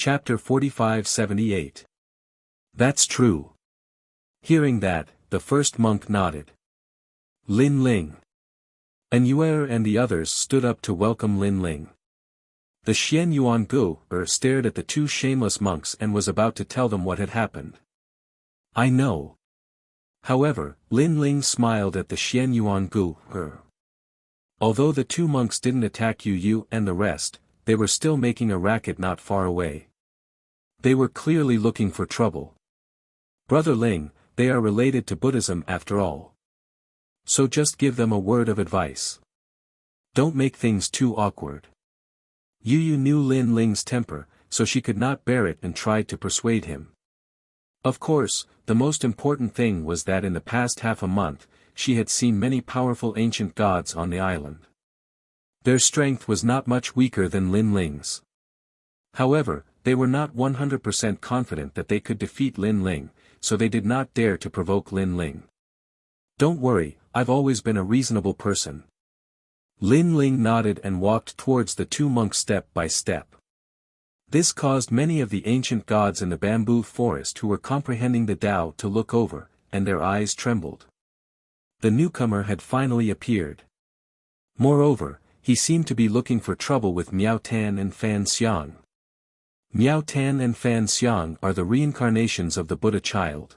Chapter 45-78. That's true. Hearing that, the first monk nodded. Lin Ling. And Yuer and the others stood up to welcome Lin Ling. The Xian Yuan Gu stared at the two shameless monks and was about to tell them what had happened. I know. However, Lin Ling smiled at the Xian Yuan Gu. Although the two monks didn't attack Yu and the rest, they were still making a racket not far away. They were clearly looking for trouble. Brother Ling, they are related to Buddhism after all. So just give them a word of advice. Don't make things too awkward. Yu knew Lin Ling's temper, so she could not bear it and tried to persuade him. Of course, the most important thing was that in the past half a month, she had seen many powerful ancient gods on the island. Their strength was not much weaker than Lin Ling's. However, they were not 100% confident that they could defeat Lin Ling, so they did not dare to provoke Lin Ling. Don't worry, I've always been a reasonable person. Lin Ling nodded and walked towards the two monks step by step. This caused many of the ancient gods in the bamboo forest who were comprehending the Tao to look over, and their eyes trembled. The newcomer had finally appeared. Moreover, he seemed to be looking for trouble with Miao Tan and Fan Xiang. Miao Tan and Fan Xiang are the reincarnations of the Buddha child.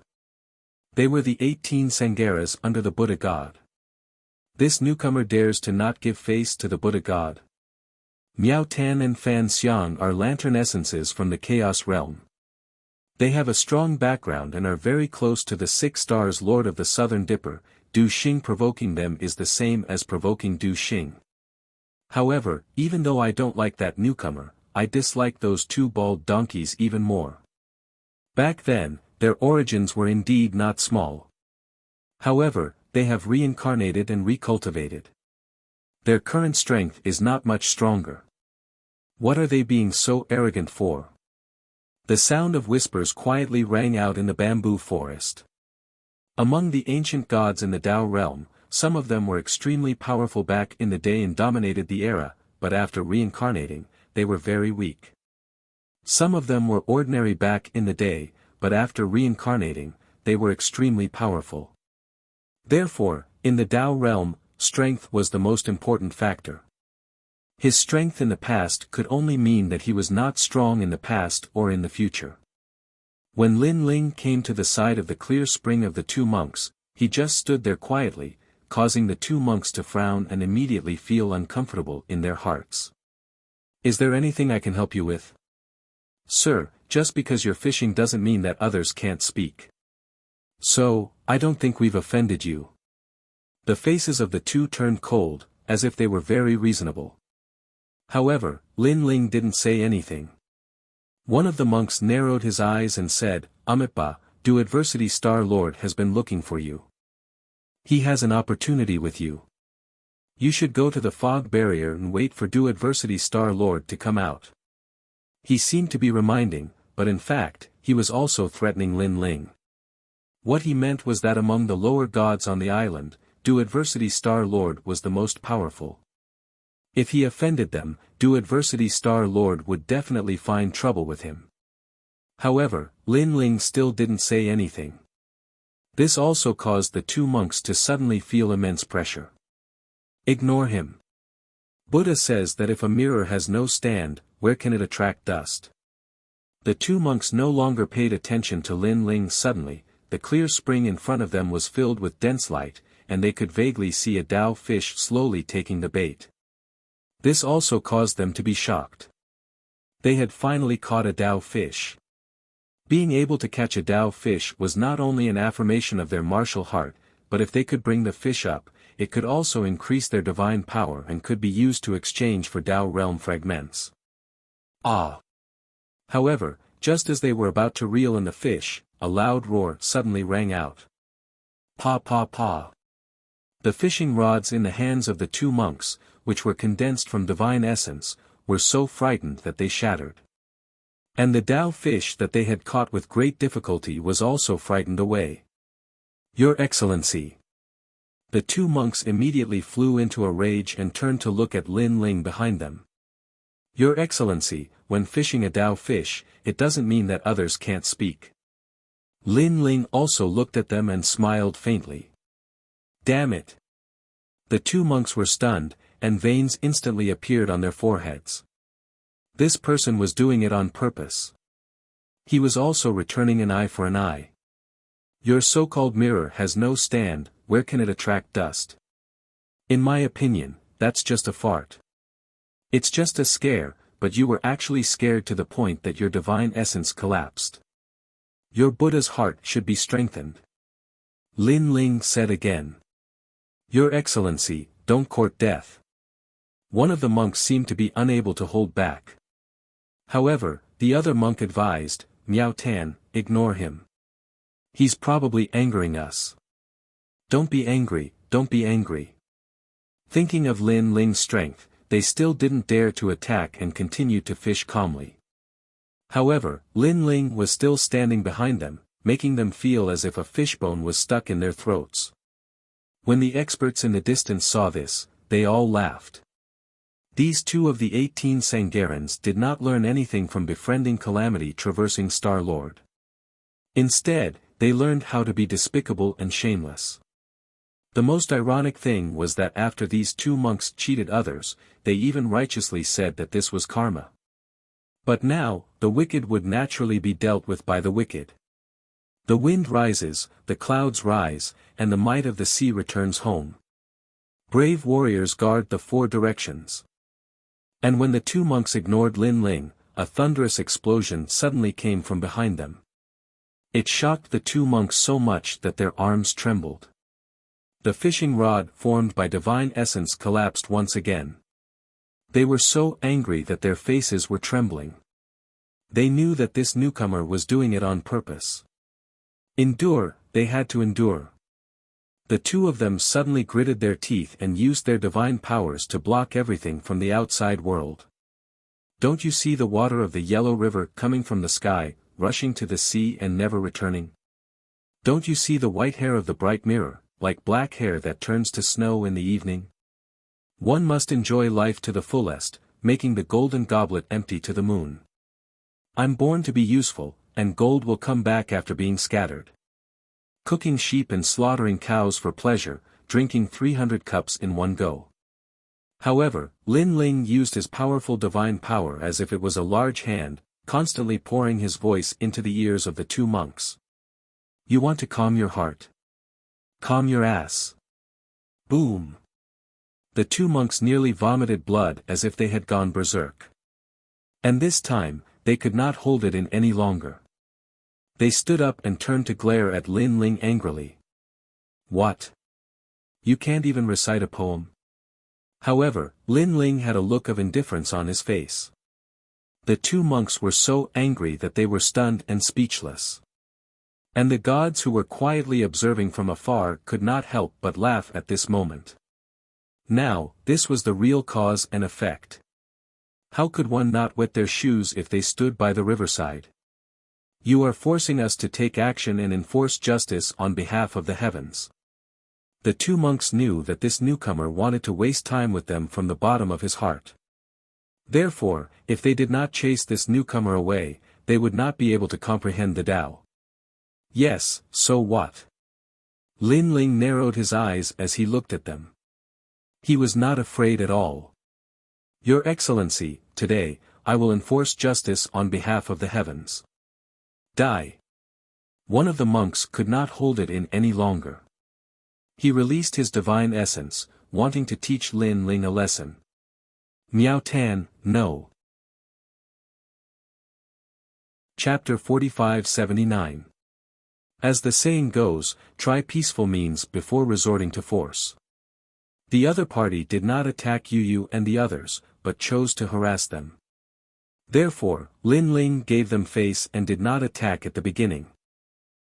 They were the 18 Sangaras under the Buddha god. This newcomer dares to not give face to the Buddha god. Miao Tan and Fan Xiang are lantern essences from the Chaos realm. They have a strong background and are very close to the 6 stars Lord of the Southern Dipper. Du Xing provoking them is the same as provoking Du Xing. However, even though I don't like that newcomer, I dislike those two bald donkeys even more. Back then, their origins were indeed not small. However, they have reincarnated and recultivated. Their current strength is not much stronger. What are they being so arrogant for? The sound of whispers quietly rang out in the bamboo forest. Among the ancient gods in the Tao realm, some of them were extremely powerful back in the day and dominated the era, but after reincarnating, they were very weak. Some of them were ordinary back in the day, but after reincarnating, they were extremely powerful. Therefore, in the Tao realm, strength was the most important factor. His strength in the past could only mean that he was not strong in the past or in the future. When Lin Ling came to the side of the clear spring of the two monks, he just stood there quietly, causing the two monks to frown and immediately feel uncomfortable in their hearts. Is there anything I can help you with? Sir, just because you're fishing doesn't mean that others can't speak. So, I don't think we've offended you. The faces of the two turned cold, as if they were very reasonable. However, Lin Ling didn't say anything. One of the monks narrowed his eyes and said, Amitba, Du Adversity Star Lord has been looking for you. He has an opportunity with you. You should go to the fog barrier and wait for Du Adversity Star Lord to come out. He seemed to be reminding, but in fact, he was also threatening Lin Ling. What he meant was that among the lower gods on the island, Du Adversity Star Lord was the most powerful. If he offended them, Du Adversity Star Lord would definitely find trouble with him. However, Lin Ling still didn't say anything. This also caused the two monks to suddenly feel immense pressure. Ignore him. Buddha says that if a mirror has no stand, where can it attract dust? The two monks no longer paid attention to Lin Ling. Suddenly, the clear spring in front of them was filled with dense light, and they could vaguely see a Tao fish slowly taking the bait. This also caused them to be shocked. They had finally caught a Tao fish. Being able to catch a Tao fish was not only an affirmation of their martial heart, but if they could bring the fish up, it could also increase their divine power and could be used to exchange for Tao realm fragments. Ah! However, just as they were about to reel in the fish, a loud roar suddenly rang out. Pa pa pa! The fishing rods in the hands of the two monks, which were condensed from divine essence, were so frightened that they shattered. And the Tao fish that they had caught with great difficulty was also frightened away. Your Excellency! The two monks immediately flew into a rage and turned to look at Lin Ling behind them. Your Excellency, when fishing a Dao fish, it doesn't mean that others can't speak. Lin Ling also looked at them and smiled faintly. Damn it! The two monks were stunned, and veins instantly appeared on their foreheads. This person was doing it on purpose. He was also returning an eye for an eye. Your so-called mirror has no stand, where can it attract dust? In my opinion, that's just a fart. It's just a scare, but you were actually scared to the point that your divine essence collapsed. Your Buddha's heart should be strengthened. Lin Ling said again. Your Excellency, don't court death. One of the monks seemed to be unable to hold back. However, the other monk advised, Miao Tan, ignore him. He's probably angering us. Don't be angry, don't be angry. Thinking of Lin Ling's strength, they still didn't dare to attack and continued to fish calmly. However, Lin Ling was still standing behind them, making them feel as if a fishbone was stuck in their throats. When the experts in the distance saw this, they all laughed. These two of the 18 Sangarans did not learn anything from befriending Calamity traversing Star-Lord. Instead, they learned how to be despicable and shameless. The most ironic thing was that after these two monks cheated others, they even righteously said that this was karma. But now, the wicked would naturally be dealt with by the wicked. The wind rises, the clouds rise, and the might of the sea returns home. Brave warriors guard the four directions. And when the two monks ignored Lin Ling, a thunderous explosion suddenly came from behind them. It shocked the two monks so much that their arms trembled. The fishing rod formed by divine essence collapsed once again. They were so angry that their faces were trembling. They knew that this newcomer was doing it on purpose. Endure, they had to endure. The two of them suddenly gritted their teeth and used their divine powers to block everything from the outside world. Don't you see the water of the yellow river coming from the sky, rushing to the sea and never returning? Don't you see the white hair of the bright mirror, like black hair that turns to snow in the evening? One must enjoy life to the fullest, making the golden goblet empty to the moon. I'm born to be useful, and gold will come back after being scattered. Cooking sheep and slaughtering cows for pleasure, drinking 300 cups in one go. However, Lin Ling used his powerful divine power as if it was a large hand, constantly pouring his voice into the ears of the two monks. You want to calm your heart? Calm your ass. Boom. The two monks nearly vomited blood as if they had gone berserk. And this time, they could not hold it in any longer. They stood up and turned to glare at Lin Ling angrily. What? You can't even recite a poem? However, Lin Ling had a look of indifference on his face. The two monks were so angry that they were stunned and speechless. And the gods who were quietly observing from afar could not help but laugh at this moment. Now, this was the real cause and effect. How could one not wet their shoes if they stood by the riverside? You are forcing us to take action and enforce justice on behalf of the heavens. The two monks knew that this newcomer wanted to waste time with them from the bottom of his heart. Therefore, if they did not chase this newcomer away, they would not be able to comprehend the Tao. Yes, so what? Lin Ling narrowed his eyes as he looked at them. He was not afraid at all. Your Excellency, today, I will enforce justice on behalf of the heavens. Die. One of the monks could not hold it in any longer. He released his divine essence, wanting to teach Lin Ling a lesson. Miao Tan, no. Chapter 45-79. As the saying goes, try peaceful means before resorting to force. The other party did not attack Yu and the others, but chose to harass them. Therefore, Lin Ling gave them face and did not attack at the beginning.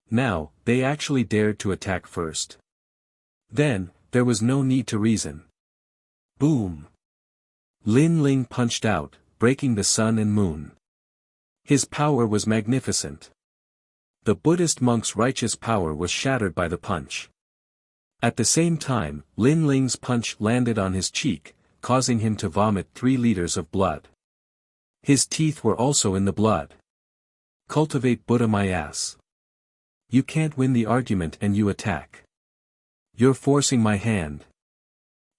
Now, they actually dared to attack first. Then, there was no need to reason. Boom! Lin Ling punched out, breaking the sun and moon. His power was magnificent. The Buddhist monk's righteous power was shattered by the punch. At the same time, Lin Ling's punch landed on his cheek, causing him to vomit 3 liters of blood. His teeth were also in the blood. Cultivate Buddha my ass. You can't win the argument and you attack. You're forcing my hand.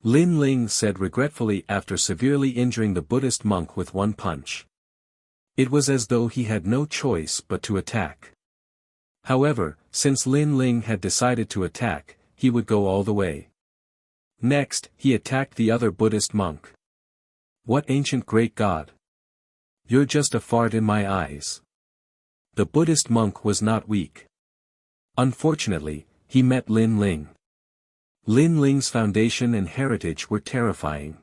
Lin Ling said regretfully after severely injuring the Buddhist monk with one punch. It was as though he had no choice but to attack. However, since Lin Ling had decided to attack, he would go all the way. Next, he attacked the other Buddhist monk. What ancient great god? You're just a fart in my eyes. The Buddhist monk was not weak. Unfortunately, he met Lin Ling. Lin Ling's foundation and heritage were terrifying.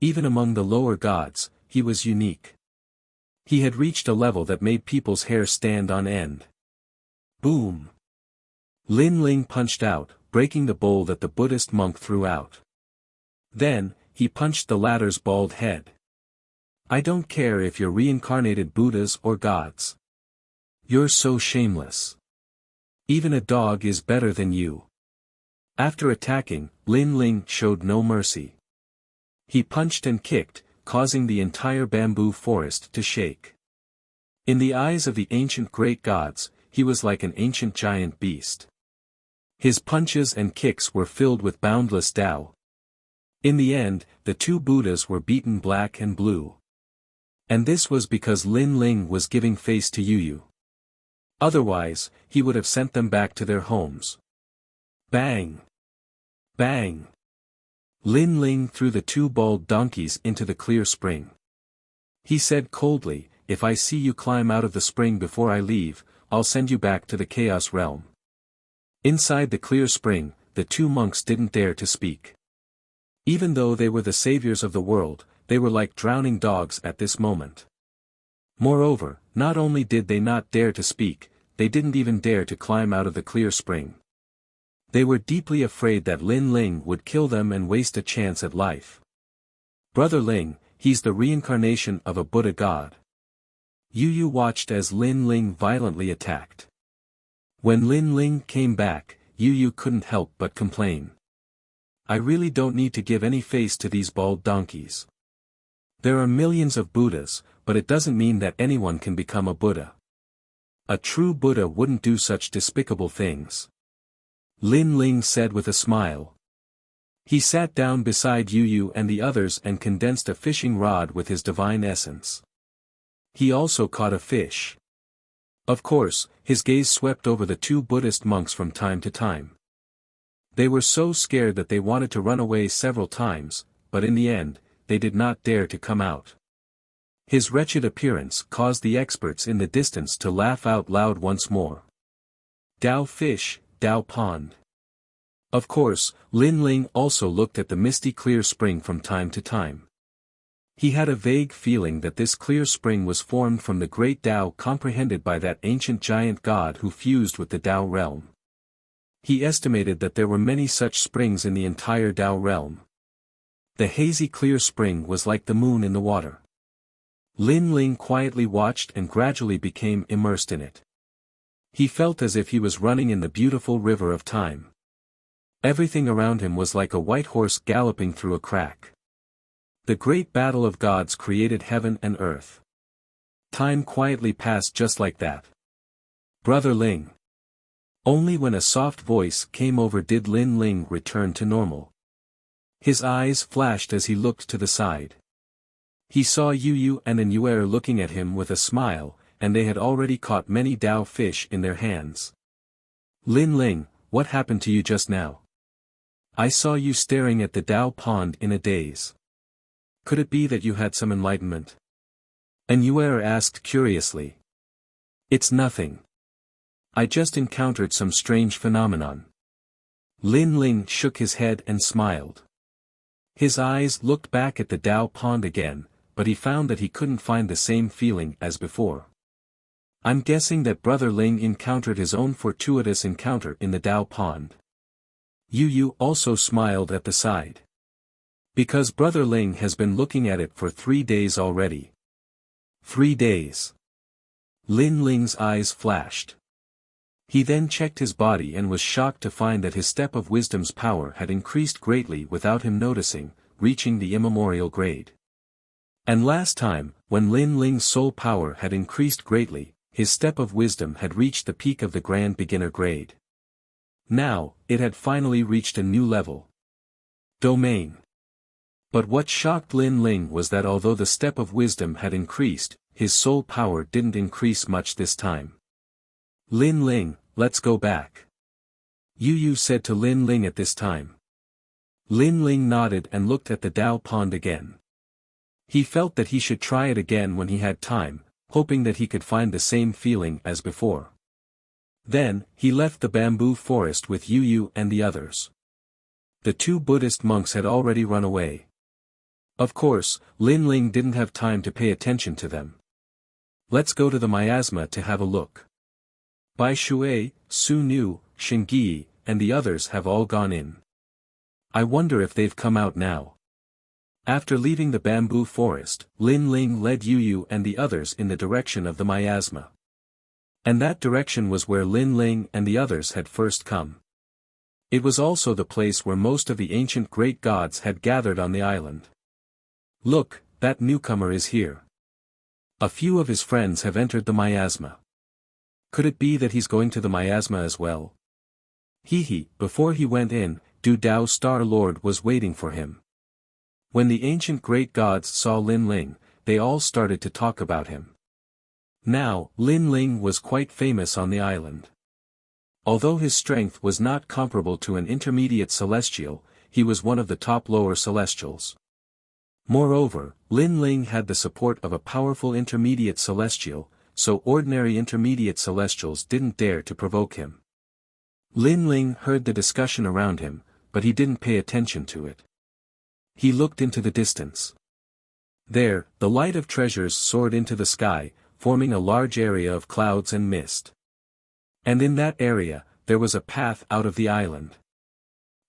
Even among the lower gods, he was unique. He had reached a level that made people's hair stand on end. Boom! Lin Ling punched out, breaking the bowl that the Buddhist monk threw out. Then, he punched the latter's bald head. I don't care if you're reincarnated Buddhas or gods. You're so shameless. Even a dog is better than you. After attacking, Lin Ling showed no mercy. He punched and kicked, causing the entire bamboo forest to shake. In the eyes of the ancient great gods, he was like an ancient giant beast. His punches and kicks were filled with boundless Tao. In the end, the two Buddhas were beaten black and blue. And this was because Lin Ling was giving face to Yu. Otherwise, he would have sent them back to their homes. Bang! Bang! Lin Ling threw the two bald donkeys into the clear spring. He said coldly, if I see you climb out of the spring before I leave, I'll send you back to the chaos realm. Inside the clear spring, the two monks didn't dare to speak. Even though they were the saviors of the world, they were like drowning dogs at this moment. Moreover, not only did they not dare to speak, they didn't even dare to climb out of the clear spring. They were deeply afraid that Lin Ling would kill them and waste a chance at life. Brother Ling, he's the reincarnation of a Buddha god. Yu watched as Lin Ling violently attacked. When Lin Ling came back, Yu couldn't help but complain. I really don't need to give any face to these bald donkeys. There are millions of Buddhas, but it doesn't mean that anyone can become a Buddha. A true Buddha wouldn't do such despicable things. Lin Ling said with a smile. He sat down beside Yu and the others and condensed a fishing rod with his divine essence. He also caught a fish. Of course, his gaze swept over the two Buddhist monks from time to time. They were so scared that they wanted to run away several times, but in the end, they did not dare to come out. His wretched appearance caused the experts in the distance to laugh out loud once more. Dao fish, Dao pond. Of course, Lin Ling also looked at the misty clear spring from time to time. He had a vague feeling that this clear spring was formed from the great Tao comprehended by that ancient giant god who fused with the Tao realm. He estimated that there were many such springs in the entire Tao realm. The hazy clear spring was like the moon in the water. Lin Ling quietly watched and gradually became immersed in it. He felt as if he was running in the beautiful river of time. Everything around him was like a white horse galloping through a crack. The great battle of gods created heaven and earth. Time quietly passed just like that. Brother Ling. Only when a soft voice came over did Lin Ling return to normal. His eyes flashed as he looked to the side. He saw Yu and an Yuer looking at him with a smile, and they had already caught many Dao fish in their hands. Lin Ling, what happened to you just now? I saw you staring at the Dao pond in a daze. Could it be that you had some enlightenment? An Yuer asked curiously. It's nothing. I just encountered some strange phenomenon. Lin Ling shook his head and smiled. His eyes looked back at the Dao pond again, but he found that he couldn't find the same feeling as before. I'm guessing that Brother Ling encountered his own fortuitous encounter in the Dao pond. Yu also smiled at the side. Because Brother Ling has been looking at it for 3 days already. 3 days. Lin Ling's eyes flashed. He then checked his body and was shocked to find that his step of wisdom's power had increased greatly without him noticing, reaching the immemorial grade. And last time, when Lin Ling's soul power had increased greatly, his step of wisdom had reached the peak of the grand beginner grade. Now, it had finally reached a new level. Domain. But what shocked Lin Ling was that although the step of wisdom had increased, his soul power didn't increase much this time. Lin Ling, let's go back. Yu said to Lin Ling at this time. Lin Ling nodded and looked at the Dao pond again. He felt that he should try it again when he had time, hoping that he could find the same feeling as before. Then, he left the bamboo forest with Yu and the others. The two Buddhist monks had already run away. Of course, Lin Ling didn't have time to pay attention to them. Let's go to the miasma to have a look. Bai Shui, Su Nu, Shingyi, and the others have all gone in. I wonder if they've come out now. After leaving the bamboo forest, Lin Ling led Yu and the others in the direction of the miasma. And that direction was where Lin Ling and the others had first come. It was also the place where most of the ancient great gods had gathered on the island. Look, that newcomer is here. A few of his friends have entered the miasma. Could it be that he's going to the miasma as well? Before he went in, Du Dao Star Lord was waiting for him. When the ancient great gods saw Lin Ling, they all started to talk about him. Now, Lin Ling was quite famous on the island. Although his strength was not comparable to an intermediate celestial, he was one of the top lower celestials. Moreover, Lin Ling had the support of a powerful intermediate celestial, so ordinary intermediate celestials didn't dare to provoke him. Lin Ling heard the discussion around him, but he didn't pay attention to it. He looked into the distance. There, the light of treasures soared into the sky, forming a large area of clouds and mist. And in that area, there was a path out of the island.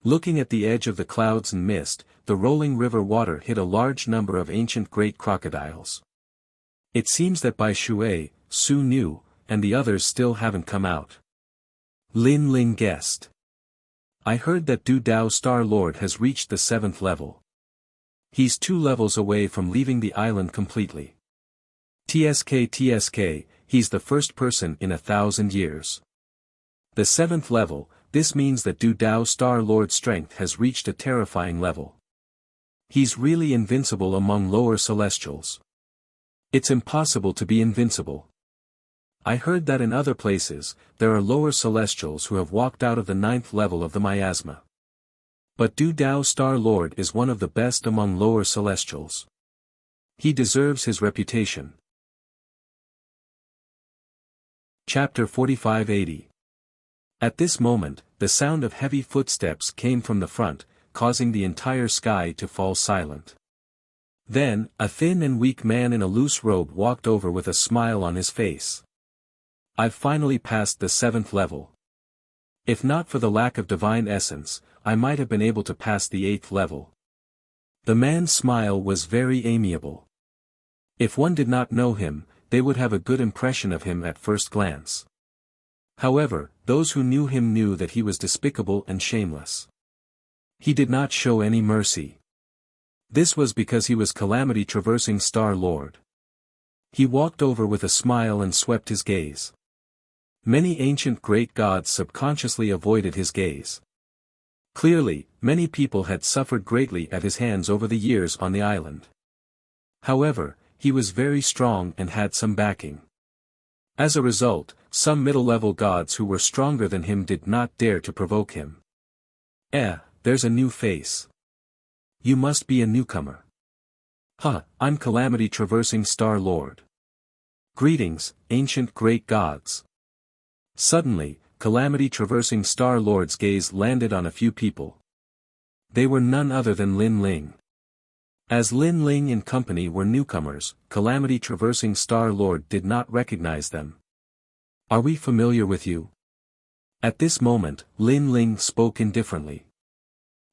Looking at the edge of the clouds and mist, the rolling river water hid a large number of ancient great crocodiles. It seems that Bai Shui, Su Nu, and the others still haven't come out. Lin Ling guessed. I heard that Du Dao Star Lord has reached the 7th level. He's 2 levels away from leaving the island completely. TSK, he's the first person in 1,000 years. The 7th level, this means that Du Dao Star Lord's strength has reached a terrifying level. He's really invincible among lower celestials. It's impossible to be invincible. I heard that in other places, there are lower celestials who have walked out of the 9th level of the miasma. But Du Dao Star Lord is one of the best among lower celestials. He deserves his reputation. Chapter 4580. At this moment, the sound of heavy footsteps came from the front, causing the entire sky to fall silent. Then, a thin and weak man in a loose robe walked over with a smile on his face. I've finally passed the 7th level. If not for the lack of divine essence, I might have been able to pass the 8th level. The man's smile was very amiable. If one did not know him, they would have a good impression of him at first glance. However, those who knew him knew that he was despicable and shameless. He did not show any mercy. This was because he was Calamity Traversing Star Lord. He walked over with a smile and swept his gaze. Many ancient great gods subconsciously avoided his gaze. Clearly, many people had suffered greatly at his hands over the years on the island. However, he was very strong and had some backing. As a result, some middle-level gods who were stronger than him did not dare to provoke him. There's a new face. You must be a newcomer. I'm Calamity Traversing Star Lord. Greetings, ancient great gods. Suddenly, Calamity Traversing Star Lord's gaze landed on a few people. They were none other than Lin Ling. As Lin Ling and company were newcomers, Calamity Traversing Star Lord did not recognize them. Are we familiar with you? At this moment, Lin Ling spoke indifferently.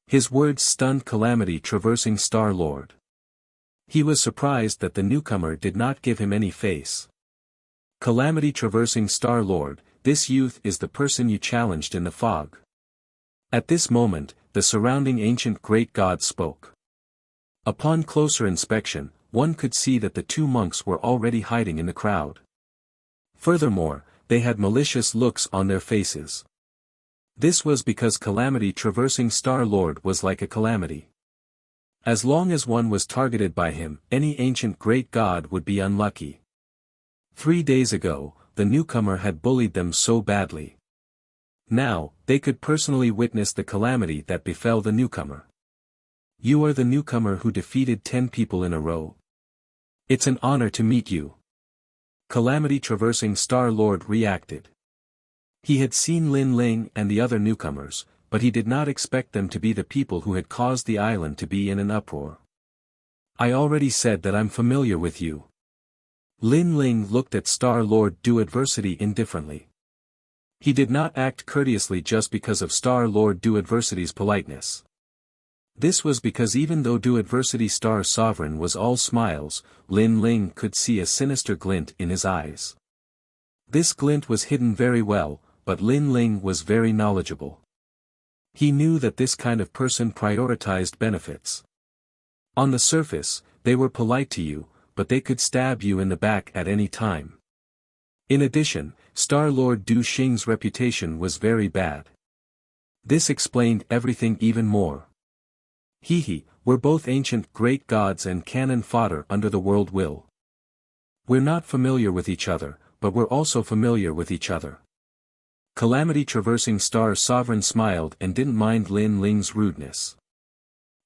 His words stunned Calamity Traversing Star Lord. He was surprised that the newcomer did not give him any face. Calamity Traversing Star Lord, this youth is the person you challenged in the fog. At this moment, the surrounding ancient great gods spoke. Upon closer inspection, one could see that the two monks were already hiding in the crowd. Furthermore, they had malicious looks on their faces. This was because Calamity traversing Star-Lord was like a calamity. As long as one was targeted by him, any ancient great god would be unlucky. 3 days ago, the newcomer had bullied them so badly. Now, they could personally witness the calamity that befell the newcomer. You are the newcomer who defeated 10 people in a row. It's an honor to meet you. Calamity traversing Star-Lord reacted. He had seen Lin Ling and the other newcomers, but he did not expect them to be the people who had caused the island to be in an uproar. I already said that I'm familiar with you. Lin Ling looked at Star-Lord Do Adversity indifferently. He did not act courteously just because of Star-Lord Do Adversity's politeness. This was because even though Do Adversity Star Sovereign was all smiles, Lin Ling could see a sinister glint in his eyes. This glint was hidden very well, but Lin Ling was very knowledgeable. He knew that this kind of person prioritized benefits. On the surface, they were polite to you, but they could stab you in the back at any time. In addition, Star-Lord Du Xing's reputation was very bad. This explained everything even more. We're both ancient great gods and cannon fodder under the world will. We're not familiar with each other, but we're also familiar with each other. Calamity traversing Star Sovereign smiled and didn't mind Lin Ling's rudeness.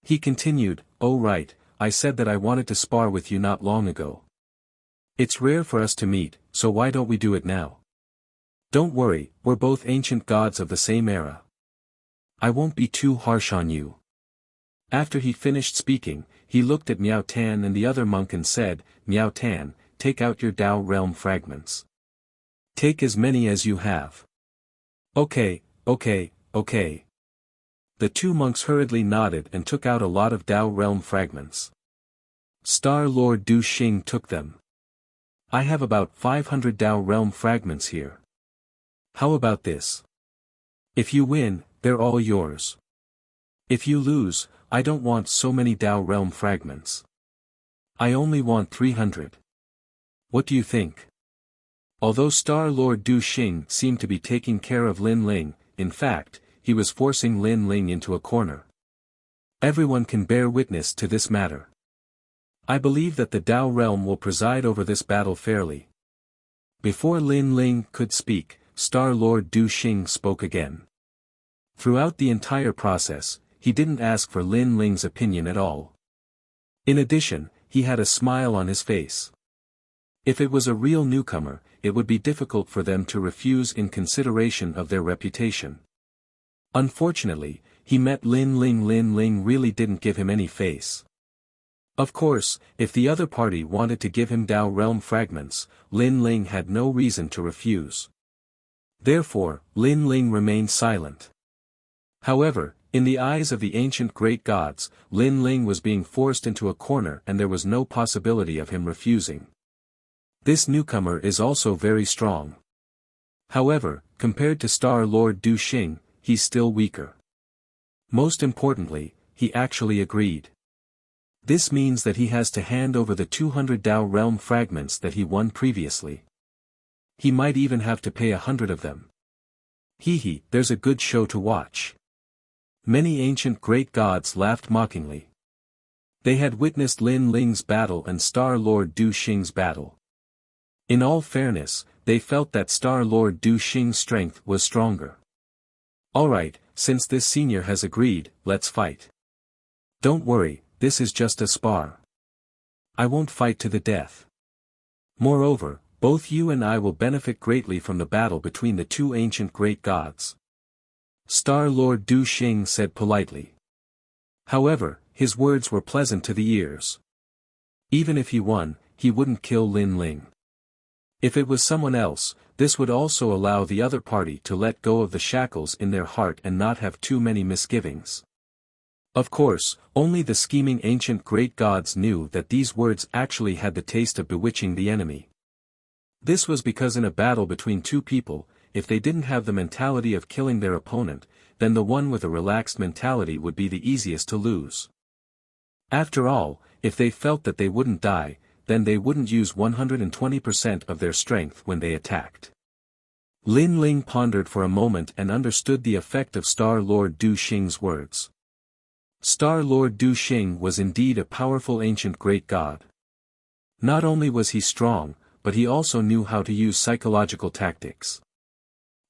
He continued, "Oh right, I said that I wanted to spar with you not long ago. It's rare for us to meet, so why don't we do it now? Don't worry, we're both ancient gods of the same era. I won't be too harsh on you." After he finished speaking, he looked at Miao Tan and the other monk and said, "Miao Tan, take out your Dao realm fragments. Take as many as you have." Okay. The two monks hurriedly nodded and took out a lot of Dao realm fragments. Star-Lord Du Xing took them. "I have about 500 Dao realm fragments here. How about this? If you win, they're all yours. If you lose, I don't want so many Dao realm fragments. I only want 300. What do you think?" Although Star-Lord Du Xing seemed to be taking care of Lin Ling, in fact, he was forcing Lin Ling into a corner. Everyone can bear witness to this matter. I believe that the Dao realm will preside over this battle fairly. Before Lin Ling could speak, Star-Lord Du Xing spoke again. Throughout the entire process, he didn't ask for Lin Ling's opinion at all. In addition, he had a smile on his face. If it was a real newcomer, it would be difficult for them to refuse in consideration of their reputation. Unfortunately, he met Lin Ling. Lin Ling really didn't give him any face. Of course, if the other party wanted to give him Dao realm fragments, Lin Ling had no reason to refuse. Therefore, Lin Ling remained silent. However, in the eyes of the ancient great gods, Lin Ling was being forced into a corner and there was no possibility of him refusing. This newcomer is also very strong. However, compared to Star-Lord Du Xing, he's still weaker. Most importantly, he actually agreed. This means that he has to hand over the 200 Dao realm fragments that he won previously. He might even have to pay 100 of them. There's a good show to watch. Many ancient great gods laughed mockingly. They had witnessed Lin Ling's battle and Star-Lord Du Xing's battle. In all fairness, they felt that Star-Lord Du Xing's strength was stronger. Alright, since this senior has agreed, let's fight. Don't worry, this is just a spar. I won't fight to the death. Moreover, both you and I will benefit greatly from the battle between the two ancient great gods. Star-Lord Du Xing said politely. However, his words were pleasant to the ears. Even if he won, he wouldn't kill Lin Ling. If it was someone else, this would also allow the other party to let go of the shackles in their heart and not have too many misgivings. Of course, only the scheming ancient great gods knew that these words actually had the taste of bewitching the enemy. This was because in a battle between two people, if they didn't have the mentality of killing their opponent, then the one with a relaxed mentality would be the easiest to lose. After all, if they felt that they wouldn't die, then they wouldn't use 120% of their strength when they attacked. Lin Ling pondered for a moment and understood the effect of Star Lord Du Xing's words. Star Lord Du Xing was indeed a powerful ancient great god. Not only was he strong, but he also knew how to use psychological tactics.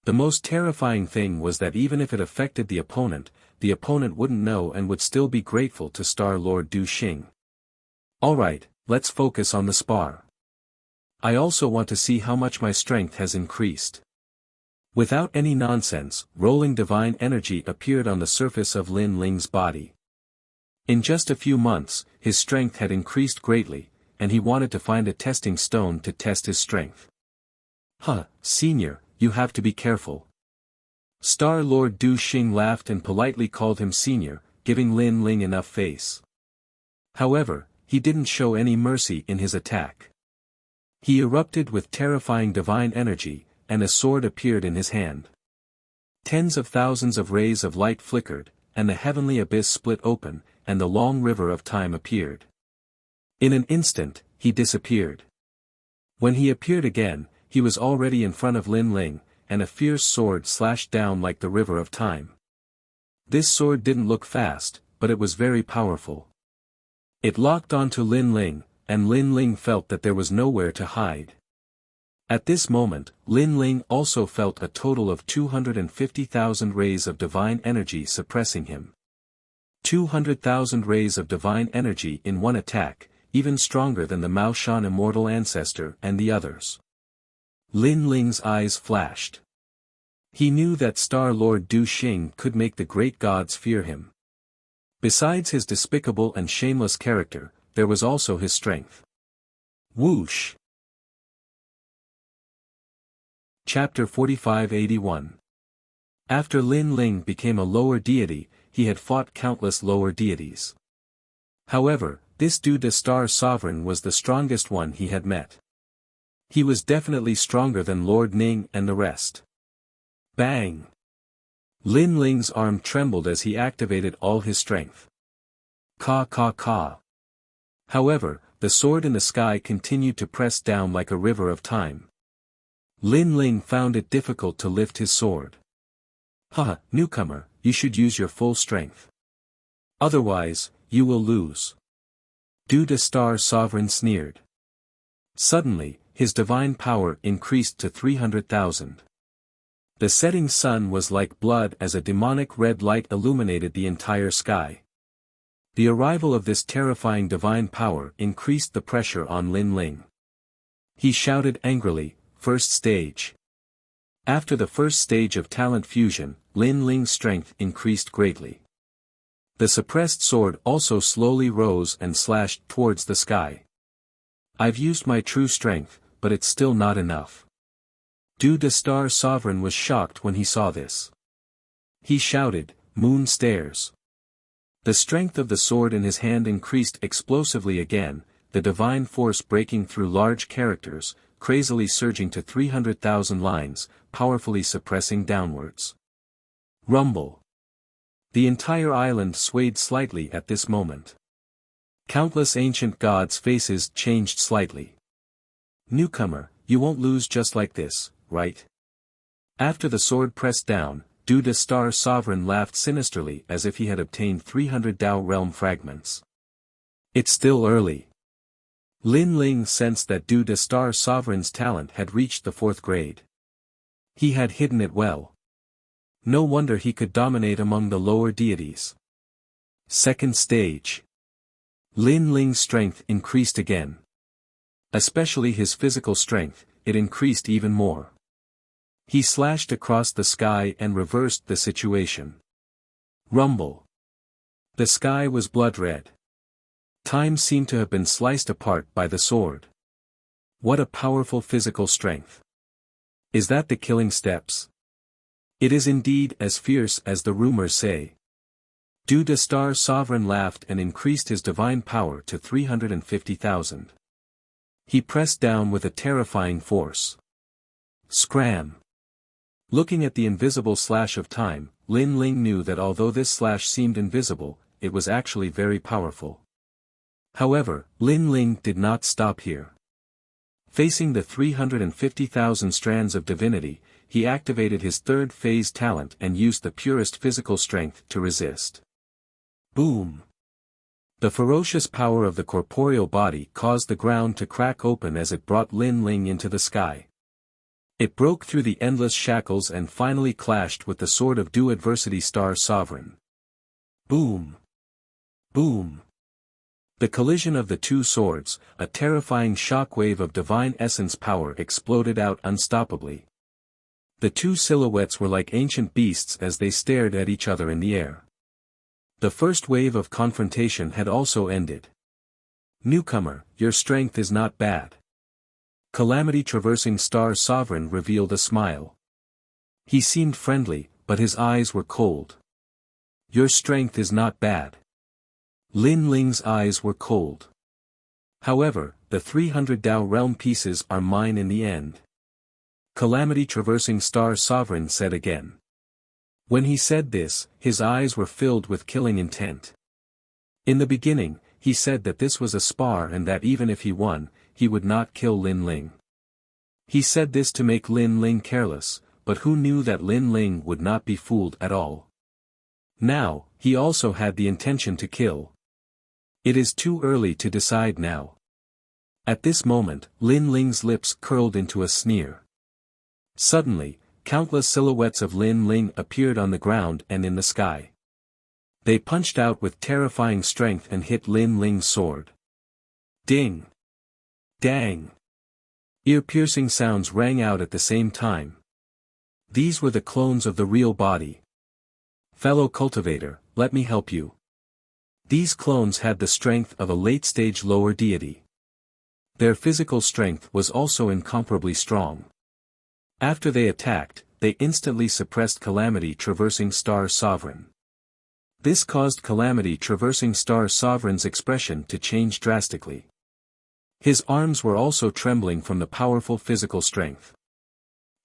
The most terrifying thing was that even if it affected the opponent wouldn't know and would still be grateful to Star Lord Du Xing. Alright, let's focus on the spar. I also want to see how much my strength has increased. Without any nonsense, rolling divine energy appeared on the surface of Lin Ling's body. In just a few months, his strength had increased greatly, and he wanted to find a testing stone to test his strength. Senior, you have to be careful. Star Lord Du Xing laughed and politely called him senior, giving Lin Ling enough face. However, he didn't show any mercy in his attack. He erupted with terrifying divine energy, and a sword appeared in his hand. Tens of thousands of rays of light flickered, and the heavenly abyss split open, and the long river of time appeared. In an instant, he disappeared. When he appeared again, he was already in front of Lin Ling, and a fierce sword slashed down like the river of time. This sword didn't look fast, but it was very powerful. It locked onto Lin Ling, and Lin Ling felt that there was nowhere to hide. At this moment, Lin Ling also felt a total of 250,000 rays of divine energy suppressing him. 200,000 rays of divine energy in one attack, even stronger than the Mao Shan immortal ancestor and the others. Lin Ling's eyes flashed. He knew that Star Lord Du Xing could make the great gods fear him. Besides his despicable and shameless character, there was also his strength. Whoosh! Chapter 4581. After Lin Ling became a lower deity, he had fought countless lower deities. However, this Du Star Sovereign was the strongest one he had met. He was definitely stronger than Lord Ning and the rest. Bang! Lin Ling's arm trembled as he activated all his strength. Ka ka ka. However, the sword in the sky continued to press down like a river of time. Lin Ling found it difficult to lift his sword. Newcomer, you should use your full strength. Otherwise, you will lose. Du Star Sovereign sneered. Suddenly, his divine power increased to 300,000. The setting sun was like blood as a demonic red light illuminated the entire sky. The arrival of this terrifying divine power increased the pressure on Lin Ling. He shouted angrily, "First stage." After the first stage of talent fusion, Lin Ling's strength increased greatly. The suppressed sword also slowly rose and slashed towards the sky. I've used my true strength, but it's still not enough. Du Star Sovereign was shocked when he saw this. He shouted, "Moon stairs." The strength of the sword in his hand increased explosively again, the divine force breaking through large characters, crazily surging to 300,000 lines, powerfully suppressing downwards. Rumble. The entire island swayed slightly at this moment. Countless ancient gods' faces changed slightly. Newcomer, you won't lose just like this, right? After the sword pressed down, Du Star Sovereign laughed sinisterly as if he had obtained 300 Dao realm fragments. It's still early. Lin Ling sensed that Du Star Sovereign's talent had reached the 4th grade. He had hidden it well. No wonder he could dominate among the lower deities. Second stage. Lin Ling's strength increased again. Especially his physical strength, it increased even more. He slashed across the sky and reversed the situation. Rumble. The sky was blood red. Time seemed to have been sliced apart by the sword. What a powerful physical strength. Is that the killing steps? It is indeed as fierce as the rumors say. Du Star Sovereign laughed and increased his divine power to 350,000. He pressed down with a terrifying force. Scram! Looking at the invisible slash of time, Lin Ling knew that although this slash seemed invisible, it was actually very powerful. However, Lin Ling did not stop here. Facing the 350,000 strands of divinity, he activated his third phase talent and used the purest physical strength to resist. Boom! The ferocious power of the corporeal body caused the ground to crack open as it brought Lin Ling into the sky. It broke through the endless shackles and finally clashed with the sword of Due Adversity Star Sovereign. Boom! Boom! The collision of the two swords, a terrifying shockwave of divine essence power exploded out unstoppably. The two silhouettes were like ancient beasts as they stared at each other in the air. The first wave of confrontation had also ended. Newcomer, your strength is not bad. Calamity Traversing Star Sovereign revealed a smile. He seemed friendly, but his eyes were cold. Your strength is not bad. Lin Ling's eyes were cold. However, the 300 Dao realm pieces are mine in the end. Calamity Traversing Star Sovereign said again. When he said this, his eyes were filled with killing intent. In the beginning, he said that this was a spar and that even if he won, he would not kill Lin Ling. He said this to make Lin Ling careless, but who knew that Lin Ling would not be fooled at all. Now, he also had the intention to kill. It is too early to decide now. At this moment, Lin Ling's lips curled into a sneer. Suddenly, countless silhouettes of Lin Ling appeared on the ground and in the sky. They punched out with terrifying strength and hit Lin Ling's sword. Ding! Dang! Ear-piercing sounds rang out at the same time. These were the clones of the real body. Fellow cultivator, let me help you. These clones had the strength of a late-stage lower deity. Their physical strength was also incomparably strong. After they attacked, they instantly suppressed Calamity Traversing Star Sovereign. This caused Calamity Traversing Star Sovereign's expression to change drastically. His arms were also trembling from the powerful physical strength.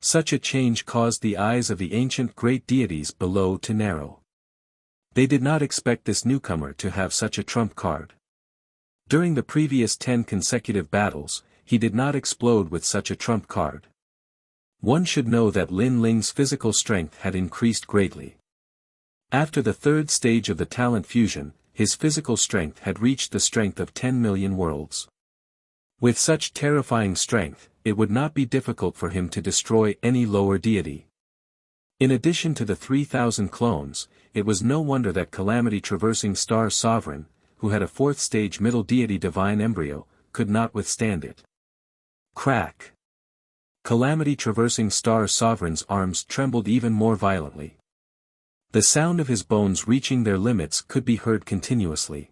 Such a change caused the eyes of the ancient great deities below to narrow. They did not expect this newcomer to have such a trump card. During the previous 10 consecutive battles, he did not explode with such a trump card. One should know that Lin Ling's physical strength had increased greatly. After the third stage of the talent fusion, his physical strength had reached the strength of 10 million worlds. With such terrifying strength, it would not be difficult for him to destroy any lower deity. In addition to the 3,000 clones, it was no wonder that Calamity Traversing Star Sovereign, who had a fourth stage middle deity divine embryo, could not withstand it. Crack! Calamity Traversing Star Sovereign's arms trembled even more violently. The sound of his bones reaching their limits could be heard continuously.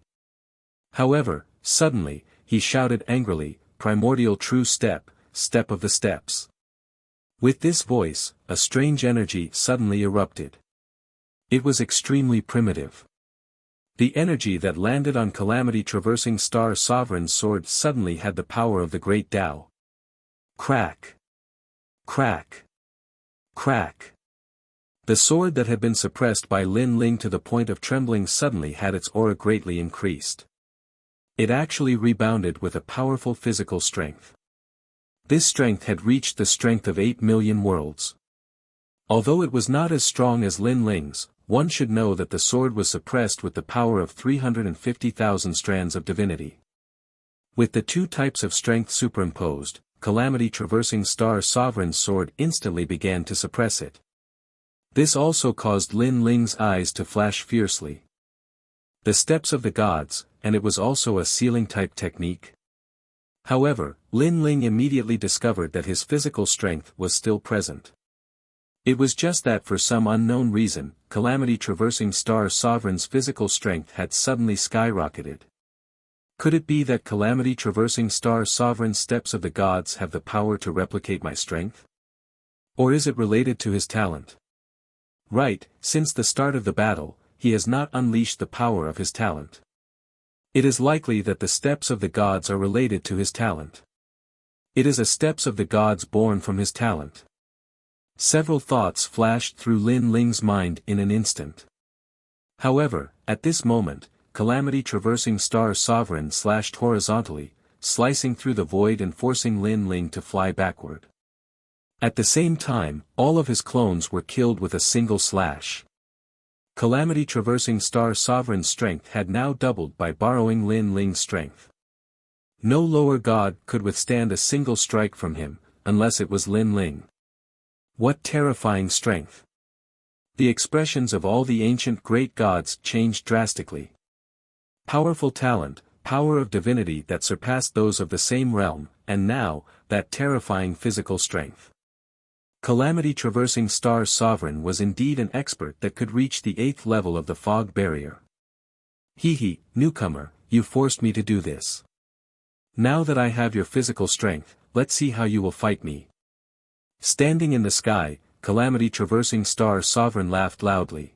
However, suddenly, he shouted angrily, "Primordial true step, step of the steps." With this voice, a strange energy suddenly erupted. It was extremely primitive. The energy that landed on Calamity Traversing Star Sovereign's sword suddenly had the power of the Great Tao. Crack! Crack! Crack! The sword that had been suppressed by Lin Ling to the point of trembling suddenly had its aura greatly increased. It actually rebounded with a powerful physical strength. This strength had reached the strength of 8 million worlds. Although it was not as strong as Lin Ling's, one should know that the sword was suppressed with the power of 350,000 strands of divinity. With the two types of strength superimposed, Calamity Traversing Star Sovereign's sword instantly began to suppress it. This also caused Lin Ling's eyes to flash fiercely. The steps of the gods, and it was also a sealing-type technique. However, Lin Ling immediately discovered that his physical strength was still present. It was just that for some unknown reason, Calamity Traversing Star Sovereign's physical strength had suddenly skyrocketed. Could it be that Calamity Traversing Star Sovereign's steps of the gods have the power to replicate my strength? Or is it related to his talent? Right, since the start of the battle, he has not unleashed the power of his talent. It is likely that the steps of the gods are related to his talent. It is a steps of the gods born from his talent. Several thoughts flashed through Lin Ling's mind in an instant. However, at this moment, Calamity Traversing Star Sovereign slashed horizontally, slicing through the void and forcing Lin Ling to fly backward. At the same time, all of his clones were killed with a single slash. Calamity Traversing Star Sovereign's strength had now doubled by borrowing Lin Ling's strength. No lower god could withstand a single strike from him, unless it was Lin Ling. What terrifying strength! The expressions of all the ancient great gods changed drastically. Powerful talent, power of divinity that surpassed those of the same realm, and now, that terrifying physical strength. Calamity Traversing Star Sovereign was indeed an expert that could reach the 8th level of the fog barrier. Hee, newcomer, you forced me to do this. Now that I have your physical strength, let's see how you will fight me. Standing in the sky, Calamity Traversing Star Sovereign laughed loudly.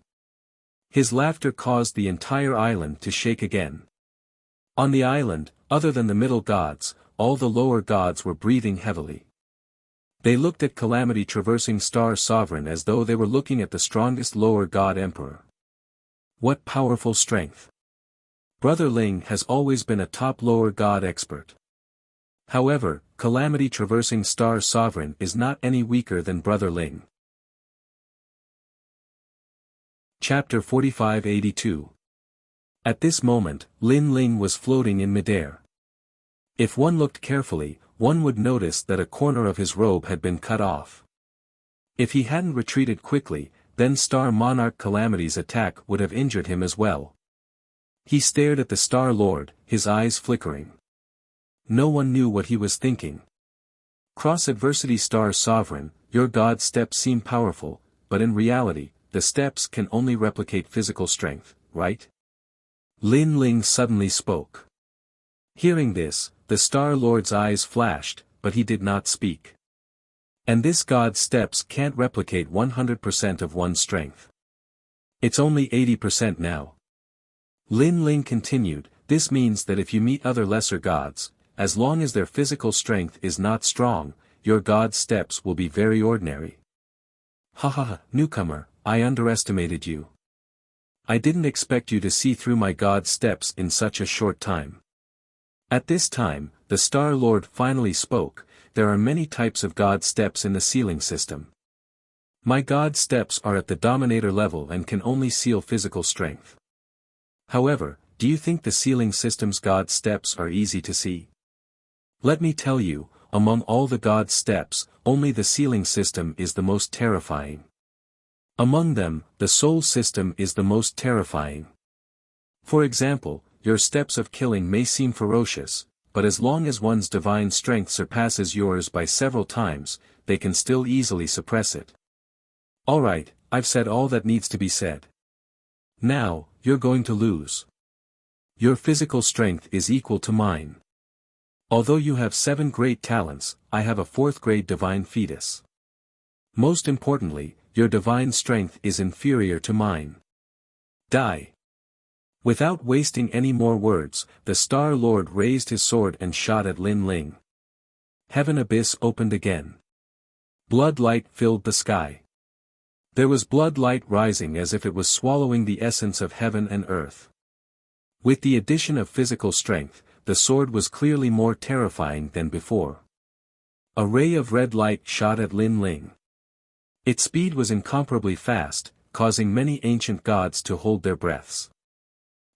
His laughter caused the entire island to shake again. On the island, other than the middle gods, all the lower gods were breathing heavily. They looked at Calamity Traversing Star Sovereign as though they were looking at the strongest lower god emperor. What powerful strength! Brother Ling has always been a top lower god expert. However, Calamity Traversing Star Sovereign is not any weaker than Brother Ling. Chapter 4582. At this moment, Lin Ling was floating in midair. If one looked carefully, one would notice that a corner of his robe had been cut off. If he hadn't retreated quickly, then Star Monarch Calamity's attack would have injured him as well. He stared at the Star Lord, his eyes flickering. No one knew what he was thinking. Cross-Adversity Star Sovereign, your god steps seem powerful, but in reality, the steps can only replicate physical strength, right? Lin Ling suddenly spoke. Hearing this, the Star Lord's eyes flashed, but he did not speak. And this god's steps can't replicate 100% of one's strength. It's only 80% now. Lin Ling continued, this means that if you meet other lesser gods, as long as their physical strength is not strong, your god's steps will be very ordinary. Ha, newcomer, I underestimated you. I didn't expect you to see through my god's steps in such a short time. At this time, the Star Lord finally spoke, there are many types of god steps in the sealing system. My god steps are at the Dominator level and can only seal physical strength. However, do you think the sealing system's god steps are easy to see? Let me tell you, among all the god steps, only the sealing system is the most terrifying. Among them, the soul system is the most terrifying. For example, your steps of killing may seem ferocious, but as long as one's divine strength surpasses yours by several times, they can still easily suppress it. Alright, I've said all that needs to be said. Now, you're going to lose. Your physical strength is equal to mine. Although you have 7 great talents, I have a 4th grade divine fetus. Most importantly, your divine strength is inferior to mine. Die. Without wasting any more words, the Star Lord raised his sword and shot at Lin Ling. Heaven abyss opened again. Blood light filled the sky. There was blood light rising as if it was swallowing the essence of heaven and earth. With the addition of physical strength, the sword was clearly more terrifying than before. A ray of red light shot at Lin Ling. Its speed was incomparably fast, causing many ancient gods to hold their breaths.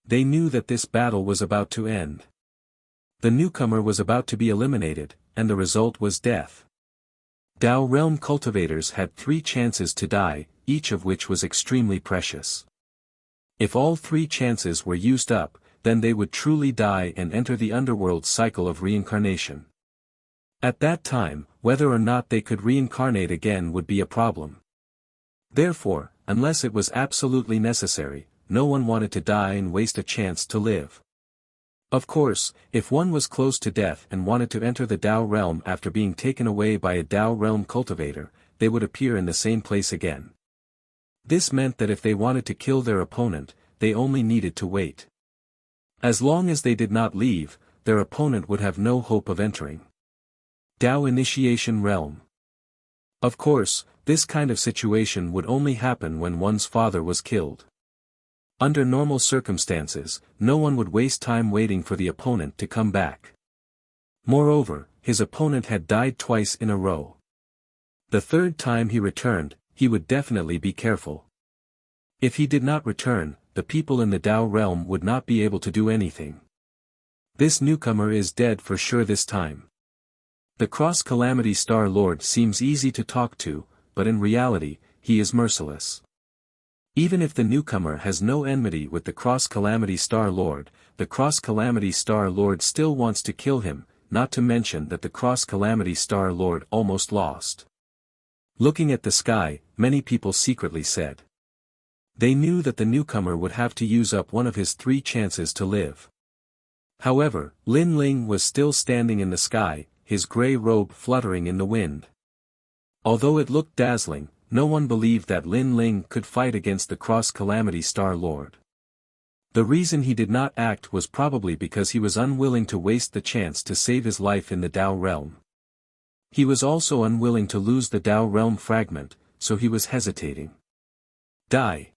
They knew that this battle was about to end. The newcomer was about to be eliminated, and the result was death. Dao Realm cultivators had 3 chances to die, each of which was extremely precious. If all 3 chances were used up, then they would truly die and enter the underworld cycle of reincarnation. At that time, whether or not they could reincarnate again would be a problem. Therefore, unless it was absolutely necessary, no one wanted to die and waste a chance to live. Of course, if one was close to death and wanted to enter the Dao realm after being taken away by a Dao realm cultivator, they would appear in the same place again. This meant that if they wanted to kill their opponent, they only needed to wait. As long as they did not leave, their opponent would have no hope of entering Dao Initiation Realm. Of course, this kind of situation would only happen when one's father was killed. Under normal circumstances, no one would waste time waiting for the opponent to come back. Moreover, his opponent had died twice in a row. The third time he returned, he would definitely be careful. If he did not return, the people in the Tao realm would not be able to do anything. This newcomer is dead for sure this time. The Cross-Calamity Star Lord seems easy to talk to, but in reality, he is merciless. Even if the newcomer has no enmity with the Cross-Calamity Star Lord, the Cross-Calamity Star Lord still wants to kill him, not to mention that the Cross-Calamity Star Lord almost lost. Looking at the sky, many people secretly said. They knew that the newcomer would have to use up one of his 3 chances to live. However, Lin Ling was still standing in the sky, his grey robe fluttering in the wind. Although it looked dazzling, no one believed that Lin Ling could fight against the Cross-Calamity Star Lord. The reason he did not act was probably because he was unwilling to waste the chance to save his life in the Tao realm. He was also unwilling to lose the Tao realm fragment, so he was hesitating. Die.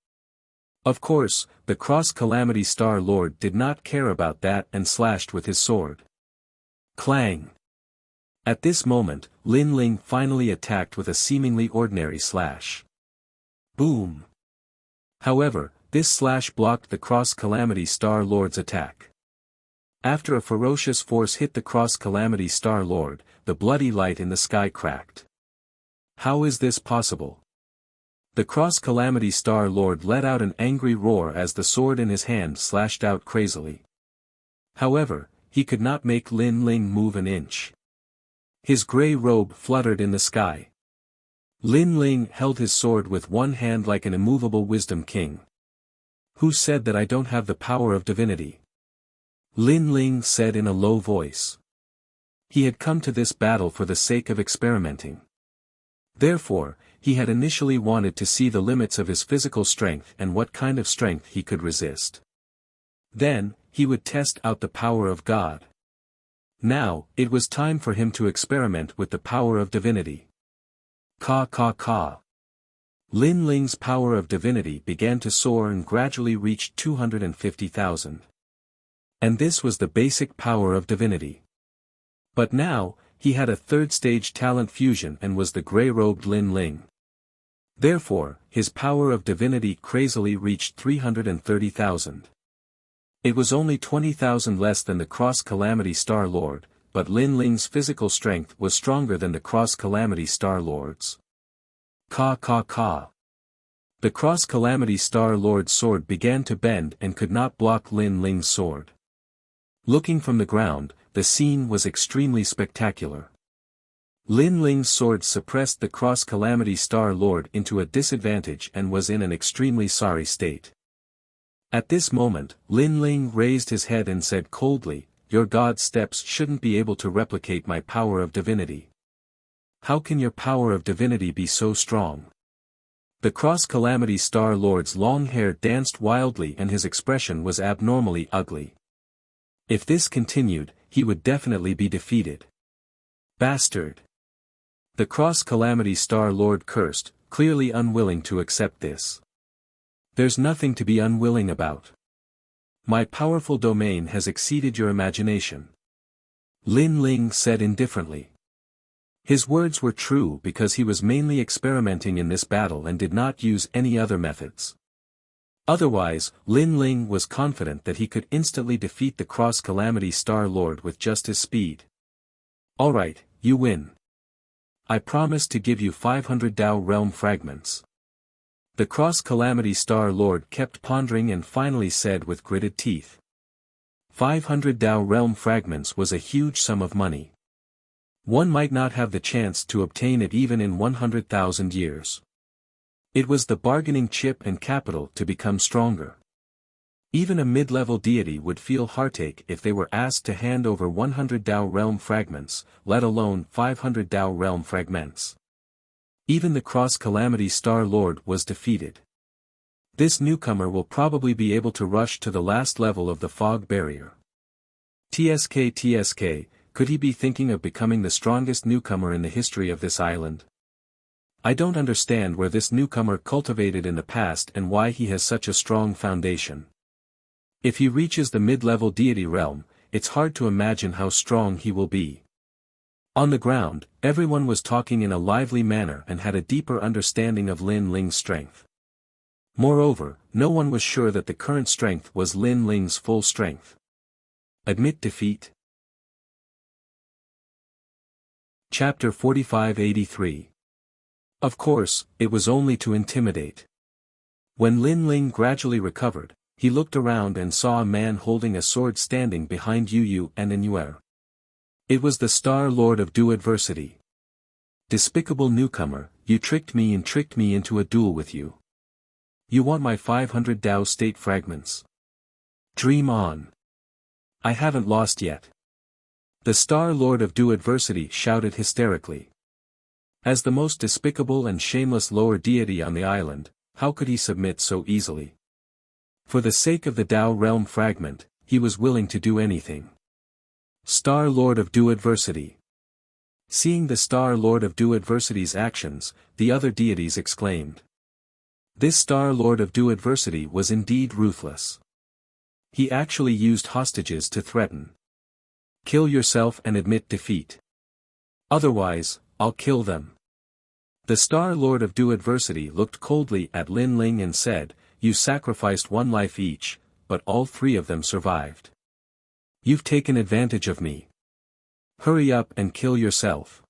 Of course, the Cross-Calamity Star Lord did not care about that and slashed with his sword. Clang! At this moment, Lin Ling finally attacked with a seemingly ordinary slash. Boom! However, this slash blocked the Cross-Calamity Star Lord's attack. After a ferocious force hit the Cross-Calamity Star Lord, the bloody light in the sky cracked. How is this possible? The Cross-Calamity Star Lord let out an angry roar as the sword in his hand slashed out crazily. However, he could not make Lin Ling move an inch. His grey robe fluttered in the sky. Lin Ling held his sword with one hand like an immovable wisdom king. Who said that I don't have the power of divinity? Lin Ling said in a low voice. He had come to this battle for the sake of experimenting. Therefore, he had initially wanted to see the limits of his physical strength and what kind of strength he could resist. Then, he would test out the power of God. Now, it was time for him to experiment with the power of divinity. Ka ka ka. Lin Ling's power of divinity began to soar and gradually reached 250,000. And this was the basic power of divinity. But now, he had a third-stage talent fusion and was the grey-robed Lin Ling. Therefore, his power of divinity crazily reached 330,000. It was only 20,000 less than the Cross-Calamity Star Lord, but Lin Ling's physical strength was stronger than the Cross-Calamity Star Lord's. Ka ka ka. The Cross-Calamity Star Lord's sword began to bend and could not block Lin Ling's sword. Looking from the ground, the scene was extremely spectacular. Lin Ling's sword suppressed the Cross-Calamity Star Lord into a disadvantage and was in an extremely sorry state. At this moment, Lin Ling raised his head and said coldly, "Your God's steps shouldn't be able to replicate my power of divinity. How can your power of divinity be so strong?" The Cross-Calamity Star Lord's long hair danced wildly and his expression was abnormally ugly. If this continued, he would definitely be defeated. Bastard! The Cross-Calamity Star Lord cursed, clearly unwilling to accept this. There's nothing to be unwilling about. My powerful domain has exceeded your imagination. Lin Ling said indifferently. His words were true because he was mainly experimenting in this battle and did not use any other methods. Otherwise, Lin Ling was confident that he could instantly defeat the Cross-Calamity Star Lord with just his speed. Alright, you win. I promise to give you 500 Tao Realm fragments. The Cross-Calamity Star Lord kept pondering and finally said with gritted teeth. 500 Tao Realm fragments was a huge sum of money. One might not have the chance to obtain it even in 100,000 years. It was the bargaining chip and capital to become stronger. Even a mid-level deity would feel heartache if they were asked to hand over 100 Tao Realm fragments, let alone 500 Tao Realm fragments. Even the Cross-Calamity Star Lord was defeated. This newcomer will probably be able to rush to the last level of the fog barrier. TSK, could he be thinking of becoming the strongest newcomer in the history of this island? I don't understand where this newcomer cultivated in the past and why he has such a strong foundation. If he reaches the mid-level deity realm, it's hard to imagine how strong he will be. On the ground, everyone was talking in a lively manner and had a deeper understanding of Lin Ling's strength. Moreover, no one was sure that the current strength was Lin Ling's full strength. Admit defeat. Chapter 4583. Of course, it was only to intimidate. When Lin Ling gradually recovered, he looked around and saw a man holding a sword standing behind Yu and An'er. It was the Star Lord of Du Adversity. Despicable newcomer, you tricked me into a duel with you. You want my 500 Dao state fragments. Dream on. I haven't lost yet. The Star Lord of Du Adversity shouted hysterically. As the most despicable and shameless lower deity on the island, how could he submit so easily? For the sake of the Dao realm fragment, he was willing to do anything. Star Lord of Du Adversity. Seeing the Star Lord of Du Adversity's actions, the other deities exclaimed. This Star Lord of Du Adversity was indeed ruthless. He actually used hostages to threaten. Kill yourself and admit defeat. Otherwise, I'll kill them. The Star Lord of Du Adversity looked coldly at Lin Ling and said, You sacrificed one life each, but all three of them survived. You've taken advantage of me. Hurry up and kill yourself.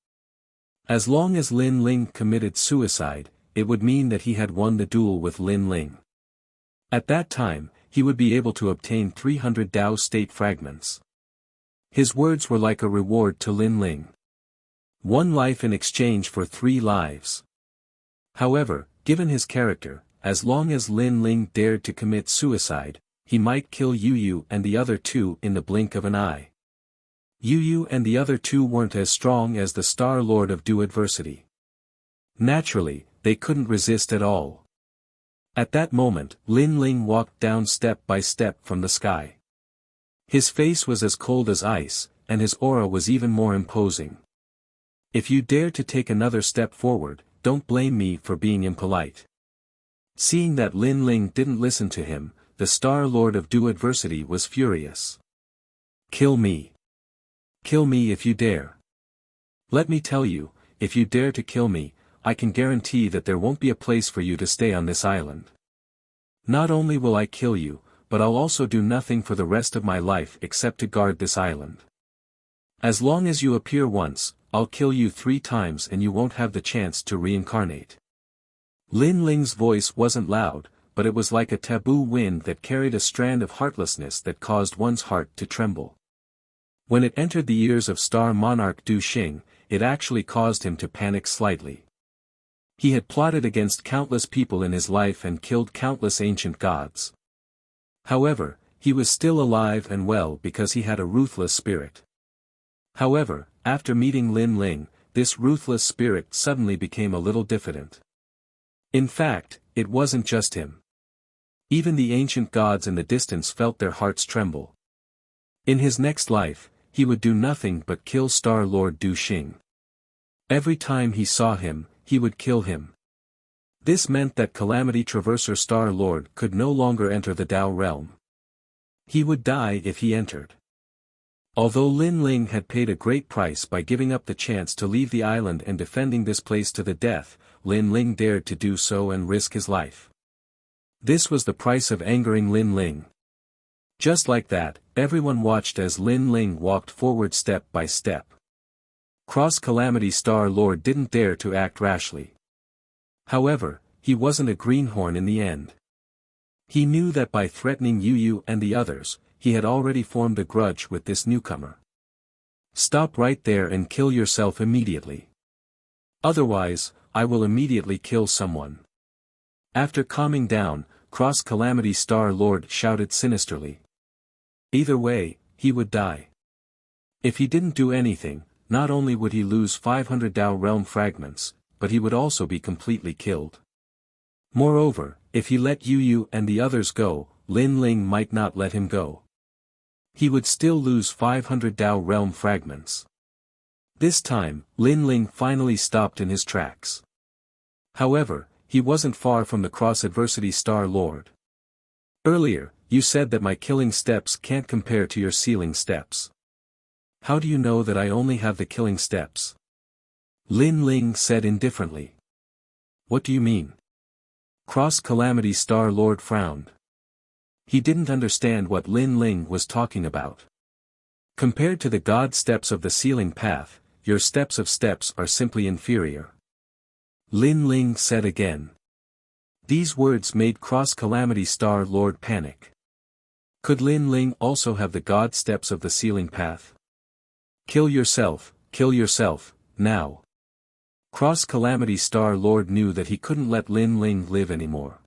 As long as Lin Ling committed suicide, it would mean that he had won the duel with Lin Ling. At that time, he would be able to obtain 300 Dao state fragments. His words were like a reward to Lin Ling. 1 life in exchange for 3 lives. However, given his character, as long as Lin Ling dared to commit suicide, he might kill Yu and the other 2 in the blink of an eye. Yu and the other 2 weren't as strong as the Star Lord of Du Adversity. Naturally, they couldn't resist at all. At that moment, Lin Ling walked down step by step from the sky. His face was as cold as ice, and his aura was even more imposing. If you dare to take another step forward, don't blame me for being impolite. Seeing that Lin Ling didn't listen to him, the Star Lord of Du Adversity was furious. Kill me. Kill me if you dare. Let me tell you, if you dare to kill me, I can guarantee that there won't be a place for you to stay on this island. Not only will I kill you, but I'll also do nothing for the rest of my life except to guard this island. As long as you appear once, I'll kill you 3 times and you won't have the chance to reincarnate. Lin Ling's voice wasn't loud, but it was like a taboo wind that carried a strand of heartlessness that caused one's heart to tremble. When it entered the ears of Star Monarch Du Xing, it actually caused him to panic slightly. He had plotted against countless people in his life and killed countless ancient gods. However, he was still alive and well because he had a ruthless spirit. However, after meeting Lin Ling, this ruthless spirit suddenly became a little diffident. In fact, it wasn't just him. Even the ancient gods in the distance felt their hearts tremble. In his next life, he would do nothing but kill Star Lord Du Xing. Every time he saw him, he would kill him. This meant that Calamity Traverser Star Lord could no longer enter the Dao realm. He would die if he entered. Although Lin Ling had paid a great price by giving up the chance to leave the island and defending this place to the death, Lin Ling dared to do so and risk his life. This was the price of angering Lin Ling. Just like that, everyone watched as Lin Ling walked forward step by step. Cross Calamity Star Lord didn't dare to act rashly. However, he wasn't a greenhorn in the end. He knew that by threatening Yu and the others, he had already formed a grudge with this newcomer. Stop right there and kill yourself immediately. Otherwise, I will immediately kill someone. After calming down, Cross Calamity Star Lord shouted sinisterly. Either way, he would die. If he didn't do anything, not only would he lose 500 Dao realm fragments, but he would also be completely killed. Moreover, if he let Yu and the others go, Lin Ling might not let him go. He would still lose 500 Dao realm fragments. This time, Lin Ling finally stopped in his tracks. However, he wasn't far from the cross-adversity Star Lord. Earlier, you said that my killing steps can't compare to your sealing steps. How do you know that I only have the killing steps? Lin Ling said indifferently. What do you mean? Cross-Calamity Star Lord frowned. He didn't understand what Lin Ling was talking about. Compared to the God steps of the sealing path, your steps are simply inferior. Lin Ling said again. These words made Cross-Calamity Star Lord panic. Could Lin Ling also have the God steps of the sealing path? Kill yourself, now. Cross-Calamity Star Lord knew that he couldn't let Lin Ling live anymore.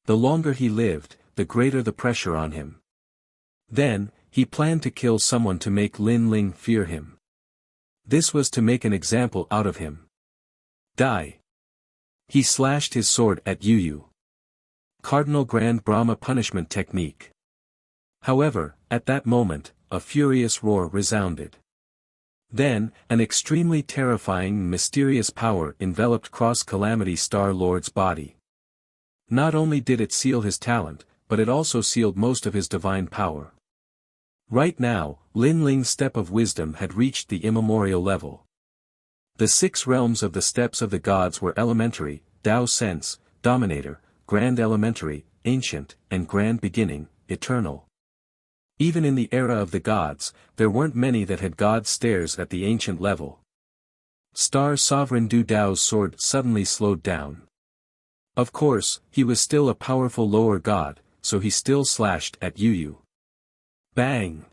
The longer he lived, the greater the pressure on him. Then, he planned to kill someone to make Lin Ling fear him. This was to make an example out of him. Die. He slashed his sword at Yu Yu. Cardinal Grand Brahma punishment technique. However, at that moment, a furious roar resounded. Then, an extremely terrifying and mysterious power enveloped Cross-Calamity Star Lord's body. Not only did it seal his talent, but it also sealed most of his divine power. Right now, Lin Ling's step of wisdom had reached the immemorial level. The 6 realms of the steps of the gods were elementary, Tao sense, dominator, grand elementary, ancient, and grand beginning, eternal. Even in the era of the gods, there weren't many that had god stairs at the ancient level. Star Sovereign Du Dao's sword suddenly slowed down. Of course, he was still a powerful lower god, so he still slashed at Yu Yu. Bang!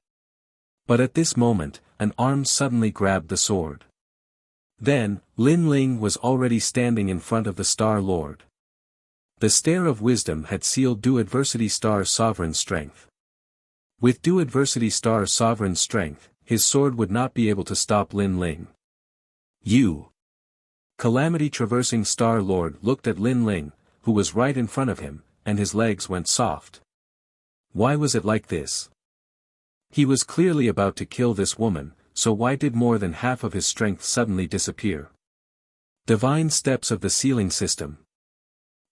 But at this moment, an arm suddenly grabbed the sword. Then, Lin Ling was already standing in front of the Star Lord. The Stair of Wisdom had sealed Du Adversity Star Sovereign Strength. With Du Adversity Star Sovereign Strength, his sword would not be able to stop Lin Ling. You! Calamity Traversing Star Lord looked at Lin Ling, who was right in front of him, and his legs went soft. Why was it like this? He was clearly about to kill this woman, so why did more than half of his strength suddenly disappear? Divine steps of the sealing system.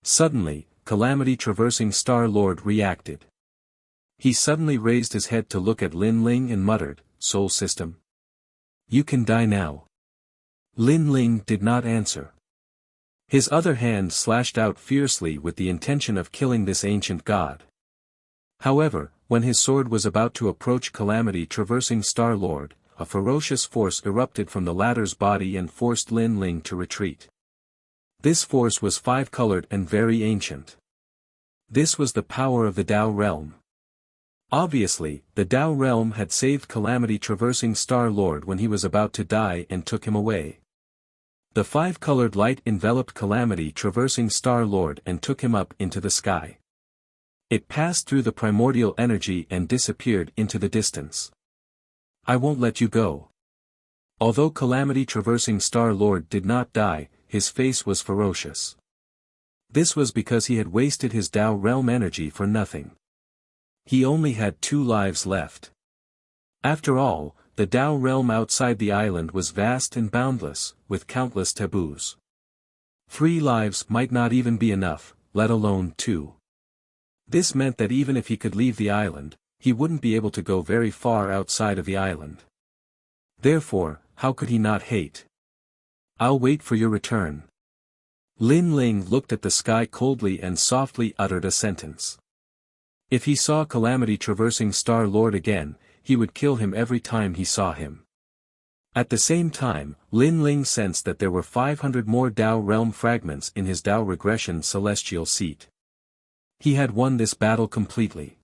Suddenly, Calamity Traversing Star Lord reacted. He suddenly raised his head to look at Lin Ling and muttered, Soul System. You can die now. Lin Ling did not answer. His other hand slashed out fiercely with the intention of killing this ancient god. However, when his sword was about to approach Calamity Traversing Star Lord, a ferocious force erupted from the latter's body and forced Lin Ling to retreat. This force was 5-colored and very ancient. This was the power of the Tao realm. Obviously, the Tao realm had saved Calamity Traversing Star Lord when he was about to die and took him away. The 5-colored light enveloped Calamity Traversing Star Lord and took him up into the sky. It passed through the primordial energy and disappeared into the distance. I won't let you go. Although Calamity Traversing Star Lord did not die, his face was ferocious. This was because he had wasted his Tao realm energy for nothing. He only had 2 lives left. After all, the Tao realm outside the island was vast and boundless, with countless taboos. 3 lives might not even be enough, let alone 2. This meant that even if he could leave the island, he wouldn't be able to go very far outside of the island. Therefore, how could he not hate? I'll wait for your return. Lin Ling looked at the sky coldly and softly uttered a sentence. If he saw Calamity Traversing Star Lord again, he would kill him every time he saw him. At the same time, Lin Ling sensed that there were 500 more Tao realm fragments in his Tao regression celestial seat. He had won this battle completely.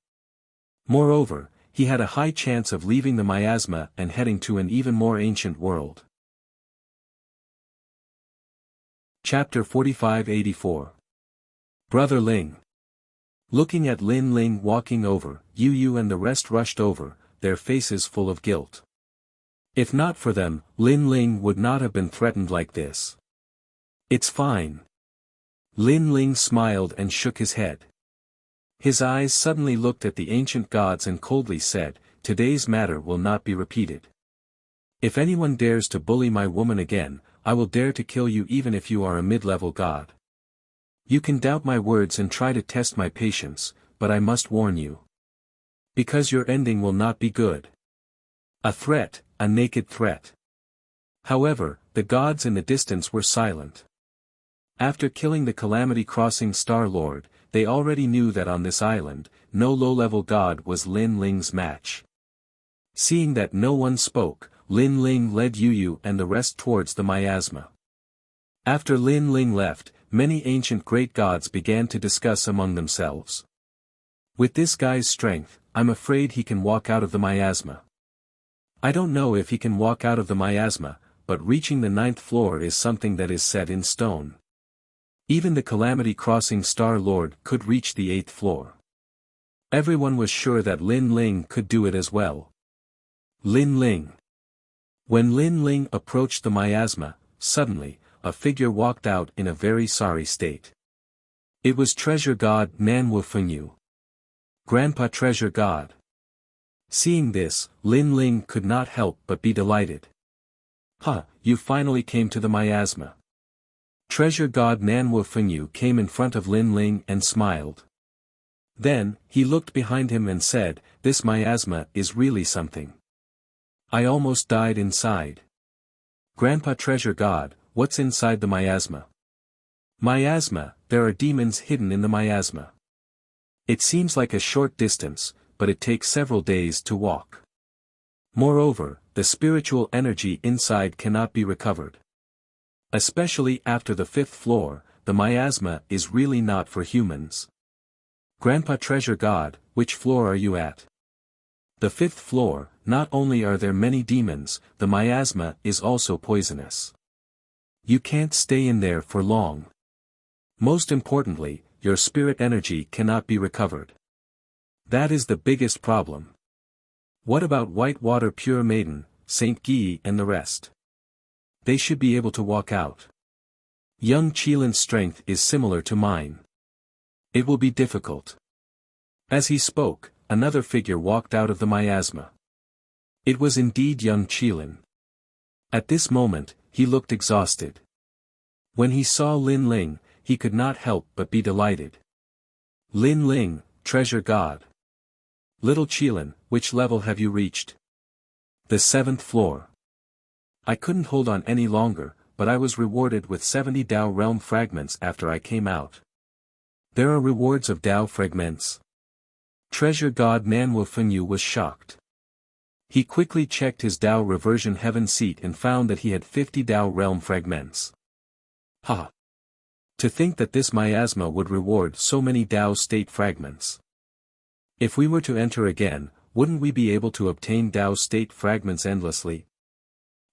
Moreover, he had a high chance of leaving the miasma and heading to an even more ancient world. Chapter 4584. Brother Ling. Looking at Lin Ling walking over, Yu Yu and the rest rushed over, their faces full of guilt. If not for them, Lin Ling would not have been threatened like this. It's fine. Lin Ling smiled and shook his head. His eyes suddenly looked at the ancient gods and coldly said, Today's matter will not be repeated. If anyone dares to bully my woman again, I will dare to kill you even if you are a mid-level god. You can doubt my words and try to test my patience, but I must warn you. Because your ending will not be good. A threat, a naked threat. However, the gods in the distance were silent. After killing the Calamity Crossing Star Lord, they already knew that on this island, no low-level god was Lin Ling's match. Seeing that no one spoke, Lin Ling led Yu Yu and the rest towards the miasma. After Lin Ling left, many ancient great gods began to discuss among themselves. With this guy's strength, I'm afraid he can walk out of the miasma. I don't know if he can walk out of the miasma, but reaching the 9th floor is something that is set in stone. Even the Calamity Crossing Star Lord could reach the 8th floor. Everyone was sure that Lin Ling could do it as well. Lin Ling. When Lin Ling approached the miasma, suddenly, a figure walked out in a very sorry state. It was Treasure God Nan Wufenyu. Grandpa Treasure God. Seeing this, Lin Ling could not help but be delighted. "Huh, you finally came to the miasma." Treasure God Nan Wufenyu came in front of Lin Ling and smiled. Then, he looked behind him and said, "This miasma is really something. I almost died inside." "Grandpa Treasure God, what's inside the miasma?" "Miasma, there are demons hidden in the miasma. It seems like a short distance, but it takes several days to walk. Moreover, the spiritual energy inside cannot be recovered. Especially after the 5th floor, the miasma is really not for humans." "Grandpa Treasure God, which floor are you at?" "The 5th floor. Not only are there many demons, the miasma is also poisonous. You can't stay in there for long. Most importantly, your spirit energy cannot be recovered. That is the biggest problem. What about Whitewater Pure Maiden, Saint Guy and the rest? They should be able to walk out. Young Qilin's strength is similar to mine. It will be difficult." As he spoke, another figure walked out of the miasma. It was indeed young Qilin. At this moment, he looked exhausted. When he saw Lin Ling, he could not help but be delighted. "Lin Ling, Treasure God. Little Qilin, which level have you reached?" "The 7th floor. I couldn't hold on any longer, but I was rewarded with 70 Dao Realm fragments after I came out." "There are rewards of Dao fragments?" Treasure God Nan Wufenyu was shocked. He quickly checked his Dao Reversion Heaven seat and found that he had 50 Dao Realm fragments. Ha! To think that this miasma would reward so many Dao state fragments. If we were to enter again, wouldn't we be able to obtain Dao state fragments endlessly?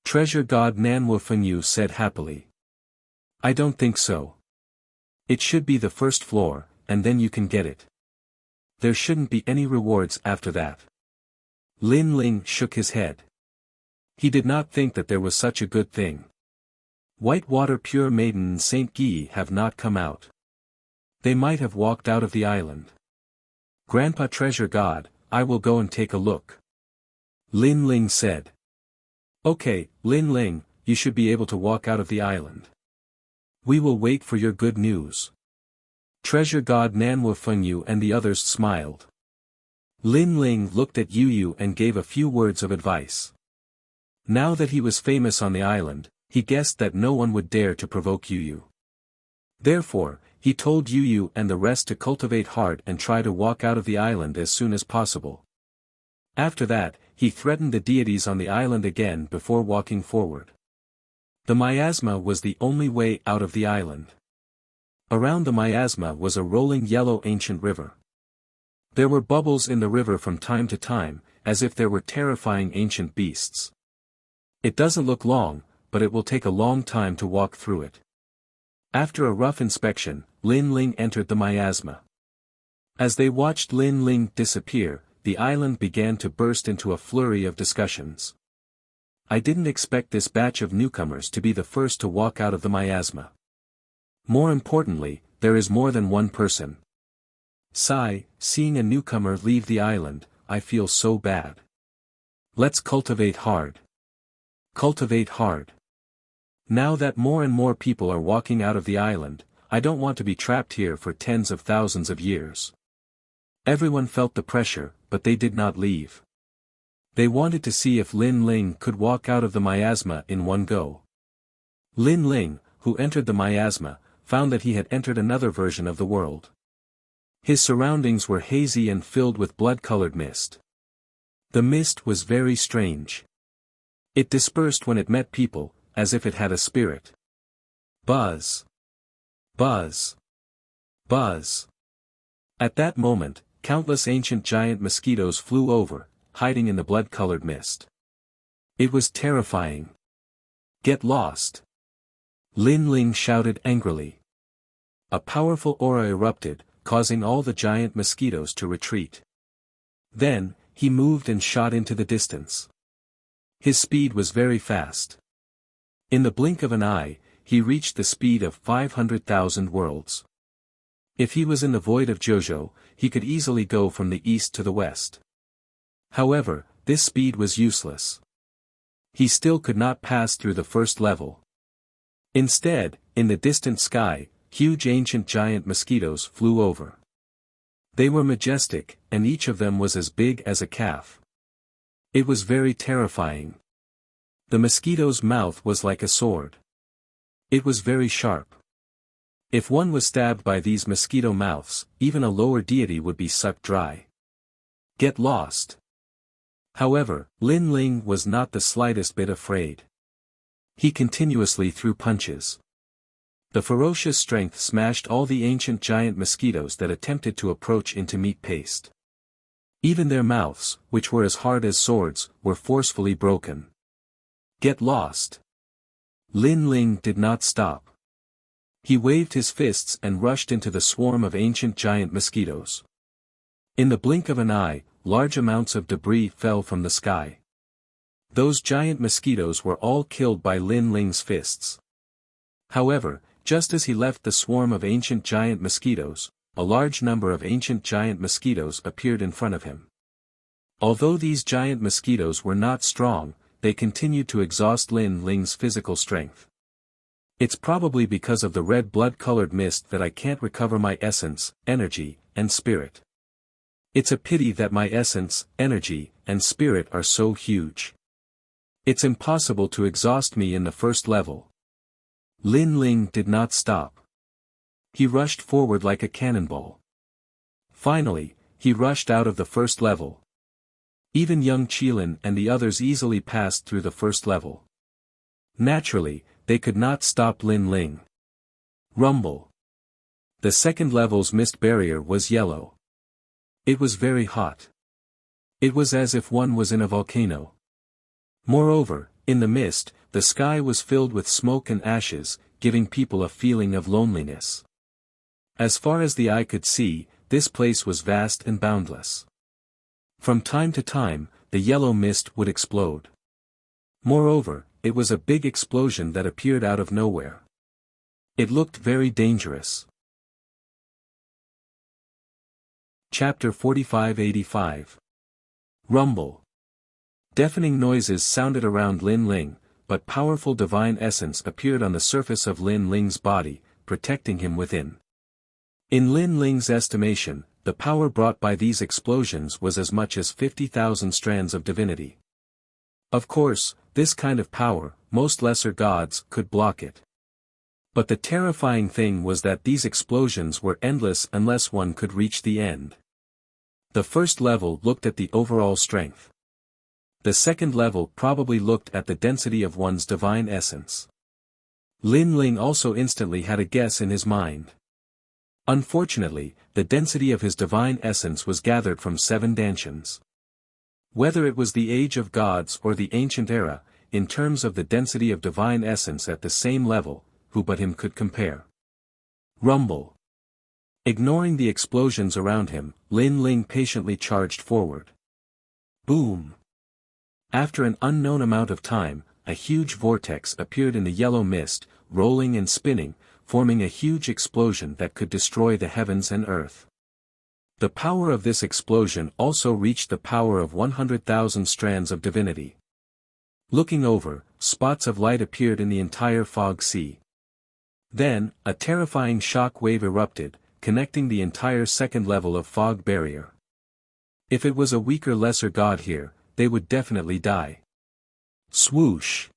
Treasure God Nan Wufenyu said happily. "I don't think so. It should be the 1st floor, and then you can get it. There shouldn't be any rewards after that." Lin Ling shook his head. He did not think that there was such a good thing. Whitewater Pure Maiden and Saint Guy have not come out. They might have walked out of the island. "Grandpa Treasure God, I will go and take a look," Lin Ling said. "Okay, Lin Ling, you should be able to walk out of the island. We will wait for your good news." Treasure God Nan Wufenyu and the others smiled. Lin Ling looked at Yu Yu and gave a few words of advice. Now that he was famous on the island, he guessed that no one would dare to provoke Yu Yu. Therefore, he told Yu Yu and the rest to cultivate heart and try to walk out of the island as soon as possible. After that, he threatened the deities on the island again before walking forward. The miasma was the only way out of the island. Around the miasma was a rolling yellow ancient river. There were bubbles in the river from time to time, as if there were terrifying ancient beasts. It doesn't look long, but it will take a long time to walk through it. After a rough inspection, Lin Ling entered the miasma. As they watched Lin Ling disappear, the island began to burst into a flurry of discussions. "I didn't expect this batch of newcomers to be the first to walk out of the miasma. More importantly, there is more than one person. Sigh, seeing a newcomer leave the island, I feel so bad. Let's cultivate hard. Cultivate hard." Now that more and more people are walking out of the island, I don't want to be trapped here for tens of thousands of years. Everyone felt the pressure, but they did not leave. They wanted to see if Lin Ling could walk out of the miasma in one go. Lin Ling, who entered the miasma, found that he had entered another version of the world. His surroundings were hazy and filled with blood-colored mist. The mist was very strange. It dispersed when it met people, as if it had a spirit. Buzz. Buzz. Buzz. At that moment, countless ancient giant mosquitoes flew over, hiding in the blood-colored mist. It was terrifying. Get lost! Lin Ling shouted angrily. A powerful aura erupted, causing all the giant mosquitoes to retreat. Then, he moved and shot into the distance. His speed was very fast. In the blink of an eye, he reached the speed of 500,000 worlds. If he was in the void of Jojo, he could easily go from the east to the west. However, this speed was useless. He still could not pass through the first level. Instead, in the distant sky, huge ancient giant mosquitoes flew over. They were majestic, and each of them was as big as a calf. It was very terrifying. The mosquito's mouth was like a sword. It was very sharp. If one was stabbed by these mosquito mouths, even a lower deity would be sucked dry. Get lost! However, Lin Ling was not the slightest bit afraid. He continuously threw punches. The ferocious strength smashed all the ancient giant mosquitoes that attempted to approach into meat paste. Even their mouths, which were as hard as swords, were forcefully broken. Get lost! Lin Ling did not stop. He waved his fists and rushed into the swarm of ancient giant mosquitoes. In the blink of an eye, large amounts of debris fell from the sky. Those giant mosquitoes were all killed by Lin Ling's fists. However, just as he left the swarm of ancient giant mosquitoes, a large number of ancient giant mosquitoes appeared in front of him. Although these giant mosquitoes were not strong, they continued to exhaust Lin Ling's physical strength. It's probably because of the red blood-colored mist that I can't recover my essence, energy, and spirit. It's a pity that my essence, energy, and spirit are so huge. It's impossible to exhaust me in the first level. Lin Ling did not stop. He rushed forward like a cannonball. Finally, he rushed out of the first level. Even young Qilin and the others easily passed through the first level. Naturally, they could not stop Lin Ling. Rumble. The second level's mist barrier was yellow. It was very hot. It was as if one was in a volcano. Moreover, in the mist, the sky was filled with smoke and ashes, giving people a feeling of loneliness. As far as the eye could see, this place was vast and boundless. From time to time, the yellow mist would explode. Moreover, it was a big explosion that appeared out of nowhere. It looked very dangerous. Chapter 4585. Rumble. Deafening noises sounded around Lin Ling, but powerful divine essence appeared on the surface of Lin Ling's body, protecting him within. In Lin Ling's estimation, the power brought by these explosions was as much as 50,000 strands of divinity. Of course, this kind of power, most lesser gods could block it. But the terrifying thing was that these explosions were endless unless one could reach the end. The first level looked at the overall strength. The second level probably looked at the density of one's divine essence. Lin Ling also instantly had a guess in his mind. Unfortunately, the density of his divine essence was gathered from 7 dansons. Whether it was the age of gods or the ancient era, in terms of the density of divine essence at the same level, who but him could compare? Rumble. Ignoring the explosions around him, Lin Ling patiently charged forward. Boom! After an unknown amount of time, a huge vortex appeared in the yellow mist, rolling and spinning, forming a huge explosion that could destroy the heavens and earth. The power of this explosion also reached the power of 100,000 strands of divinity. Looking over, spots of light appeared in the entire fog sea. Then, a terrifying shock wave erupted, connecting the entire second level of fog barrier. If it was a weaker lesser god here, they would definitely die. Swoosh!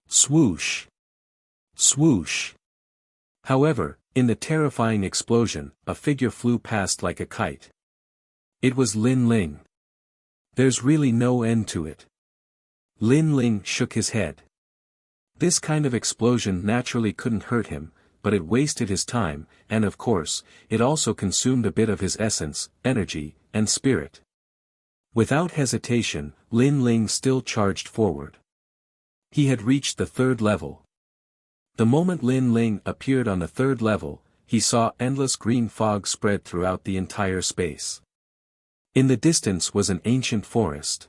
Swoosh! Swoosh! However, in the terrifying explosion, a figure flew past like a kite. It was Lin Ling. There's really no end to it. Lin Ling shook his head. This kind of explosion naturally couldn't hurt him, but it wasted his time, and of course, it also consumed a bit of his essence, energy, and spirit. Without hesitation, Lin Ling still charged forward. He had reached the third level. The moment Lin Ling appeared on the third level, he saw endless green fog spread throughout the entire space. In the distance was an ancient forest.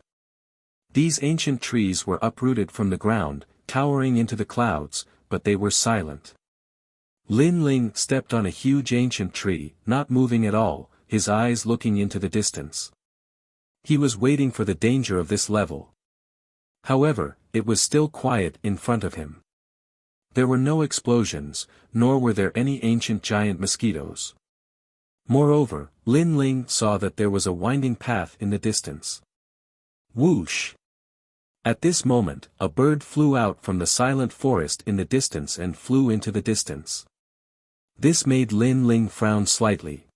These ancient trees were uprooted from the ground, towering into the clouds, but they were silent. Lin Ling stepped on a huge ancient tree, not moving at all, his eyes looking into the distance. He was waiting for the danger of this level. However, it was still quiet in front of him. There were no explosions, nor were there any ancient giant mosquitoes. Moreover, Lin Ling saw that there was a winding path in the distance. Whoosh! At this moment, a bird flew out from the silent forest in the distance and flew into the distance. This made Lin Ling frown slightly.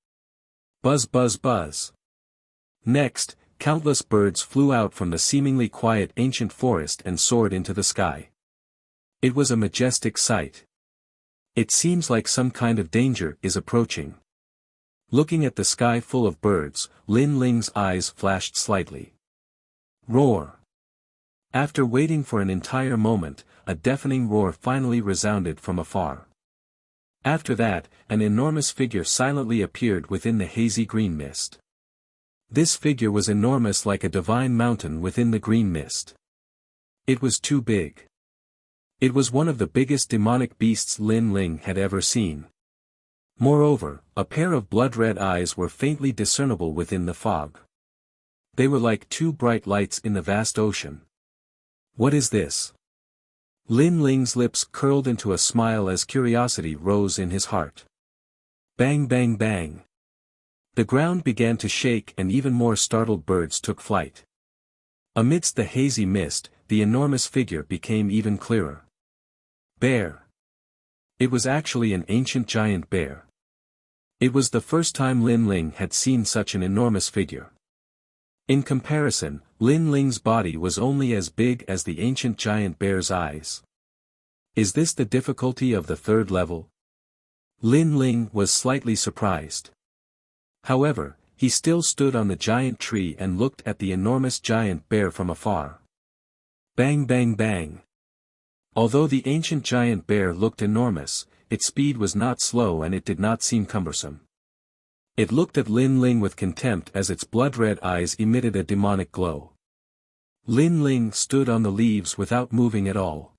Buzz buzz buzz. Next, countless birds flew out from the seemingly quiet ancient forest and soared into the sky. It was a majestic sight. It seems like some kind of danger is approaching. Looking at the sky full of birds, Lin Ling's eyes flashed slightly. Roar! After waiting for an entire moment, a deafening roar finally resounded from afar. After that, an enormous figure silently appeared within the hazy green mist. This figure was enormous like a divine mountain within the green mist. It was too big. It was one of the biggest demonic beasts Lin Ling had ever seen. Moreover, a pair of blood-red eyes were faintly discernible within the fog. They were like two bright lights in the vast ocean. What is this? Lin Ling's lips curled into a smile as curiosity rose in his heart. Bang bang bang. The ground began to shake and even more startled birds took flight. Amidst the hazy mist, the enormous figure became even clearer. Bear. It was actually an ancient giant bear. It was the first time Lin Ling had seen such an enormous figure. In comparison, Lin Ling's body was only as big as the ancient giant bear's eyes. Is this the difficulty of the third level? Lin Ling was slightly surprised. However, he still stood on the giant tree and looked at the enormous giant bear from afar. Bang bang bang. Although the ancient giant bear looked enormous, its speed was not slow and it did not seem cumbersome. It looked at Lin Ling with contempt as its blood-red eyes emitted a demonic glow. Lin Ling stood on the leaves without moving at all.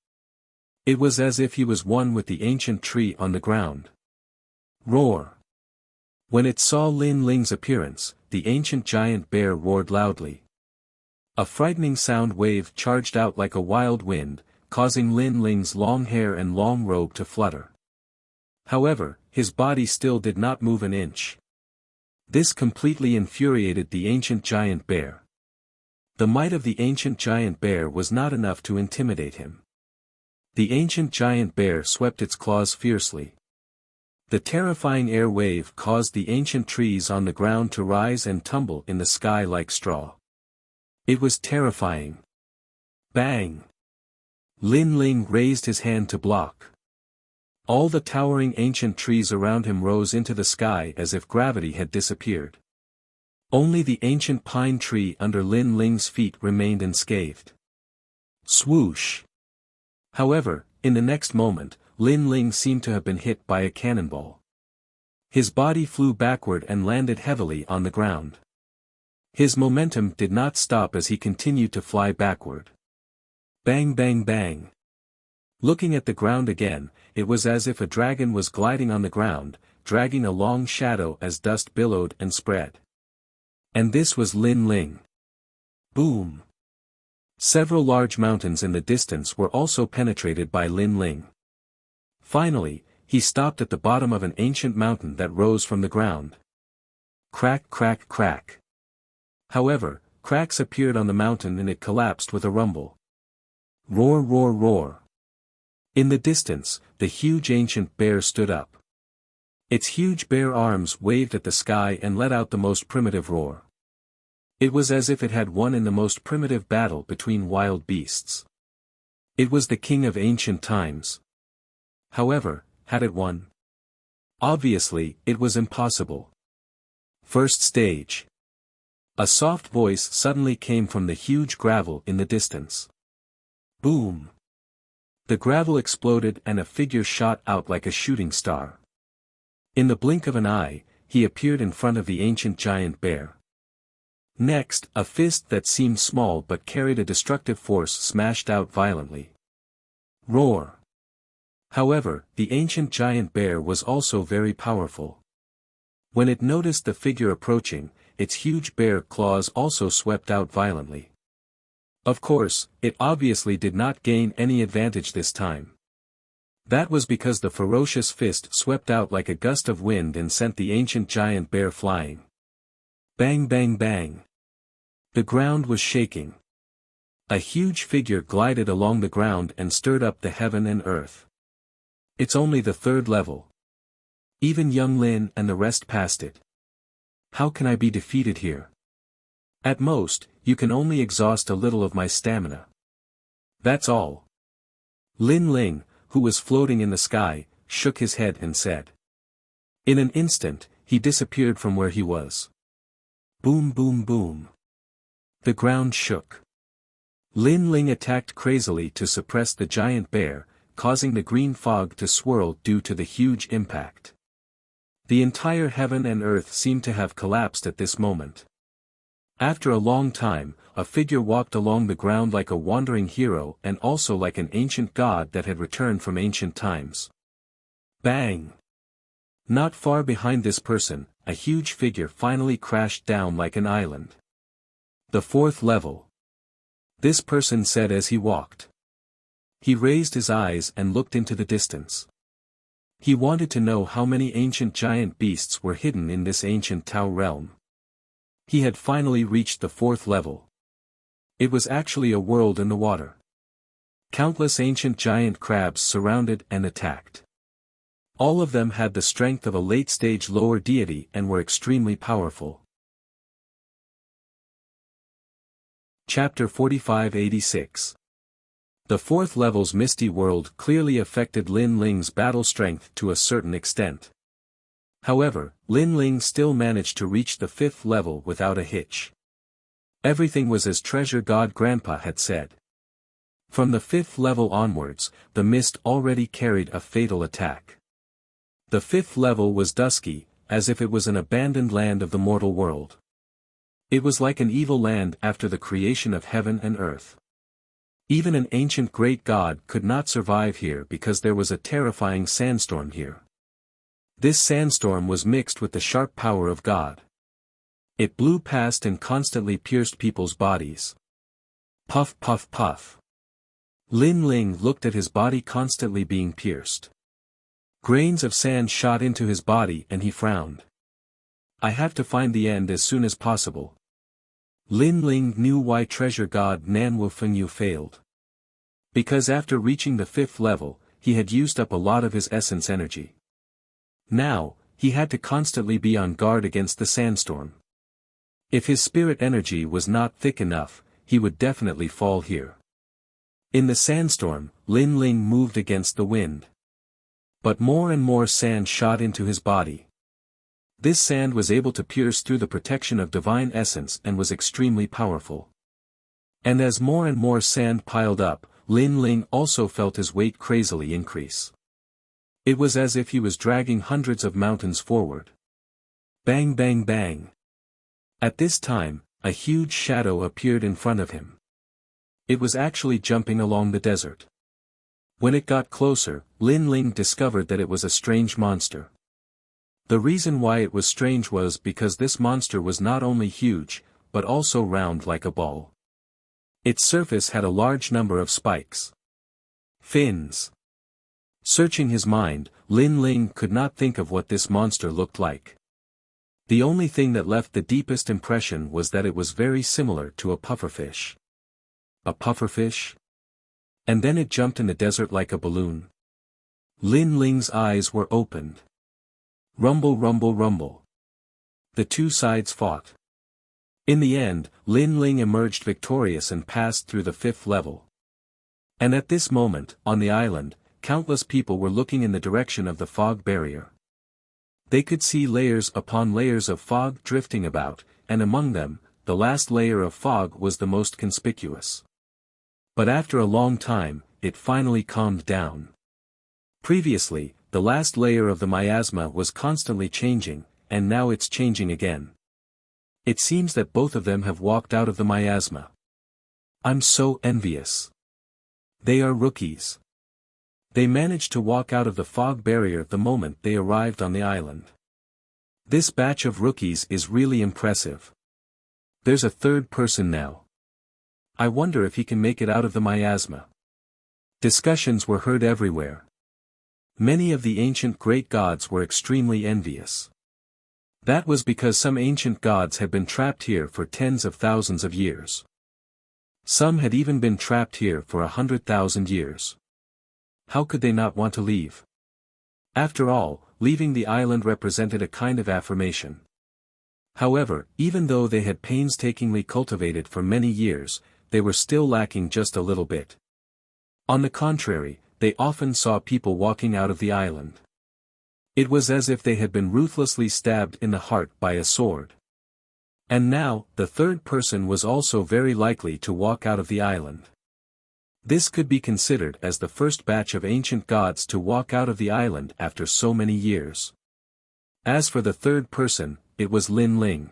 It was as if he was one with the ancient tree on the ground. Roar! When it saw Lin Ling's appearance, the ancient giant bear roared loudly. A frightening sound wave charged out like a wild wind, causing Lin Ling's long hair and long robe to flutter. However, his body still did not move an inch. This completely infuriated the ancient giant bear. The might of the ancient giant bear was not enough to intimidate him. The ancient giant bear swept its claws fiercely. The terrifying air wave caused the ancient trees on the ground to rise and tumble in the sky like straw. It was terrifying. Bang! Lin Ling raised his hand to block. All the towering ancient trees around him rose into the sky as if gravity had disappeared. Only the ancient pine tree under Lin Ling's feet remained unscathed. Swoosh! However, in the next moment, Lin Ling seemed to have been hit by a cannonball. His body flew backward and landed heavily on the ground. His momentum did not stop as he continued to fly backward. Bang bang bang. Looking at the ground again, it was as if a dragon was gliding on the ground, dragging a long shadow as dust billowed and spread. And this was Lin Ling. Boom! Several large mountains in the distance were also penetrated by Lin Ling. Finally, he stopped at the bottom of an ancient mountain that rose from the ground. Crack, crack, crack. However, cracks appeared on the mountain and it collapsed with a rumble. Roar, roar, roar. In the distance, the huge ancient bear stood up. Its huge bare arms waved at the sky and let out the most primitive roar. It was as if it had won in the most primitive battle between wild beasts. It was the king of ancient times. However, had it won? Obviously, it was impossible. First stage. A soft voice suddenly came from the huge gravel in the distance. Boom! The gravel exploded and a figure shot out like a shooting star. In the blink of an eye, he appeared in front of the ancient giant bear. Next, a fist that seemed small but carried a destructive force smashed out violently. Roar! However, the ancient giant bear was also very powerful. When it noticed the figure approaching, its huge bare claws also swept out violently. Of course, it obviously did not gain any advantage this time. That was because the ferocious fist swept out like a gust of wind and sent the ancient giant bear flying. Bang, bang, bang. The ground was shaking. A huge figure glided along the ground and stirred up the heaven and earth. It's only the third level. Even young Lin and the rest passed it. How can I be defeated here? At most, you can only exhaust a little of my stamina. That's all. Lin Ling, who was floating in the sky, shook his head and said. In an instant, he disappeared from where he was. Boom, boom, boom. The ground shook. Lin Ling attacked crazily to suppress the giant bear, causing the green fog to swirl due to the huge impact. The entire heaven and earth seemed to have collapsed at this moment. After a long time, a figure walked along the ground like a wandering hero and also like an ancient god that had returned from ancient times. Bang! Not far behind this person, a huge figure finally crashed down like an island. The fourth level. This person said as he walked. He raised his eyes and looked into the distance. He wanted to know how many ancient giant beasts were hidden in this ancient Tao realm. He had finally reached the fourth level. It was actually a world in the water. Countless ancient giant crabs surrounded and attacked. All of them had the strength of a late-stage lower deity and were extremely powerful. Chapter 4586. The fourth level's misty world clearly affected Lin Ling's battle strength to a certain extent. However, Lin Ling still managed to reach the fifth level without a hitch. Everything was as Treasure God Grandpa had said. From the fifth level onwards, the mist already carried a fatal attack. The fifth level was dusky, as if it was an abandoned land of the mortal world. It was like an evil land after the creation of heaven and earth. Even an ancient great god could not survive here because there was a terrifying sandstorm here. This sandstorm was mixed with the sharp power of God. It blew past and constantly pierced people's bodies. Puff, puff, puff. Lin Ling looked at his body constantly being pierced. Grains of sand shot into his body and he frowned. I have to find the end as soon as possible. Lin Ling knew why Treasure God Nan Wu Fengyu failed. Because after reaching the fifth level, he had used up a lot of his essence energy. Now, he had to constantly be on guard against the sandstorm. If his spirit energy was not thick enough, he would definitely fall here. In the sandstorm, Lin Ling moved against the wind. But more and more sand shot into his body. This sand was able to pierce through the protection of divine essence and was extremely powerful. And as more and more sand piled up, Lin Ling also felt his weight crazily increase. It was as if he was dragging hundreds of mountains forward. Bang, bang, bang. At this time, a huge shadow appeared in front of him. It was actually jumping along the desert. When it got closer, Lin Ling discovered that it was a strange monster. The reason why it was strange was because this monster was not only huge, but also round like a ball. Its surface had a large number of spikes. Fins. Searching his mind, Lin Ling could not think of what this monster looked like. The only thing that left the deepest impression was that it was very similar to a pufferfish. A pufferfish? And then it jumped in the desert like a balloon. Lin Ling's eyes were opened. Rumble, rumble, rumble. The two sides fought. In the end, Lin Ling emerged victorious and passed through the 5th level. And at this moment, on the island, countless people were looking in the direction of the fog barrier. They could see layers upon layers of fog drifting about, and among them, the last layer of fog was the most conspicuous. But after a long time, it finally calmed down. Previously, the last layer of the miasma was constantly changing, and now it's changing again. It seems that both of them have walked out of the miasma. I'm so envious. They are rookies. They managed to walk out of the fog barrier the moment they arrived on the island. This batch of rookies is really impressive. There's a third person now. I wonder if he can make it out of the miasma. Discussions were heard everywhere. Many of the ancient great gods were extremely envious. That was because some ancient gods had been trapped here for tens of thousands of years. Some had even been trapped here for 100,000 years. How could they not want to leave? After all, leaving the island represented a kind of affirmation. However, even though they had painstakingly cultivated for many years, they were still lacking just a little bit. On the contrary, they often saw people walking out of the island. It was as if they had been ruthlessly stabbed in the heart by a sword. And now, the third person was also very likely to walk out of the island. This could be considered as the first batch of ancient gods to walk out of the island after so many years. As for the third person, it was Lin Ling.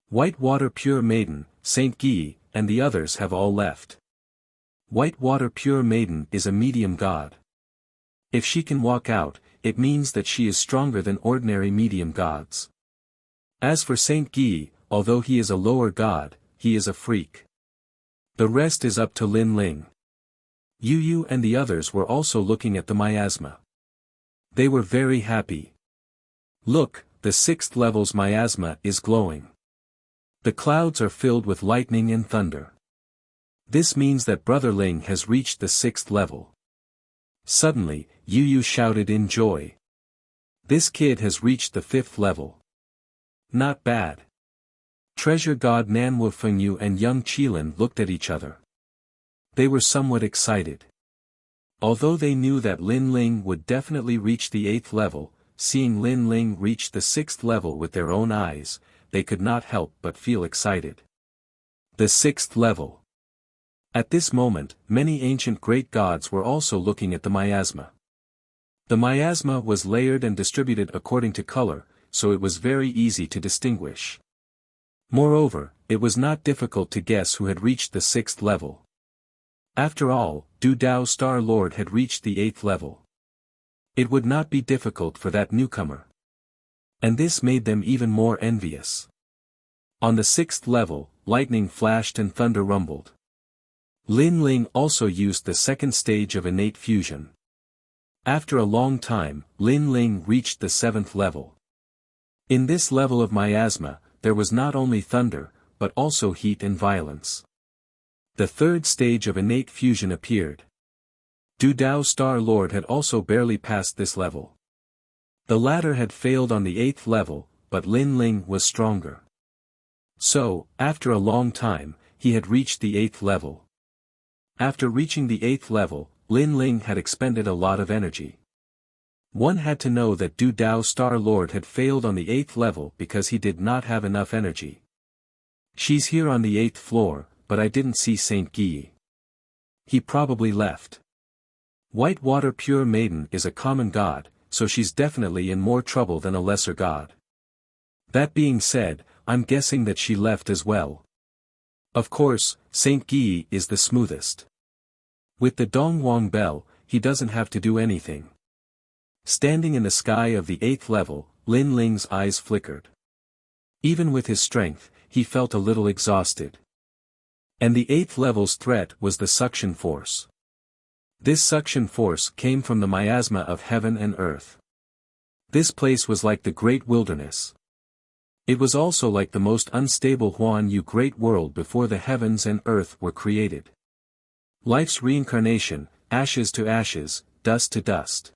Whitewater Pure Maiden, Saint Guy, and the others have all left. Whitewater Pure Maiden is a medium god. If she can walk out, it means that she is stronger than ordinary medium gods. As for Saint Guy, although he is a lower god, he is a freak. The rest is up to Lin Ling. Yu Yu and the others were also looking at the miasma. They were very happy. Look, the 6th level's miasma is glowing. The clouds are filled with lightning and thunder. This means that Brother Ling has reached the 6th level. Suddenly, Yu Yu shouted in joy. This kid has reached the 5th level. Not bad. Treasure God Nanwu Fengyu and young Qilin looked at each other. They were somewhat excited. Although they knew that Lin Ling would definitely reach the 8th level, seeing Lin Ling reach the 6th level with their own eyes, they could not help but feel excited. The 6th level. At this moment, many ancient great gods were also looking at the miasma. The miasma was layered and distributed according to color, so it was very easy to distinguish. Moreover, it was not difficult to guess who had reached the 6th level. After all, Du Dao Star Lord had reached the 8th level. It would not be difficult for that newcomer. And this made them even more envious. On the 6th level, lightning flashed and thunder rumbled. Lin Ling also used the 2nd stage of innate fusion. After a long time, Lin Ling reached the 7th level. In this level of miasma, there was not only thunder, but also heat and violence. The 3rd stage of innate fusion appeared. Du Dao Star Lord had also barely passed this level. The latter had failed on the 8th level, but Lin Ling was stronger. So, after a long time, he had reached the 8th level. After reaching the 8th level, Lin Ling had expended a lot of energy. One had to know that Du Dao Star Lord had failed on the 8th level because he did not have enough energy. She's here on the 8th floor, but I didn't see Saint Guy. He probably left. Whitewater Pure Maiden is a common god, so she's definitely in more trouble than a lesser god. That being said, I'm guessing that she left as well. Of course, Saint Guy is the smoothest. With the Dongwang Bell, he doesn't have to do anything. Standing in the sky of the 8th level, Lin Ling's eyes flickered. Even with his strength, he felt a little exhausted. And the 8th level's threat was the suction force. This suction force came from the miasma of heaven and earth. This place was like the great wilderness. It was also like the most unstable Huan Yu great world before the heavens and earth were created. Life's reincarnation, ashes to ashes, dust to dust.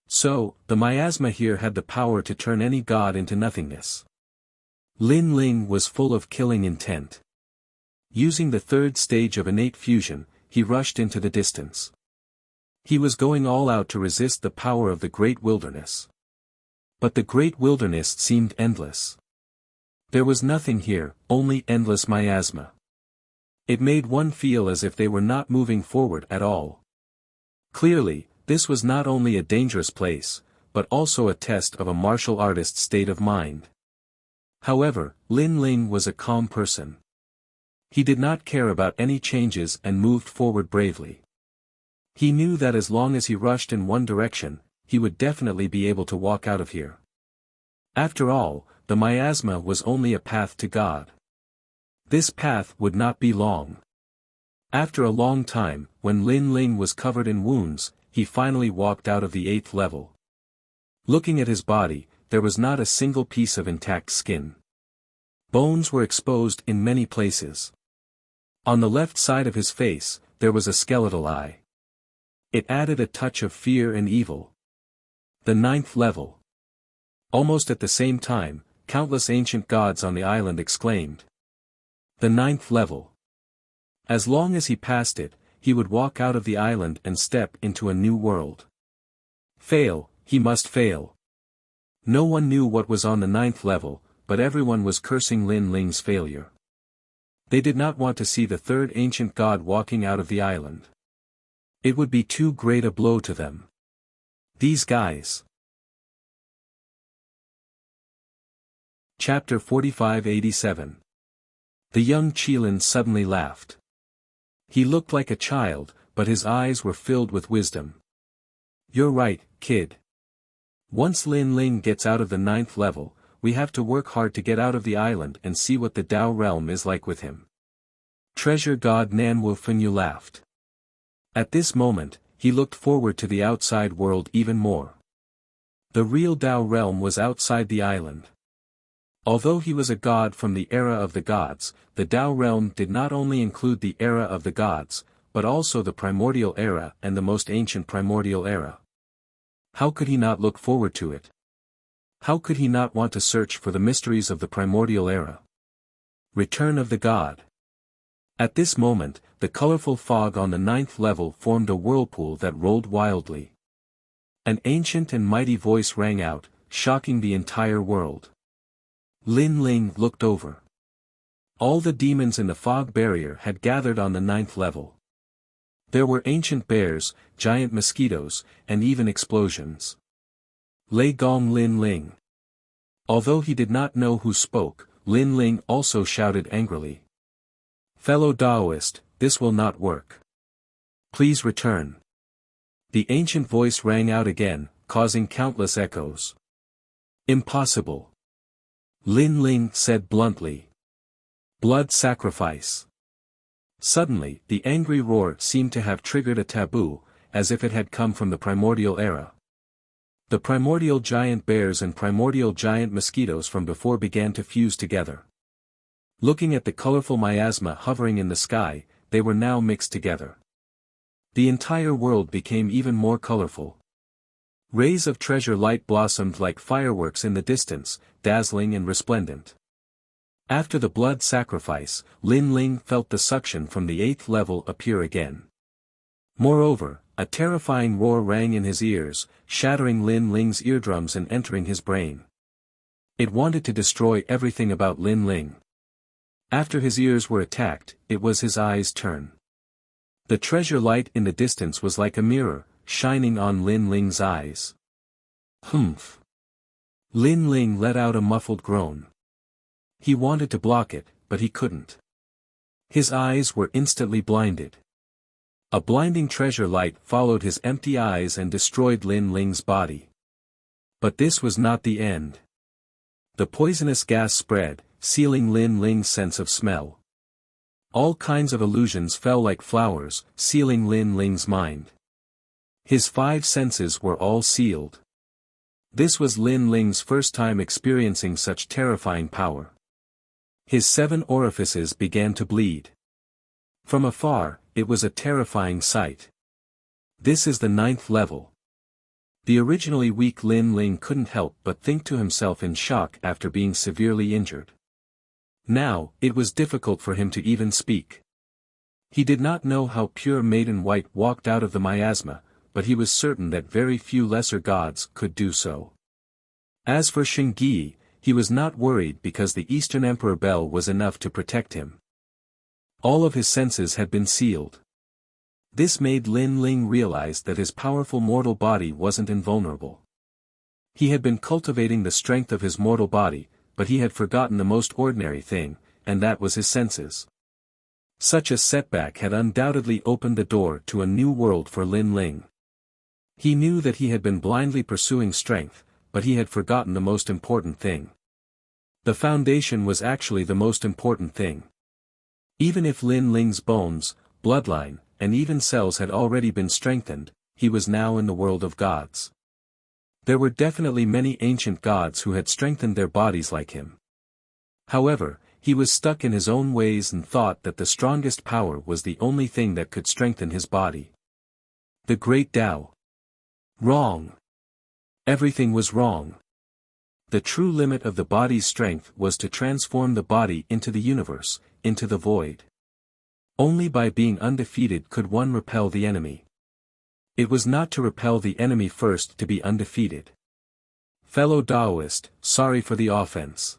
So, the miasma here had the power to turn any god into nothingness. Lin Ling was full of killing intent. Using the 3rd stage of innate fusion, he rushed into the distance. He was going all out to resist the power of the great wilderness. But the great wilderness seemed endless. There was nothing here, only endless miasma. It made one feel as if they were not moving forward at all. Clearly, this was not only a dangerous place, but also a test of a martial artist's state of mind. However, Lin Ling was a calm person. He did not care about any changes and moved forward bravely. He knew that as long as he rushed in one direction, he would definitely be able to walk out of here. After all, the miasma was only a path to God. This path would not be long. After a long time, when Lin Ling was covered in wounds, he finally walked out of the 8th level. Looking at his body, there was not a single piece of intact skin. Bones were exposed in many places. On the left side of his face, there was a skeletal eye. It added a touch of fear and evil. The 9th level. Almost at the same time, countless ancient gods on the island exclaimed. The 9th level. As long as he passed it, he would walk out of the island and step into a new world. Fail, he must fail. No one knew what was on the 9th level, but everyone was cursing Lin Ling's failure. They did not want to see the 3rd ancient god walking out of the island. It would be too great a blow to them. These guys. Chapter 4587. The young Qilin suddenly laughed. He looked like a child, but his eyes were filled with wisdom. You're right, kid. Once Lin Ling gets out of the 9th level, we have to work hard to get out of the island and see what the Dao realm is like with him. Treasure God Nan Wufenyu laughed. At this moment, he looked forward to the outside world even more. The real Dao realm was outside the island. Although he was a god from the era of the gods, the Dao realm did not only include the era of the gods, but also the primordial era and the most ancient primordial era. How could he not look forward to it? How could he not want to search for the mysteries of the primordial era? Return of the God. At this moment, the colorful fog on the 9th level formed a whirlpool that rolled wildly. An ancient and mighty voice rang out, shocking the entire world. Lin Ling looked over. All the demons in the fog barrier had gathered on the 9th level. There were ancient bears, giant mosquitoes, and even explosions. Lei Gong Lin Ling. Although he did not know who spoke, Lin Ling also shouted angrily. Fellow Daoist, this will not work. Please return. The ancient voice rang out again, causing countless echoes. Impossible. Lin Ling said bluntly. Blood sacrifice. Suddenly, the angry roar seemed to have triggered a taboo, as if it had come from the primordial era. The primordial giant bears and primordial giant mosquitoes from before began to fuse together. Looking at the colorful miasma hovering in the sky, they were now mixed together. The entire world became even more colorful. Rays of treasure light blossomed like fireworks in the distance, dazzling and resplendent. After the blood sacrifice, Lin Ling felt the suction from the 8th level appear again. Moreover, a terrifying roar rang in his ears, shattering Lin Ling's eardrums and entering his brain. It wanted to destroy everything about Lin Ling. After his ears were attacked, it was his eyes' turn. The treasure light in the distance was like a mirror, shining on Lin Ling's eyes. Humph. Lin Ling let out a muffled groan. He wanted to block it, but he couldn't. His eyes were instantly blinded. A blinding treasure light followed his empty eyes and destroyed Lin Ling's body. But this was not the end. The poisonous gas spread, sealing Lin Ling's sense of smell. All kinds of illusions fell like flowers, sealing Lin Ling's mind. His 5 senses were all sealed. This was Lin Ling's first time experiencing such terrifying power. His 7 orifices began to bleed. From afar, it was a terrifying sight. This is the 9th level. The originally weak Lin Ling couldn't help but think to himself in shock after being severely injured. Now, it was difficult for him to even speak. He did not know how pure Maiden White walked out of the miasma, but he was certain that very few lesser gods could do so. As for Shingyi, he was not worried because the Eastern Emperor Bell was enough to protect him. All of his senses had been sealed. This made Lin Ling realize that his powerful mortal body wasn't invulnerable. He had been cultivating the strength of his mortal body, but he had forgotten the most ordinary thing, and that was his senses. Such a setback had undoubtedly opened the door to a new world for Lin Ling. He knew that he had been blindly pursuing strength, but he had forgotten the most important thing. The foundation was actually the most important thing. Even if Lin Ling's bones, bloodline, and even cells had already been strengthened, he was now in the world of gods. There were definitely many ancient gods who had strengthened their bodies like him. However, he was stuck in his own ways and thought that the strongest power was the only thing that could strengthen his body. The Great Tao. Wrong. Everything was wrong. The true limit of the body's strength was to transform the body into the universe, into the void. Only by being undefeated could one repel the enemy. It was not to repel the enemy first to be undefeated. Fellow Taoist, sorry for the offense.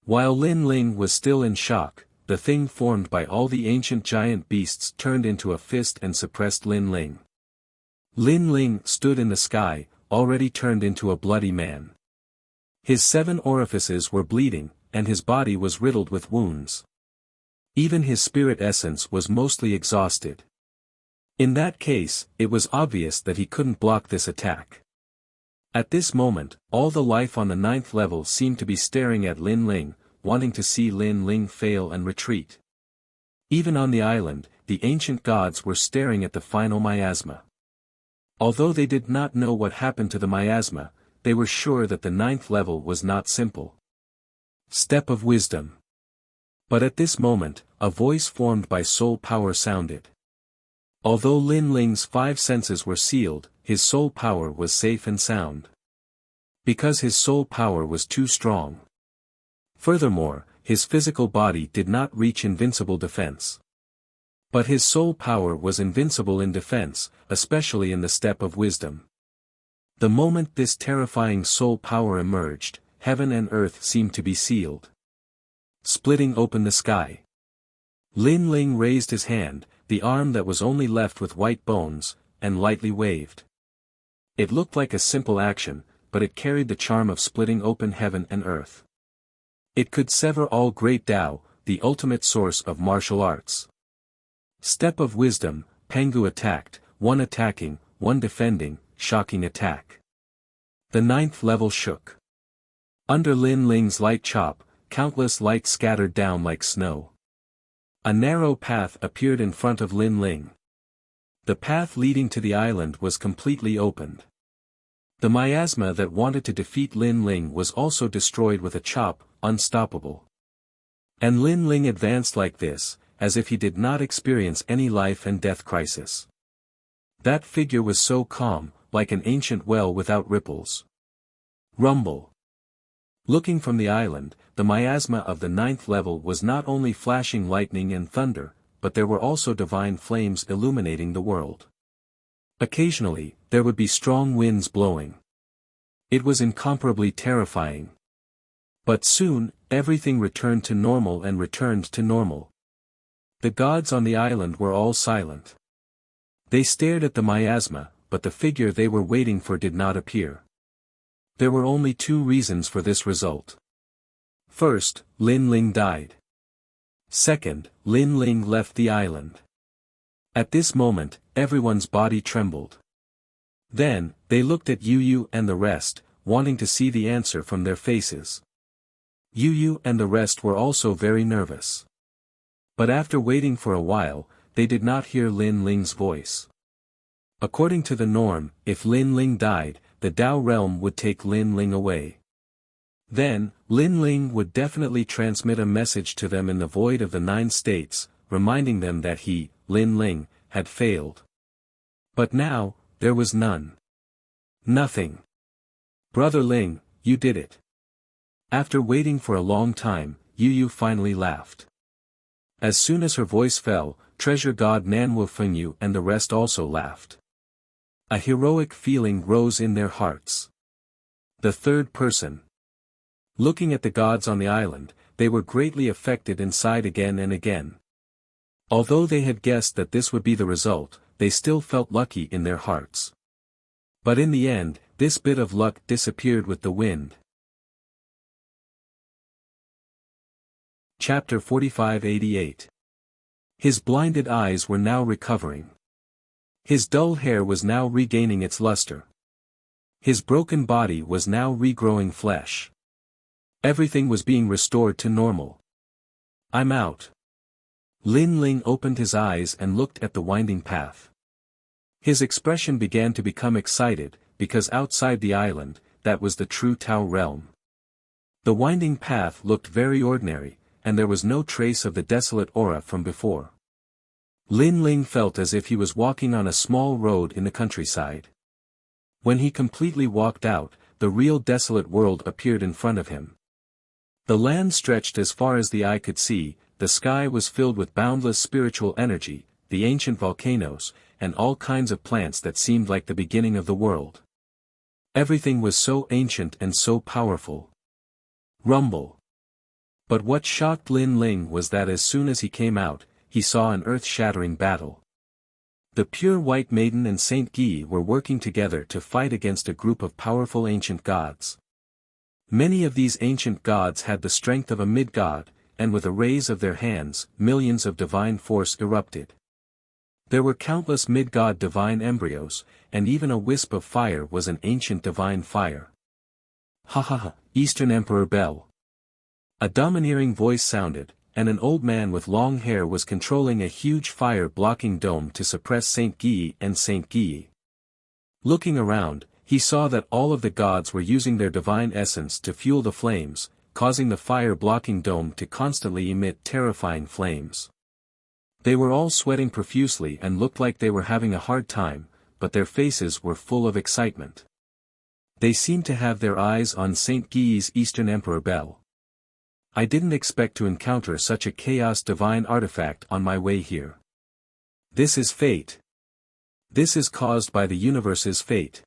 While Lin Ling was still in shock, the thing formed by all the ancient giant beasts turned into a fist and suppressed Lin Ling. Lin Ling stood in the sky, already turned into a bloody man. His 7 orifices were bleeding, and his body was riddled with wounds. Even his spirit essence was mostly exhausted. In that case, it was obvious that he couldn't block this attack. At this moment, all the life on the 9th level seemed to be staring at Lin Ling, wanting to see Lin Ling fail and retreat. Even on the island, the ancient gods were staring at the final miasma. Although they did not know what happened to the miasma, they were sure that the 9th level was not simple. Step of wisdom. But at this moment, a voice formed by soul power sounded. Although Lin Ling's 5 senses were sealed, his soul power was safe and sound. Because his soul power was too strong. Furthermore, his physical body did not reach invincible defense. But his soul power was invincible in defense, especially in the step of wisdom. The moment this terrifying soul power emerged, heaven and earth seemed to be sealed. Splitting open the sky. Lin Ling raised his hand, the arm that was only left with white bones, and lightly waved. It looked like a simple action, but it carried the charm of splitting open heaven and earth. It could sever all great Tao, the ultimate source of martial arts. Step of wisdom, Pengu attacked, one attacking, one defending, shocking attack. The 9th level shook. Under Lin Ling's light chop, countless light scattered down like snow. A narrow path appeared in front of Lin Ling. The path leading to the island was completely opened. The miasma that wanted to defeat Lin Ling was also destroyed with a chop, unstoppable. And Lin Ling advanced like this, as if he did not experience any life and death crisis. That figure was so calm, like an ancient well without ripples. Rumble. Looking from the island, the miasma of the 9th level was not only flashing lightning and thunder, but there were also divine flames illuminating the world. Occasionally, there would be strong winds blowing. It was incomparably terrifying. But soon, everything returned to normal and returned to normal. The gods on the island were all silent. They stared at the miasma, but the figure they were waiting for did not appear. There were only 2 reasons for this result. First, Lin Ling died. Second, Lin Ling left the island. At this moment, everyone's body trembled. Then, they looked at Yu Yu and the rest, wanting to see the answer from their faces. Yu Yu and the rest were also very nervous. But after waiting for a while, they did not hear Lin Ling's voice. According to the norm, if Lin Ling died, the Tao realm would take Lin Ling away. Then, Lin Ling would definitely transmit a message to them in the void of the 9 states, reminding them that he, Lin Ling, had failed. But now, there was none. Nothing. Brother Ling, you did it. After waiting for a long time, Yu finally laughed. As soon as her voice fell, Treasure God Nan Fengyu and the rest also laughed. A heroic feeling rose in their hearts. The third person. Looking at the gods on the island, they were greatly affected and sighed again and again. Although they had guessed that this would be the result, they still felt lucky in their hearts. But in the end, this bit of luck disappeared with the wind. Chapter 45-88. His blinded eyes were now recovering. His dull hair was now regaining its luster. His broken body was now regrowing flesh. Everything was being restored to normal. I'm out. Lin Ling opened his eyes and looked at the winding path. His expression began to become excited, because outside the island, that was the true Tao realm. The winding path looked very ordinary, and there was no trace of the desolate aura from before. Lin Ling felt as if he was walking on a small road in the countryside. When he completely walked out, the real desolate world appeared in front of him. The land stretched as far as the eye could see, the sky was filled with boundless spiritual energy, the ancient volcanoes, and all kinds of plants that seemed like the beginning of the world. Everything was so ancient and so powerful. Rumble. But what shocked Lin Ling was that as soon as he came out, he saw an earth-shattering battle. The pure white maiden and Saint Guy were working together to fight against a group of powerful ancient gods. Many of these ancient gods had the strength of a mid-god, and with a raise of their hands, millions of divine force erupted. There were countless mid-god divine embryos, and even a wisp of fire was an ancient divine fire. Ha ha ha, Eastern Emperor Bell. A domineering voice sounded, and an old man with long hair was controlling a huge fire-blocking dome to suppress Saint Guy and Saint Guy. Looking around, he saw that all of the gods were using their divine essence to fuel the flames, causing the fire-blocking dome to constantly emit terrifying flames. They were all sweating profusely and looked like they were having a hard time, but their faces were full of excitement. They seemed to have their eyes on Saint Guy's Eastern Emperor Bell. I didn't expect to encounter such a chaos divine artifact on my way here. This is fate. This is caused by the universe's fate.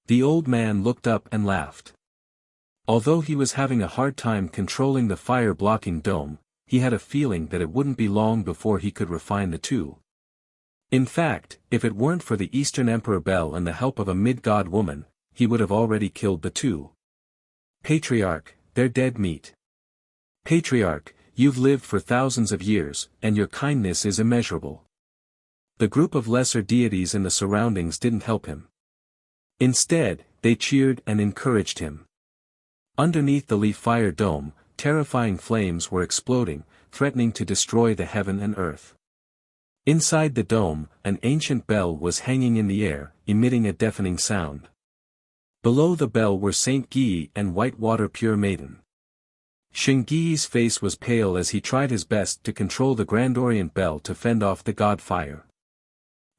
The old man looked up and laughed. Although he was having a hard time controlling the fire-blocking dome, he had a feeling that it wouldn't be long before he could refine the two. In fact, if it weren't for the Eastern Emperor Bell and the help of a mid-god woman, he would have already killed the two. Patriarch, they're dead meat. Patriarch, you've lived for thousands of years, and your kindness is immeasurable. The group of lesser deities in the surroundings didn't help him. Instead, they cheered and encouraged him. Underneath the leaf fire dome, terrifying flames were exploding, threatening to destroy the heaven and earth. Inside the dome, an ancient bell was hanging in the air, emitting a deafening sound. Below the bell were Saint Guy and Whitewater Pure Maiden. Shingyi's face was pale as he tried his best to control the Grand Orient Bell to fend off the god fire.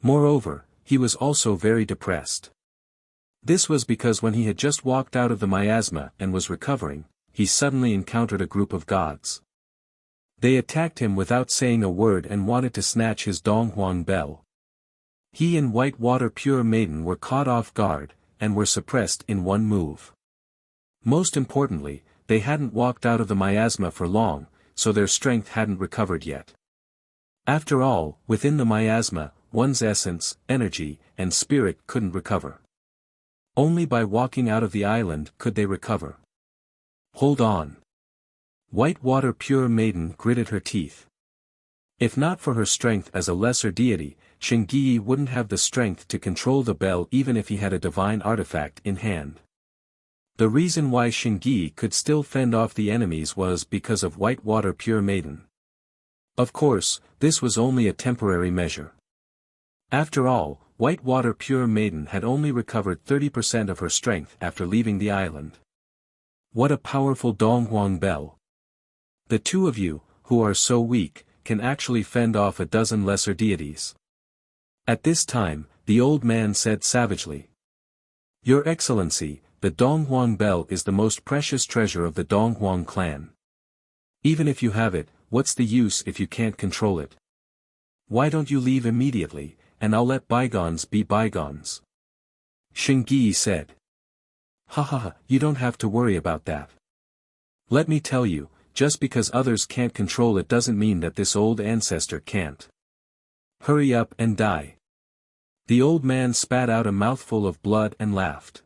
Moreover, he was also very depressed. This was because when he had just walked out of the miasma and was recovering, he suddenly encountered a group of gods. They attacked him without saying a word and wanted to snatch his Donghuang bell. He and Whitewater Pure Maiden were caught off guard, and were suppressed in one move. Most importantly, they hadn't walked out of the miasma for long, so their strength hadn't recovered yet. After all, within the miasma, one's essence, energy, and spirit couldn't recover. Only by walking out of the island could they recover. Hold on. Whitewater Pure Maiden gritted her teeth. If not for her strength as a lesser deity, Shingyi wouldn't have the strength to control the bell even if he had a divine artifact in hand. The reason why Shingyi could still fend off the enemies was because of Whitewater Pure Maiden. Of course, this was only a temporary measure. After all, Whitewater Pure Maiden had only recovered 30% of her strength after leaving the island. What a powerful Donghuang bell! The two of you, who are so weak, can actually fend off a dozen lesser deities. At this time, the old man said savagely. Your Excellency, the Donghuang bell is the most precious treasure of the Donghuang clan. Even if you have it, what's the use if you can't control it? Why don't you leave immediately, and I'll let bygones be bygones? Xingyi said. Ha ha ha, you don't have to worry about that. Let me tell you, just because others can't control it doesn't mean that this old ancestor can't. Hurry up and die. The old man spat out a mouthful of blood and laughed.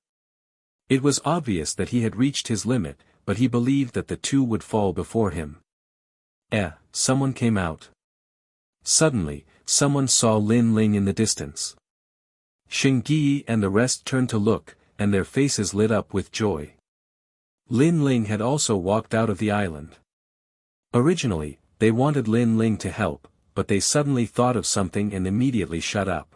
It was obvious that he had reached his limit, but he believed that the two would fall before him. Someone came out. Suddenly, someone saw Lin Ling in the distance. Xingyi and the rest turned to look, and their faces lit up with joy. Lin Ling had also walked out of the island. Originally, they wanted Lin Ling to help, but they suddenly thought of something and immediately shut up.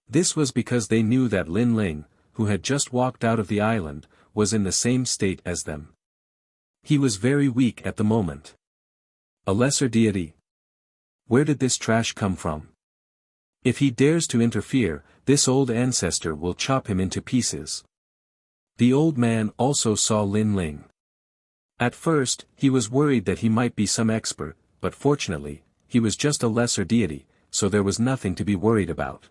This was because they knew that Lin Ling, who had just walked out of the island, was in the same state as them. He was very weak at the moment. A lesser deity? Where did this trash come from? If he dares to interfere, this old ancestor will chop him into pieces. The old man also saw Lin Ling. At first, he was worried that he might be some expert, but fortunately, he was just a lesser deity, so there was nothing to be worried about.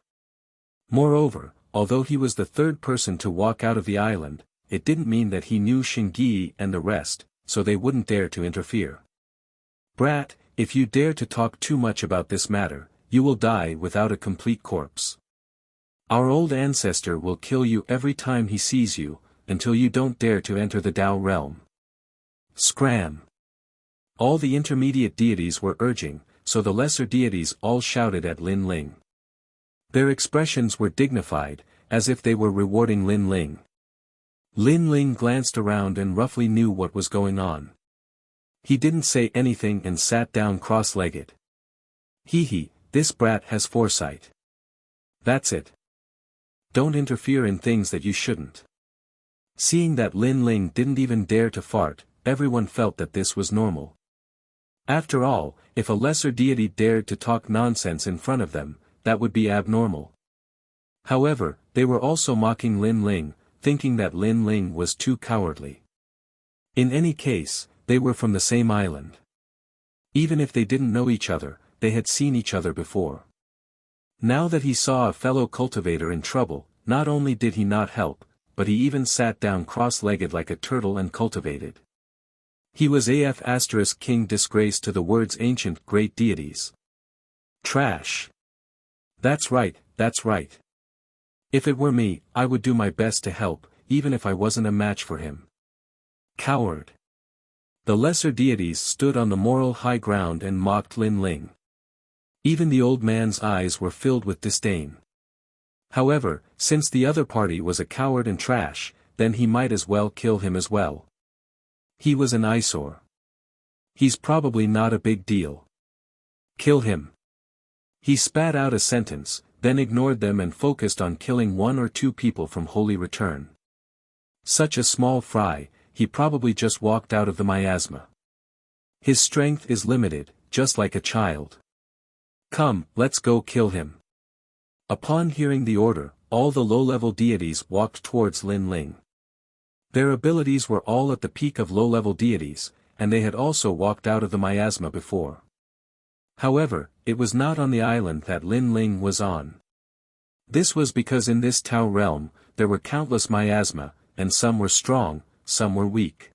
Moreover, although he was the third person to walk out of the island, it didn't mean that he knew Xingyi and the rest, so they wouldn't dare to interfere. Brat, if you dare to talk too much about this matter, you will die without a complete corpse. Our old ancestor will kill you every time he sees you, until you don't dare to enter the Tao realm. Scram! All the intermediate deities were urging, so the lesser deities all shouted at Lin Ling. Their expressions were dignified, as if they were rewarding Lin Ling. Lin Ling glanced around and roughly knew what was going on. He didn't say anything and sat down cross-legged. Hee, this brat has foresight. That's it. Don't interfere in things that you shouldn't. Seeing that Lin Ling didn't even dare to fart, everyone felt that this was normal. After all, if a lesser deity dared to talk nonsense in front of them, that would be abnormal. However, they were also mocking Lin Ling, thinking that Lin Ling was too cowardly. In any case, they were from the same island. Even if they didn't know each other, they had seen each other before. Now that he saw a fellow cultivator in trouble, not only did he not help, but he even sat down cross-legged like a turtle and cultivated. He was king disgrace to the world's ancient great deities. Trash. That's right, that's right. If it were me, I would do my best to help, even if I wasn't a match for him. Coward. The lesser deities stood on the moral high ground and mocked Lin Ling. Even the old man's eyes were filled with disdain. However, since the other party was a coward and trash, then he might as well kill him as well. He was an eyesore. He's probably not a big deal. Kill him. He spat out a sentence, then ignored them and focused on killing 1 or 2 people from Holy Return. Such a small fry, he probably just walked out of the miasma. His strength is limited, just like a child. Come, let's go kill him. Upon hearing the order, all the low-level deities walked towards Lin Ling. Their abilities were all at the peak of low-level deities, and they had also walked out of the miasma before. However, it was not on the island that Lin Ling was on. This was because in this Tao realm, there were countless miasma, and some were strong, some were weak.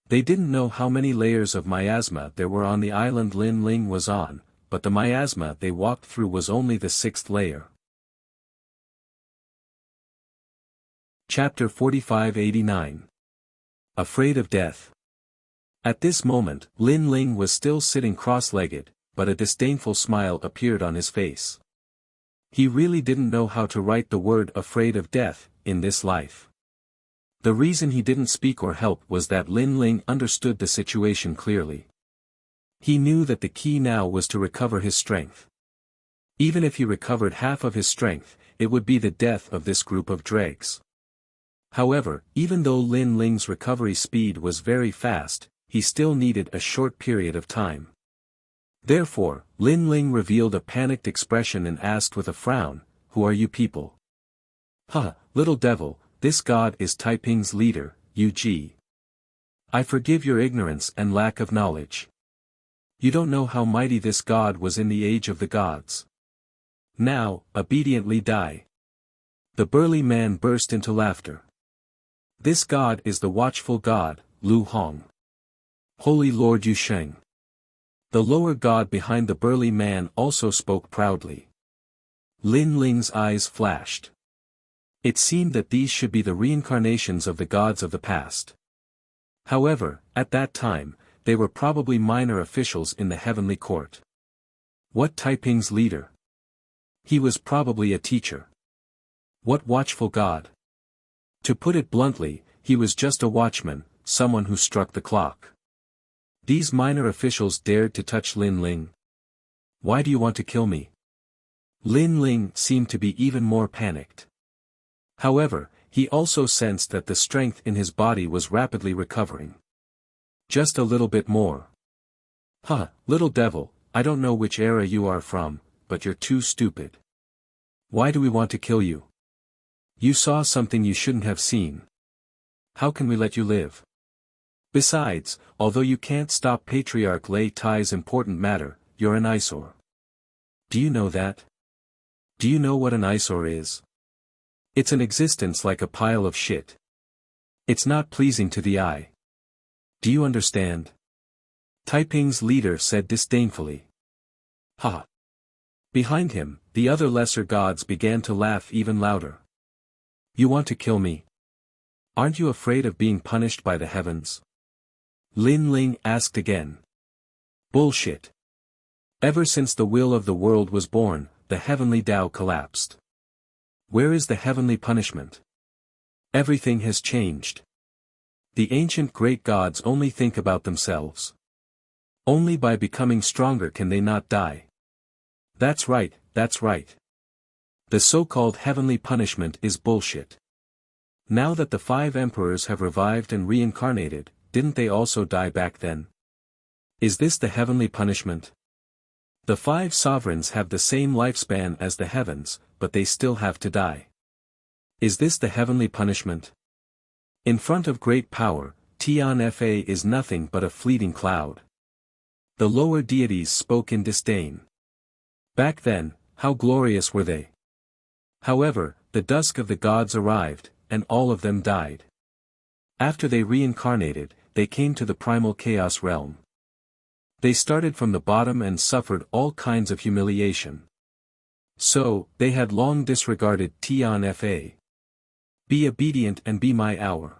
They didn't know how many layers of miasma there were on the island Lin Ling was on, but the miasma they walked through was only the 6th layer. Chapter 4589. Afraid of Death. At this moment, Lin Ling was still sitting cross-legged, but a disdainful smile appeared on his face. He really didn't know how to write the word afraid of death in this life. The reason he didn't speak or help was that Lin Ling understood the situation clearly. He knew that the key now was to recover his strength. Even if he recovered half of his strength, it would be the death of this group of dregs. However, even though Lin Ling's recovery speed was very fast, he still needed a short period of time. Therefore, Lin Ling revealed a panicked expression and asked with a frown, "Who are you people?" "Huh, little devil, this god is Taiping's leader, Yu. I forgive your ignorance and lack of knowledge. You don't know how mighty this god was in the age of the gods. Now, obediently die." The burly man burst into laughter. "This god is the watchful god, Lu Hong. Holy Lord Yu Sheng." The lower god behind the burly man also spoke proudly. Lin Ling's eyes flashed. It seemed that these should be the reincarnations of the gods of the past. However, at that time, they were probably minor officials in the heavenly court. What Taiping's leader? He was probably a teacher. What watchful god? To put it bluntly, he was just a watchman, someone who struck the clock. These minor officials dared to touch Lin Ling. "Why do you want to kill me?" Lin Ling seemed to be even more panicked. However, he also sensed that the strength in his body was rapidly recovering. "Just a little bit more." "Huh, little devil, I don't know which era you are from, but you're too stupid. Why do we want to kill you? You saw something you shouldn't have seen. How can we let you live? Besides, although you can't stop Patriarch Lei Tai's important matter, you're an eyesore. Do you know that? Do you know what an eyesore is? It's an existence like a pile of shit. It's not pleasing to the eye. Do you understand?" Taiping's leader said disdainfully. "Ha!" Behind him, the other lesser gods began to laugh even louder. "You want to kill me? Aren't you afraid of being punished by the heavens?" Lin Ling asked again. "Bullshit. Ever since the will of the world was born, the heavenly Tao collapsed. Where is the heavenly punishment? Everything has changed. The ancient great gods only think about themselves. Only by becoming stronger can they not die. That's right, that's right. The so-called heavenly punishment is bullshit. Now that the 5 emperors have revived and reincarnated, didn't they also die back then? Is this the heavenly punishment? The 5 sovereigns have the same lifespan as the heavens, but they still have to die. Is this the heavenly punishment? In front of great power, Tianfa is nothing but a fleeting cloud." The lower deities spoke in disdain. Back then, how glorious were they? However, the dusk of the gods arrived, and all of them died. After they reincarnated, they came to the primal chaos realm. They started from the bottom and suffered all kinds of humiliation. So, they had long disregarded Tianfa. Be obedient and be my hour.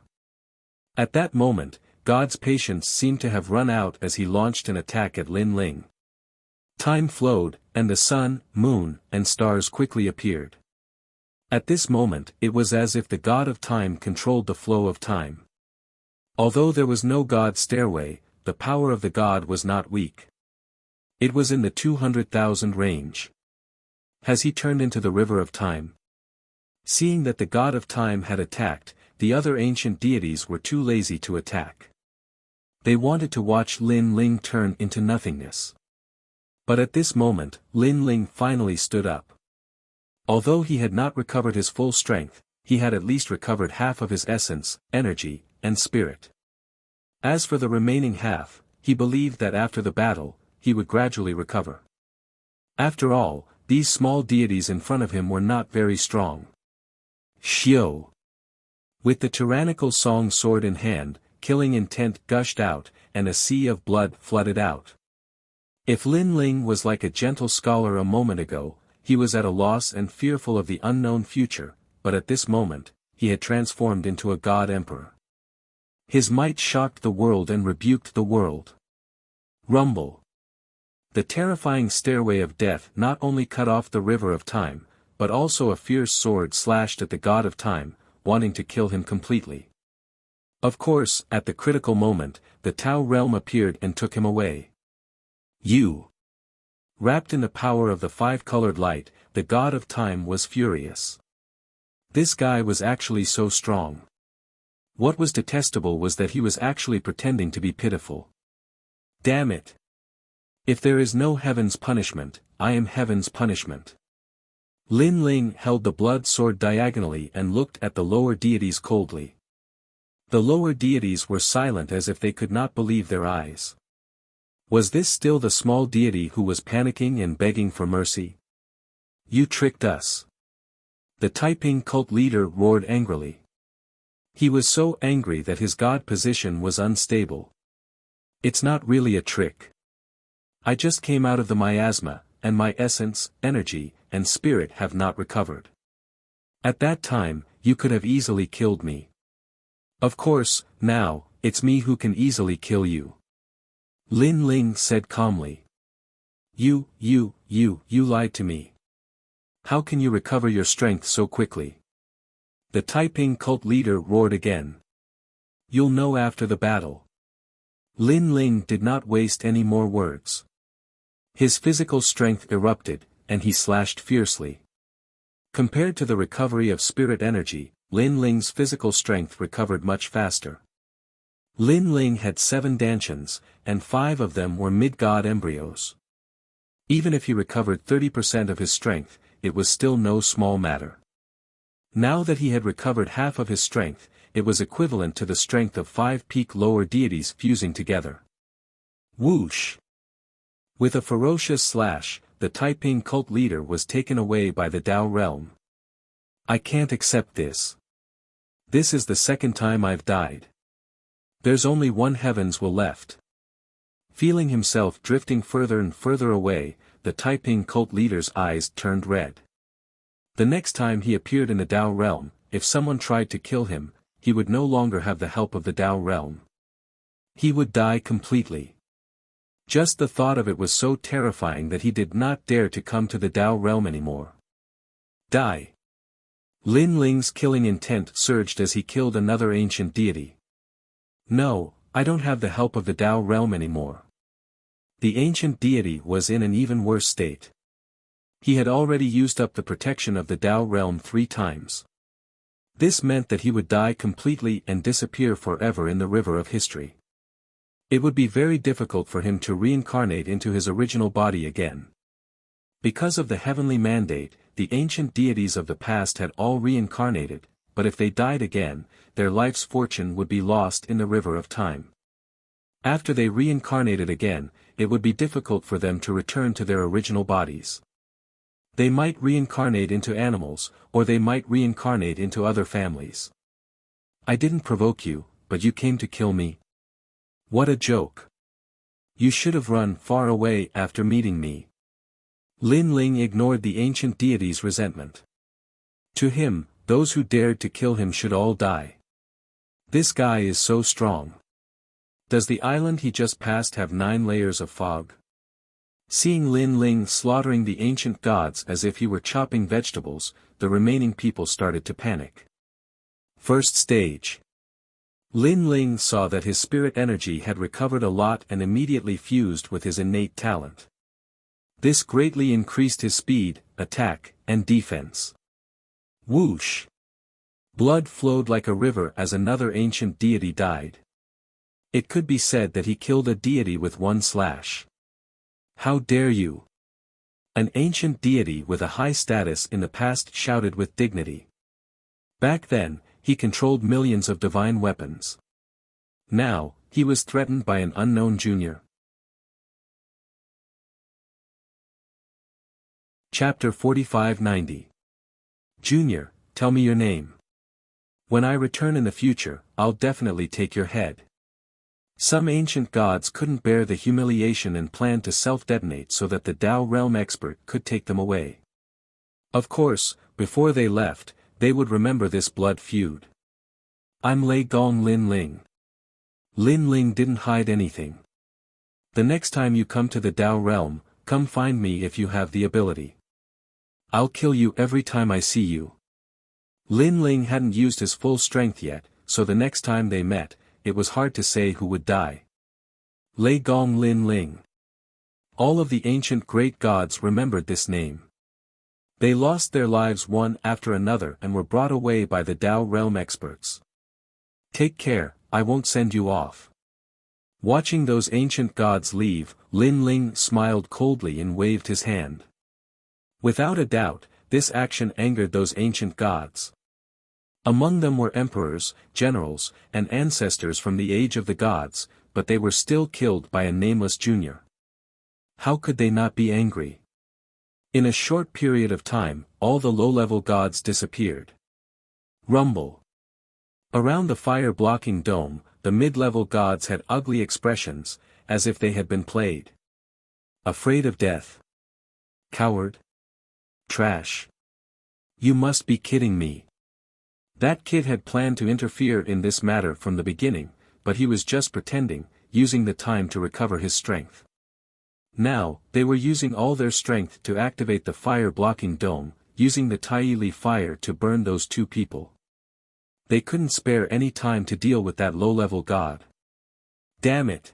At that moment, God's patience seemed to have run out as he launched an attack at Lin Ling. Time flowed, and the sun, moon, and stars quickly appeared. At this moment, it was as if the god of time controlled the flow of time. Although there was no god stairway, the power of the god was not weak. It was in the 200,000 range. Has he turned into the river of time? Seeing that the god of time had attacked, the other ancient deities were too lazy to attack. They wanted to watch Lin Ling turn into nothingness. But at this moment, Lin Ling finally stood up. Although he had not recovered his full strength, he had at least recovered half of his essence, energy, and spirit. As for the remaining half, he believed that after the battle, he would gradually recover. After all, these small deities in front of him were not very strong. Xiao. With the tyrannical song sword in hand, killing intent gushed out, and a sea of blood flooded out. If Lin Ling was like a gentle scholar a moment ago, he was at a loss and fearful of the unknown future, but at this moment, he had transformed into a god emperor. His might shocked the world and rebuked the world. Rumble. The terrifying stairway of death not only cut off the river of time, but also a fierce sword slashed at the god of time, wanting to kill him completely. Of course, at the critical moment, the Tao realm appeared and took him away. You. Wrapped in the power of the five-colored light, the god of time was furious. This guy was actually so strong. What was detestable was that he was actually pretending to be pitiful. Damn it. If there is no heaven's punishment, I am heaven's punishment. Lin Ling held the blood sword diagonally and looked at the lower deities coldly. The lower deities were silent as if they could not believe their eyes. Was this still the small deity who was panicking and begging for mercy? You tricked us. The Taiping cult leader roared angrily. He was so angry that his god position was unstable. It's not really a trick. I just came out of the miasma, and my essence, energy, and spirit have not recovered. At that time, you could have easily killed me. Of course, now, it's me who can easily kill you. Lin Ling said calmly. You lied to me. How can you recover your strength so quickly? The Taiping cult leader roared again. You'll know after the battle. Lin Ling did not waste any more words. His physical strength erupted, and he slashed fiercely. Compared to the recovery of spirit energy, Lin Ling's physical strength recovered much faster. Lin Ling had 7 dantians, and 5 of them were mid-god embryos. Even if he recovered 30% of his strength, it was still no small matter. Now that he had recovered half of his strength, it was equivalent to the strength of 5 peak lower deities fusing together. Whoosh! With a ferocious slash, the Taiping cult leader was taken away by the Tao realm. I can't accept this. This is the second time I've died. There's only one heavens will left. Feeling himself drifting further and further away, the Taiping cult leader's eyes turned red. The next time he appeared in the Tao realm, if someone tried to kill him, he would no longer have the help of the Tao realm. He would die completely. Just the thought of it was so terrifying that he did not dare to come to the Tao realm anymore. Die. Lin Ling's killing intent surged as he killed another ancient deity. No, I don't have the help of the Tao realm anymore. The ancient deity was in an even worse state. He had already used up the protection of the Tao realm 3 times. This meant that he would die completely and disappear forever in the river of history. It would be very difficult for him to reincarnate into his original body again. Because of the heavenly mandate, the ancient deities of the past had all reincarnated, but if they died again, their life's fortune would be lost in the river of time. After they reincarnated again, it would be difficult for them to return to their original bodies. They might reincarnate into animals, or they might reincarnate into other families. I didn't provoke you, but you came to kill me. What a joke. You should have run far away after meeting me. Lin Ling ignored the ancient deity's resentment. To him, those who dared to kill him should all die. This guy is so strong. Does the island he just passed have 9 layers of fog? Seeing Lin Ling slaughtering the ancient gods as if he were chopping vegetables, the remaining people started to panic. First stage. Lin Ling saw that his spirit energy had recovered a lot and immediately fused with his innate talent. This greatly increased his speed, attack, and defense. Whoosh! Blood flowed like a river as another ancient deity died. It could be said that he killed a deity with 1 slash. How dare you! An ancient deity with a high status in the past shouted with dignity. Back then, he controlled millions of divine weapons. Now, he was threatened by an unknown junior. Chapter 4590. Junior, tell me your name. When I return in the future, I'll definitely take your head. Some ancient gods couldn't bear the humiliation and planned to self-detonate so that the Tao realm expert could take them away. Of course, before they left, they would remember this blood feud. I'm Lei Gong Lin Ling. Lin Ling didn't hide anything. The next time you come to the Tao realm, come find me if you have the ability. I'll kill you every time I see you. Lin Ling hadn't used his full strength yet, so the next time they met, it was hard to say who would die. Lei Gong Lin Ling. All of the ancient great gods remembered this name. They lost their lives one after another and were brought away by the Tao realm experts. Take care, I won't send you off. Watching those ancient gods leave, Lin Ling smiled coldly and waved his hand. Without a doubt, this action angered those ancient gods. Among them were emperors, generals, and ancestors from the age of the gods, but they were still killed by a nameless junior. How could they not be angry? In a short period of time, all the low-level gods disappeared. Rumble. Around the fire-blocking dome, the mid-level gods had ugly expressions, as if they had been played. Afraid of death? Coward? Trash. You must be kidding me. That kid had planned to interfere in this matter from the beginning, but he was just pretending, using the time to recover his strength. Now, they were using all their strength to activate the fire-blocking dome, using the Taili fire to burn those two people. They couldn't spare any time to deal with that low-level god. Damn it!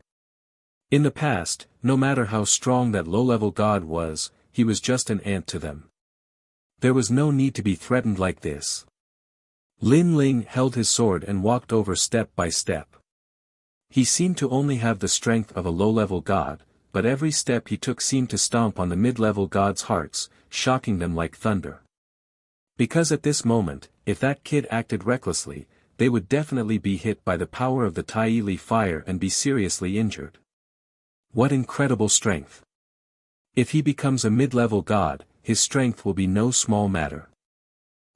In the past, no matter how strong that low-level god was, he was just an ant to them. There was no need to be threatened like this. Lin Ling held his sword and walked over step by step. He seemed to only have the strength of a low-level god, but every step he took seemed to stomp on the mid-level gods' hearts, shocking them like thunder. Because at this moment, if that kid acted recklessly, they would definitely be hit by the power of the Taili fire and be seriously injured. What incredible strength! If he becomes a mid-level god, his strength will be no small matter.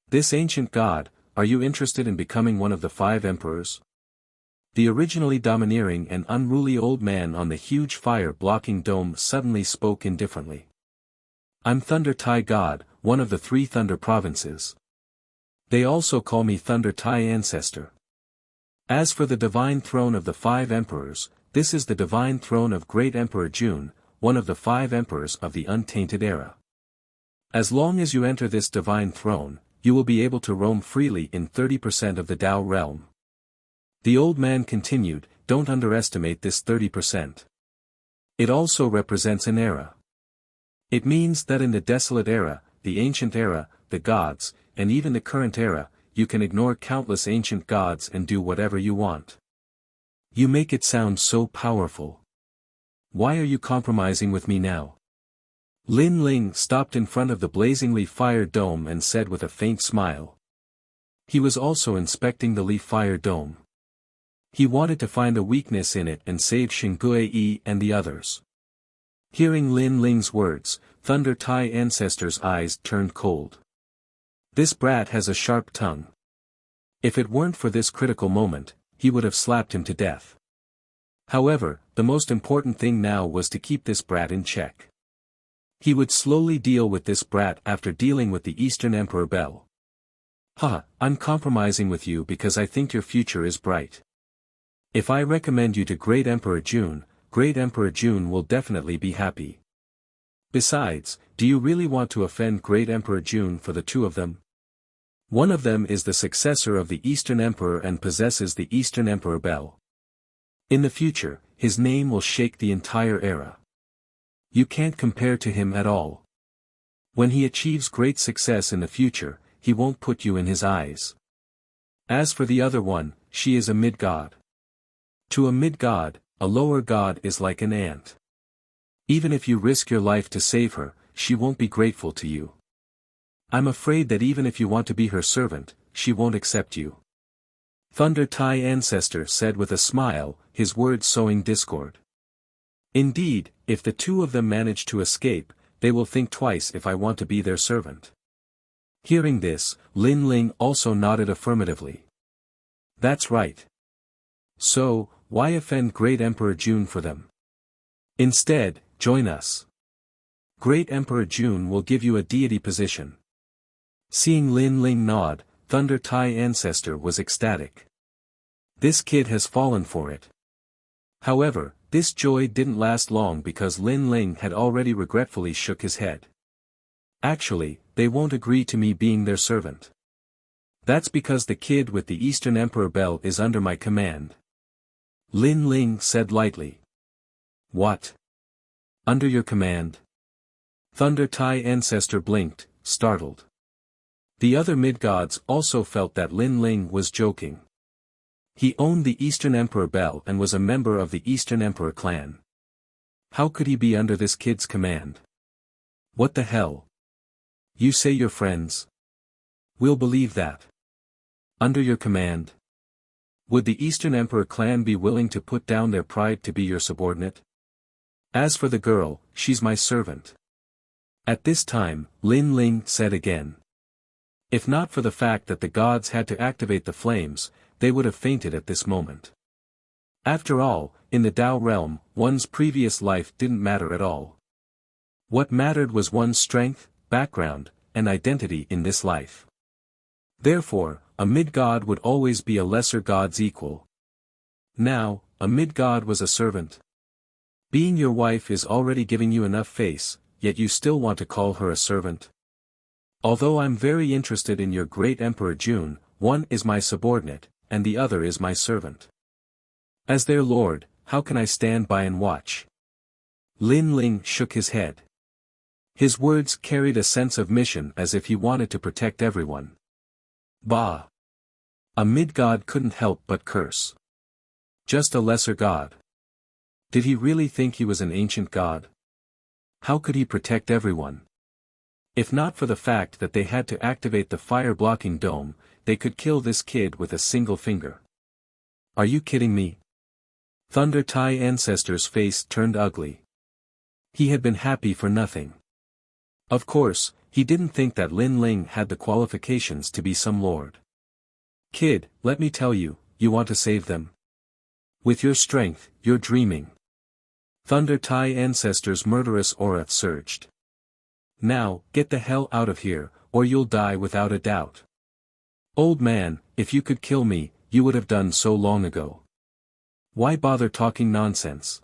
This ancient god, are you interested in becoming one of the 5 emperors? The originally domineering and unruly old man on the huge fire-blocking dome suddenly spoke indifferently. I'm Thunder Tai God, one of the 3 Thunder Provinces. They also call me Thunder Tai Ancestor. As for the divine throne of the 5 emperors, this is the divine throne of Great Emperor Jun, one of the 5 emperors of the untainted era. As long as you enter this divine throne, you will be able to roam freely in 30% of the Tao realm. The old man continued, don't underestimate this 30%. It also represents an era. It means that in the desolate era, the ancient era, the gods, and even the current era, you can ignore countless ancient gods and do whatever you want. You make it sound so powerful. Why are you compromising with me now? Lin Ling stopped in front of the blazingly fired dome and said with a faint smile. He was also inspecting the Li Fire Dome. He wanted to find a weakness in it and save Xingui and the others. Hearing Lin Ling's words, Thunder Tai Ancestor's eyes turned cold. This brat has a sharp tongue. If it weren't for this critical moment, he would have slapped him to death. However, the most important thing now was to keep this brat in check. He would slowly deal with this brat after dealing with the Eastern Emperor Bel. Haha, I'm compromising with you because I think your future is bright. If I recommend you to Great Emperor Jun will definitely be happy. Besides, do you really want to offend Great Emperor Jun for the 2 of them? One of them is the successor of the Eastern Emperor and possesses the Eastern Emperor Bel. In the future, his name will shake the entire era. You can't compare to him at all. When he achieves great success in the future, he won't put you in his eyes. As for the other one, she is a mid-god. To a mid-god, a lower god is like an ant. Even if you risk your life to save her, she won't be grateful to you. I'm afraid that even if you want to be her servant, she won't accept you. Thunder Tai Ancestor said with a smile, his words sowing discord. Indeed, if the 2 of them manage to escape, they will think twice if I want to be their servant. Hearing this, Lin Ling also nodded affirmatively. That's right. So, why offend Great Emperor Jun for them? Instead, join us. Great Emperor Jun will give you a deity position. Seeing Lin Ling nod, Thunder Tai Ancestor was ecstatic. This kid has fallen for it. However, this joy didn't last long because Lin Ling had already regretfully shook his head. Actually, they won't agree to me being their servant. That's because the kid with the Eastern Emperor Bel is under my command. Lin Ling said lightly. What? Under your command. Thunder Tai ancestor blinked, startled. The other mid-gods also felt that Lin Ling was joking. He owned the Eastern Emperor Bell and was a member of the Eastern Emperor clan. How could he be under this kid's command? What the hell? You say you're friends? We'll believe that. Under your command. Would the Eastern Emperor clan be willing to put down their pride to be your subordinate? As for the girl, she's my servant. At this time, Lin Ling said again. If not for the fact that the gods had to activate the flames, they would have fainted at this moment. After all, in the Tao realm, one's previous life didn't matter at all. What mattered was one's strength, background, and identity in this life. Therefore, a mid-god would always be a lesser god's equal. Now, a mid-god was a servant. Being your wife is already giving you enough face, yet you still want to call her a servant? Although I'm very interested in your great Emperor Jun, one is my subordinate, and the other is my servant. As their lord, how can I stand by and watch? Lin Ling shook his head. His words carried a sense of mission as if he wanted to protect everyone. Bah! A mid-god couldn't help but curse. Just a lesser god. Did he really think he was an ancient god? How could he protect everyone? If not for the fact that they had to activate the fire-blocking dome, they could kill this kid with a single finger. Are you kidding me? Thunder Tai ancestor's face turned ugly. He had been happy for nothing. Of course, he didn't think that Lin Ling had the qualifications to be some lord. Kid, let me tell you, you want to save them? With your strength, you're dreaming. Thunder Tai ancestor's murderous aura surged. Now, get the hell out of here, or you'll die without a doubt. Old man, if you could kill me, you would have done so long ago. Why bother talking nonsense?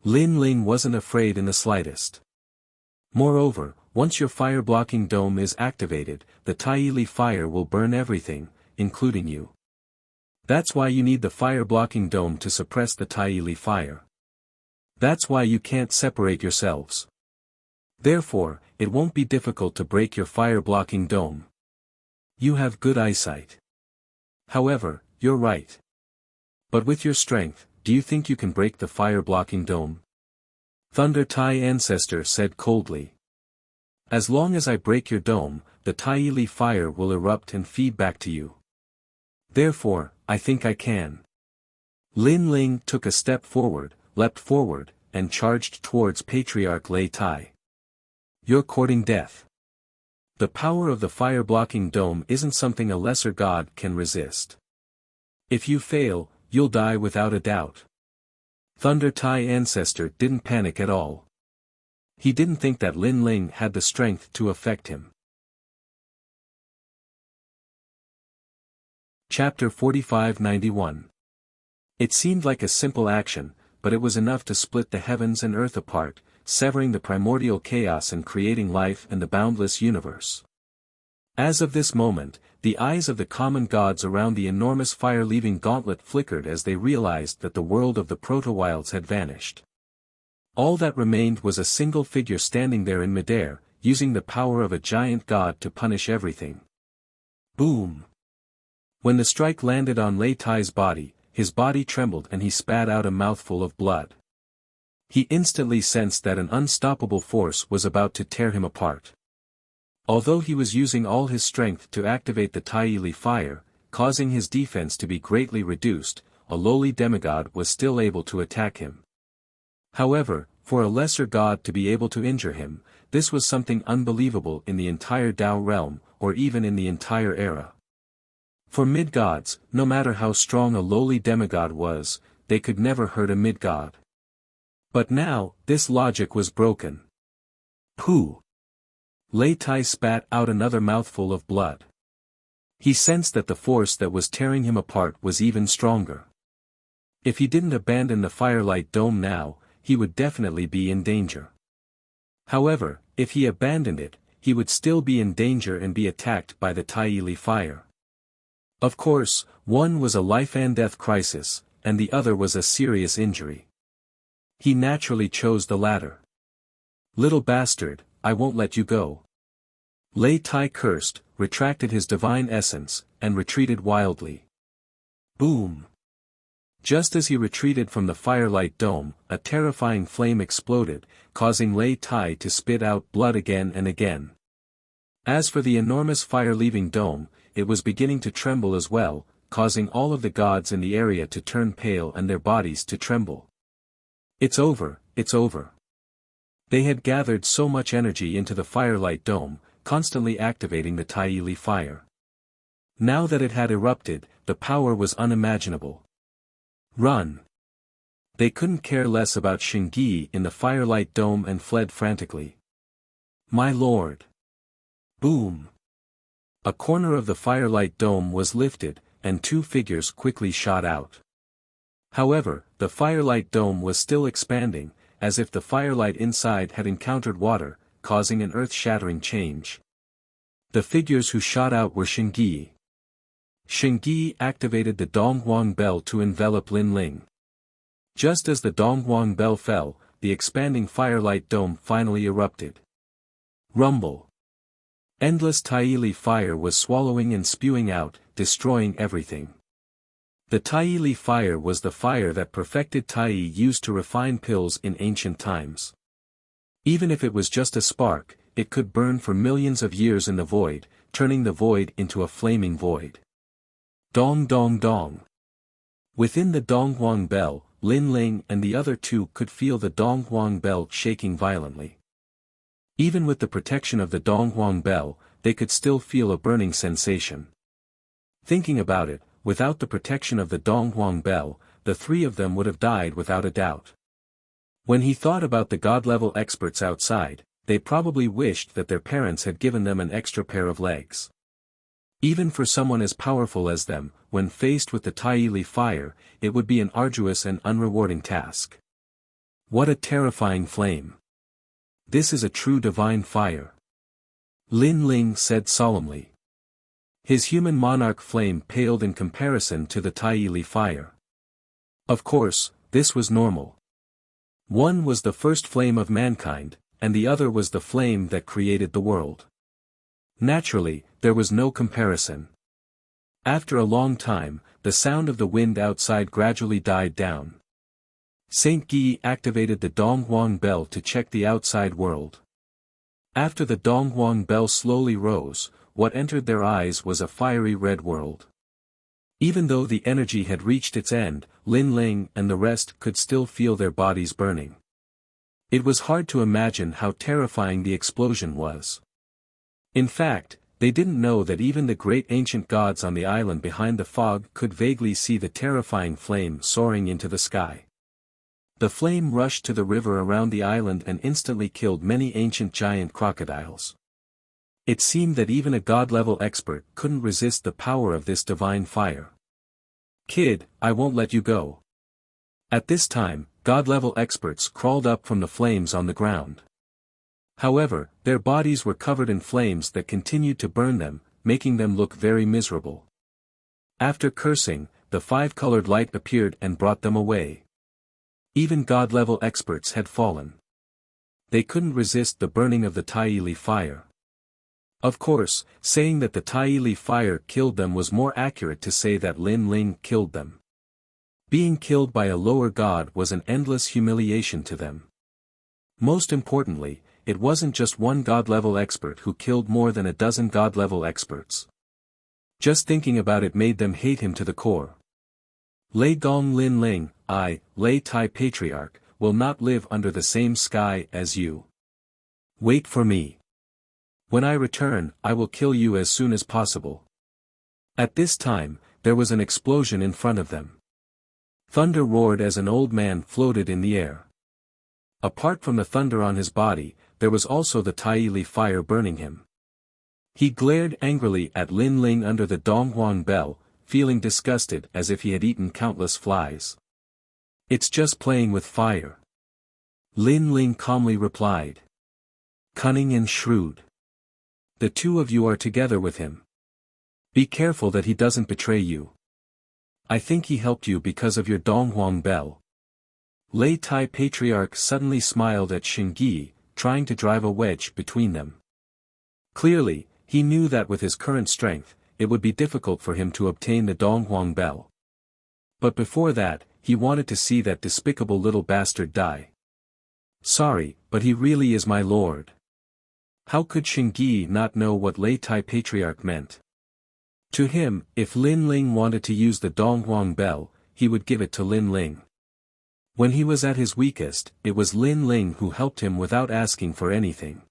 Lin Ling wasn't afraid in the slightest. Moreover, once your fire-blocking dome is activated, the Taili fire will burn everything, including you. That's why you need the fire-blocking dome to suppress the Taili fire. That's why you can't separate yourselves. Therefore, it won't be difficult to break your fire-blocking dome. You have good eyesight. However, you're right. But with your strength, do you think you can break the fire-blocking dome? Thunder Tai ancestor said coldly. As long as I break your dome, the Taili fire will erupt and feed back to you. Therefore, I think I can. Lin Ling took a step forward, leapt forward, and charged towards Patriarch Lei Tai. You're courting death. The power of the fire-blocking dome isn't something a lesser god can resist. If you fail, you'll die without a doubt. Thunder Tai ancestor didn't panic at all. He didn't think that Lin Ling had the strength to affect him. Chapter 4591. It seemed like a simple action, but it was enough to split the heavens and earth apart, severing the primordial chaos and creating life and the boundless universe. As of this moment, the eyes of the common gods around the enormous fire-leaving gauntlet flickered as they realized that the world of the proto-wilds had vanished. All that remained was a single figure standing there in midair, using the power of a giant god to punish everything. Boom! When the strike landed on Lei Tai's body, his body trembled and he spat out a mouthful of blood. He instantly sensed that an unstoppable force was about to tear him apart. Although he was using all his strength to activate the Taili fire, causing his defense to be greatly reduced, a lowly demigod was still able to attack him. However, for a lesser god to be able to injure him, this was something unbelievable in the entire Tao realm, or even in the entire era. For mid-gods, no matter how strong a lowly demigod was, they could never hurt a mid-god. But now, this logic was broken. Pooh! Lei Tai spat out another mouthful of blood. He sensed that the force that was tearing him apart was even stronger. If he didn't abandon the firelight dome now, he would definitely be in danger. However, if he abandoned it, he would still be in danger and be attacked by the Taili fire. Of course, one was a life-and-death crisis, and the other was a serious injury. He naturally chose the latter. Little bastard, I won't let you go. Lei Tai cursed, retracted his divine essence, and retreated wildly. Boom! Just as he retreated from the firelight dome, a terrifying flame exploded, causing Lei Tai to spit out blood again and again. As for the enormous fire-leaving dome, it was beginning to tremble as well, causing all of the gods in the area to turn pale and their bodies to tremble. It's over, it's over. They had gathered so much energy into the firelight dome, constantly activating the Taili fire. Now that it had erupted, the power was unimaginable. Run! They couldn't care less about Xingyi in the firelight dome and fled frantically. My lord! Boom! A corner of the firelight dome was lifted, and two figures quickly shot out. However, the firelight dome was still expanding, as if the firelight inside had encountered water, causing an earth-shattering change. The figures who shot out were Xingyi. Xingyi activated the Donghuang bell to envelop Lin Ling. Just as the Donghuang bell fell, the expanding firelight dome finally erupted. Rumble! Endless Taili fire was swallowing and spewing out, destroying everything. The Taili fire was the fire that perfected Tai used to refine pills in ancient times. Even if it was just a spark, it could burn for millions of years in the void, turning the void into a flaming void. Dong dong dong. Within the Donghuang bell, Lin Ling and the other two could feel the Donghuang bell shaking violently. Even with the protection of the Donghuang bell, they could still feel a burning sensation. Thinking about it, without the protection of the Donghuang bell, the three of them would have died without a doubt. When he thought about the god-level experts outside, they probably wished that their parents had given them an extra pair of legs. Even for someone as powerful as them, when faced with the Taili fire, it would be an arduous and unrewarding task. What a terrifying flame! This is a true divine fire. Lin Ling said solemnly. His human monarch flame paled in comparison to the Taili fire. Of course, this was normal. One was the first flame of mankind, and the other was the flame that created the world. Naturally, there was no comparison. After a long time, the sound of the wind outside gradually died down. Saint Guy activated the Donghuang bell to check the outside world. After the Donghuang bell slowly rose, what entered their eyes was a fiery red world. Even though the energy had reached its end, Lin Ling and the rest could still feel their bodies burning. It was hard to imagine how terrifying the explosion was. In fact, they didn't know that even the great ancient gods on the island behind the fog could vaguely see the terrifying flame soaring into the sky. The flame rushed to the river around the island and instantly killed many ancient giant crocodiles. It seemed that even a god-level expert couldn't resist the power of this divine fire. Kid, I won't let you go. At this time, god-level experts crawled up from the flames on the ground. However, their bodies were covered in flames that continued to burn them, making them look very miserable. After cursing, the five-colored light appeared and brought them away. Even god-level experts had fallen. They couldn't resist the burning of the Taili fire. Of course, saying that the Taili fire killed them was more accurate to say that Lin Ling killed them. Being killed by a lower god was an endless humiliation to them. Most importantly, it wasn't just one god-level expert who killed more than a dozen god-level experts. Just thinking about it made them hate him to the core. Lei Gong Lin Ling, I, Lei Tai Patriarch, will not live under the same sky as you. Wait for me. When I return, I will kill you as soon as possible. At this time, there was an explosion in front of them. Thunder roared as an old man floated in the air. Apart from the thunder on his body, there was also the Taili fire burning him. He glared angrily at Lin Ling under the Donghuang bell, feeling disgusted as if he had eaten countless flies. It's just playing with fire. Lin Ling calmly replied. Cunning and shrewd. The two of you are together with him. Be careful that he doesn't betray you. I think he helped you because of your Donghuang bell. Lei Tai Patriarch suddenly smiled at Xingyi, trying to drive a wedge between them. Clearly, he knew that with his current strength, it would be difficult for him to obtain the Donghuang bell. But before that, he wanted to see that despicable little bastard die. Sorry, but he really is my lord. How could Shingyi not know what Lei Tai Patriarch meant? To him, if Lin Ling wanted to use the Donghuang bell, he would give it to Lin Ling. When he was at his weakest, it was Lin Ling who helped him without asking for anything.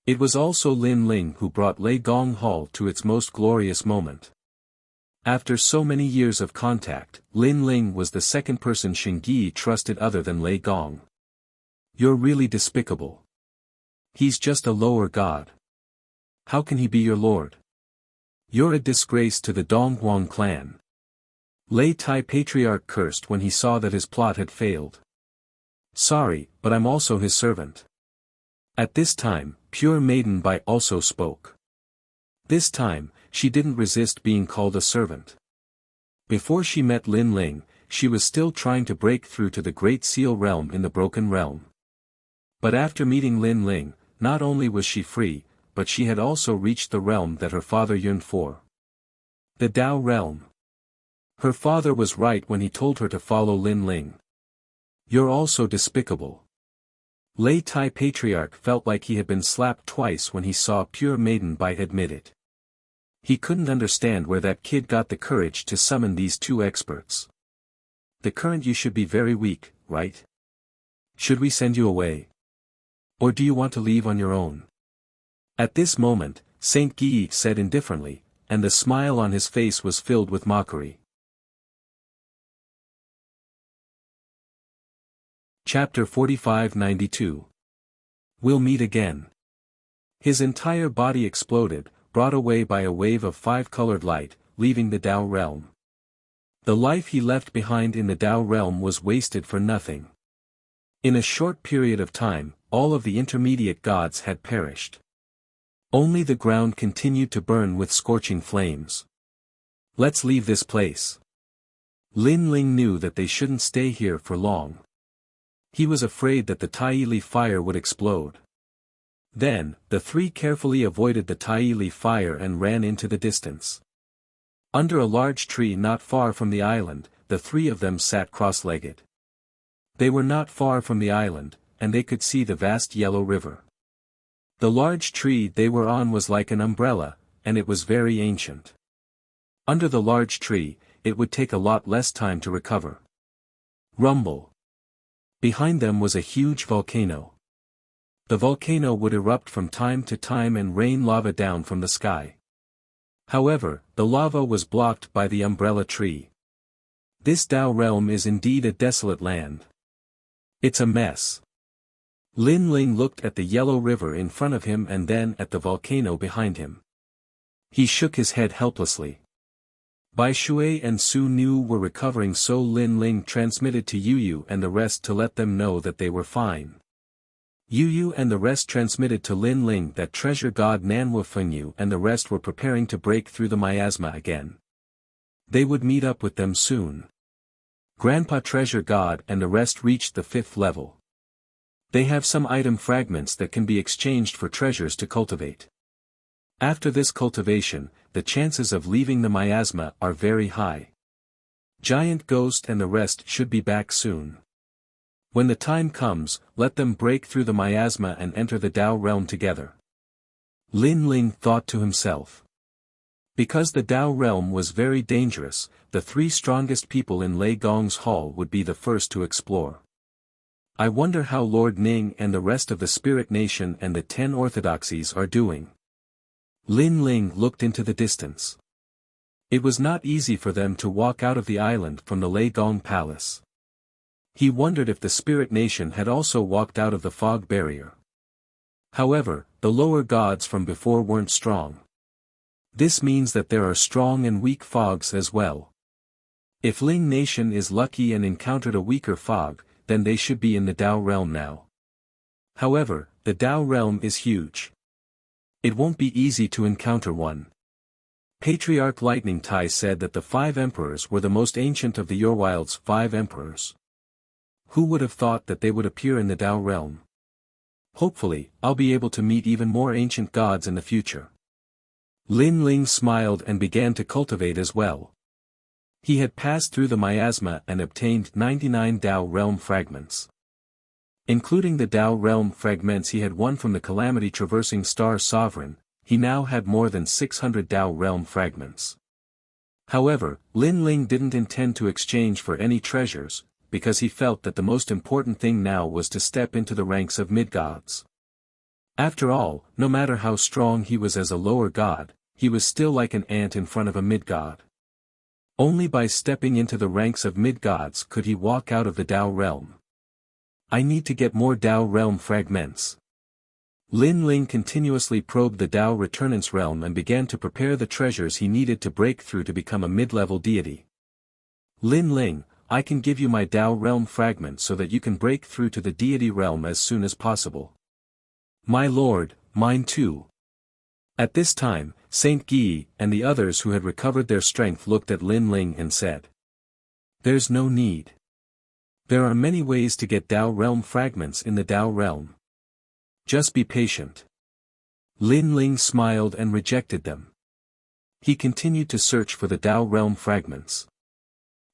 It was also Lin Ling who brought Lei Gong Hall to its most glorious moment. After so many years of contact, Lin Ling was the second person Shingyi trusted other than Lei Gong. You're really despicable. He's just a lower god. How can he be your lord? You're a disgrace to the Donghuang clan. Lei Tai Patriarch cursed when he saw that his plot had failed. Sorry, but I'm also his servant. At this time, Pure Maiden Bai also spoke. This time, she didn't resist being called a servant. Before she met Lin Ling, she was still trying to break through to the Great Seal realm in the Broken Realm. But after meeting Lin Ling, not only was she free, but she had also reached the realm that her father yearned for. The Dao realm. Her father was right when he told her to follow Lin Ling. You're also despicable. Lei Tai Patriarch felt like he had been slapped twice when he saw Pure Maiden Bai admit it. He couldn't understand where that kid got the courage to summon these two experts. The current you should be very weak, right? Should we send you away? Or do you want to leave on your own? At this moment, Saint Guy said indifferently, and the smile on his face was filled with mockery. Chapter 4592. We'll meet again. His entire body exploded, brought away by a wave of five-colored light, leaving the Dao realm. The life he left behind in the Dao realm was wasted for nothing. In a short period of time, all of the intermediate gods had perished. Only the ground continued to burn with scorching flames. Let's leave this place. Lin Ling knew that they shouldn't stay here for long. He was afraid that the Taili fire would explode. Then, the three carefully avoided the Taili fire and ran into the distance. Under a large tree not far from the island, the three of them sat cross-legged. They were not far from the island, and they could see the vast yellow river. The large tree they were on was like an umbrella, and it was very ancient. Under the large tree, it would take a lot less time to recover. Rumble. Behind them was a huge volcano. The volcano would erupt from time to time and rain lava down from the sky. However, the lava was blocked by the umbrella tree. This Dao realm is indeed a desolate land. It's a mess. Lin Ling looked at the yellow river in front of him and then at the volcano behind him. He shook his head helplessly. Bai Shui and Su Nu were recovering, so Lin Ling transmitted to Yu Yu and the rest to let them know that they were fine. Yu Yu and the rest transmitted to Lin Ling that treasure god Nanhua Fengyu and the rest were preparing to break through the miasma again. They would meet up with them soon. Grandpa Treasure God and the rest reached the 5th level. They have some item fragments that can be exchanged for treasures to cultivate. After this cultivation, the chances of leaving the miasma are very high. Giant Ghost and the rest should be back soon. When the time comes, let them break through the miasma and enter the Dao realm together. Lin Ling thought to himself. Because the Dao realm was very dangerous, the 3 strongest people in Lei Gong's hall would be the first to explore. I wonder how Lord Ning and the rest of the Spirit Nation and the 10 Orthodoxies are doing. Lin Ling looked into the distance. It was not easy for them to walk out of the island from the Lei Gong Palace. He wondered if the Spirit Nation had also walked out of the fog barrier. However, the lower gods from before weren't strong. This means that there are strong and weak fogs as well. If Ling Nation is lucky and encountered a weaker fog, then they should be in the Dao realm now. However, the Dao realm is huge. It won't be easy to encounter one. Patriarch Lightning Tai said that the 5 emperors were the most ancient of the Yorwild's 5 emperors. Who would have thought that they would appear in the Dao realm? Hopefully, I'll be able to meet even more ancient gods in the future. Lin Ling smiled and began to cultivate as well. He had passed through the miasma and obtained 99 Tao realm fragments. Including the Tao realm fragments he had won from the calamity-traversing star sovereign, he now had more than 600 Tao realm fragments. However, Lin Ling didn't intend to exchange for any treasures, because he felt that the most important thing now was to step into the ranks of mid-gods. After all, no matter how strong he was as a lower god, he was still like an ant in front of a mid-god. Only by stepping into the ranks of mid-gods could he walk out of the Tao realm. I need to get more Tao realm fragments. Lin Ling continuously probed the Tao Returnance realm and began to prepare the treasures he needed to break through to become a mid-level deity. Lin Ling, I can give you my Tao realm fragment so that you can break through to the deity realm as soon as possible. My lord, mine too. At this time, Saint Guy and the others who had recovered their strength looked at Lin Ling and said, "There's no need. There are many ways to get Tao realm fragments in the Tao realm. Just be patient." Lin Ling smiled and rejected them. He continued to search for the Tao realm fragments.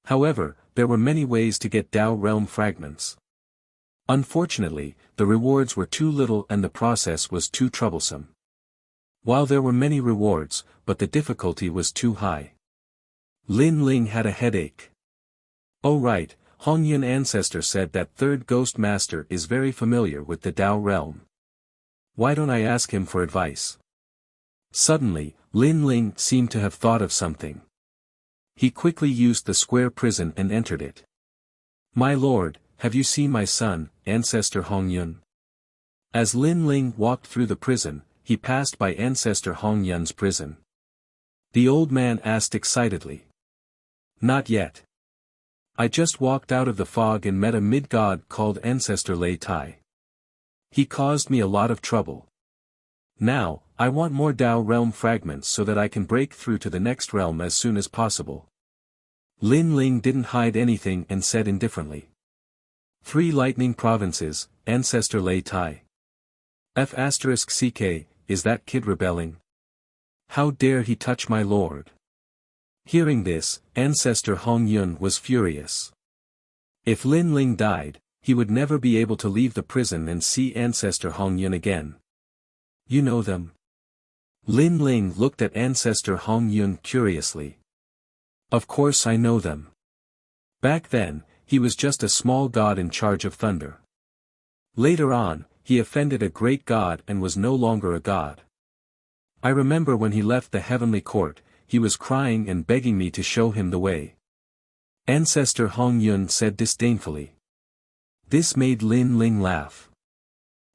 However, there were many ways to get Tao realm fragments. Unfortunately, the rewards were too little and the process was too troublesome. While there were many rewards, but the difficulty was too high. Lin Ling had a headache. Oh right, Hongyun ancestor said that third ghost master is very familiar with the Tao realm. Why don't I ask him for advice? Suddenly, Lin Ling seemed to have thought of something. He quickly used the square prison and entered it. My lord, have you seen my son, Ancestor Hongyun? As Lin Ling walked through the prison, he passed by Ancestor Hongyun's prison. The old man asked excitedly. Not yet. I just walked out of the fog and met a mid-god called Ancestor Lei Tai. He caused me a lot of trouble. Now, I want more Tao realm fragments so that I can break through to the next realm as soon as possible. Lin Ling didn't hide anything and said indifferently. 3 lightning provinces, Ancestor Lei Tai. F***CK, is that kid rebelling? How dare he touch my lord? Hearing this, Ancestor Hongyun was furious. If Lin Ling died, he would never be able to leave the prison and see Ancestor Hongyun again. You know them? Lin Ling looked at Ancestor Hongyun curiously. Of course I know them. Back then, he was just a small god in charge of thunder. Later on, he offended a great god and was no longer a god. I remember when he left the heavenly court, he was crying and begging me to show him the way. Ancestor Hongyun said disdainfully. This made Lin Ling laugh.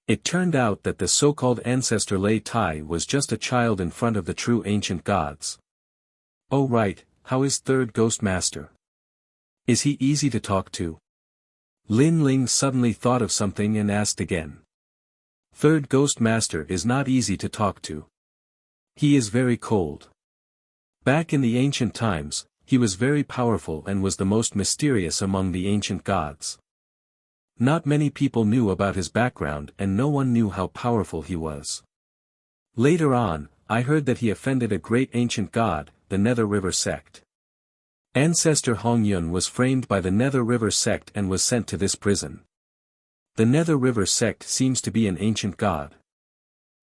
It turned out that the so-called Ancestor Lei Tai was just a child in front of the true ancient gods. Oh right, how is third ghost master? Is he easy to talk to? Lin Ling suddenly thought of something and asked again. Third ghost master is not easy to talk to. He is very cold. Back in the ancient times, he was very powerful and was the most mysterious among the ancient gods. Not many people knew about his background and no one knew how powerful he was. Later on, I heard that he offended a great ancient god, the Nether River sect. Ancestor Hongyun was framed by the Nether River sect and was sent to this prison. The Nether River sect seems to be an ancient god.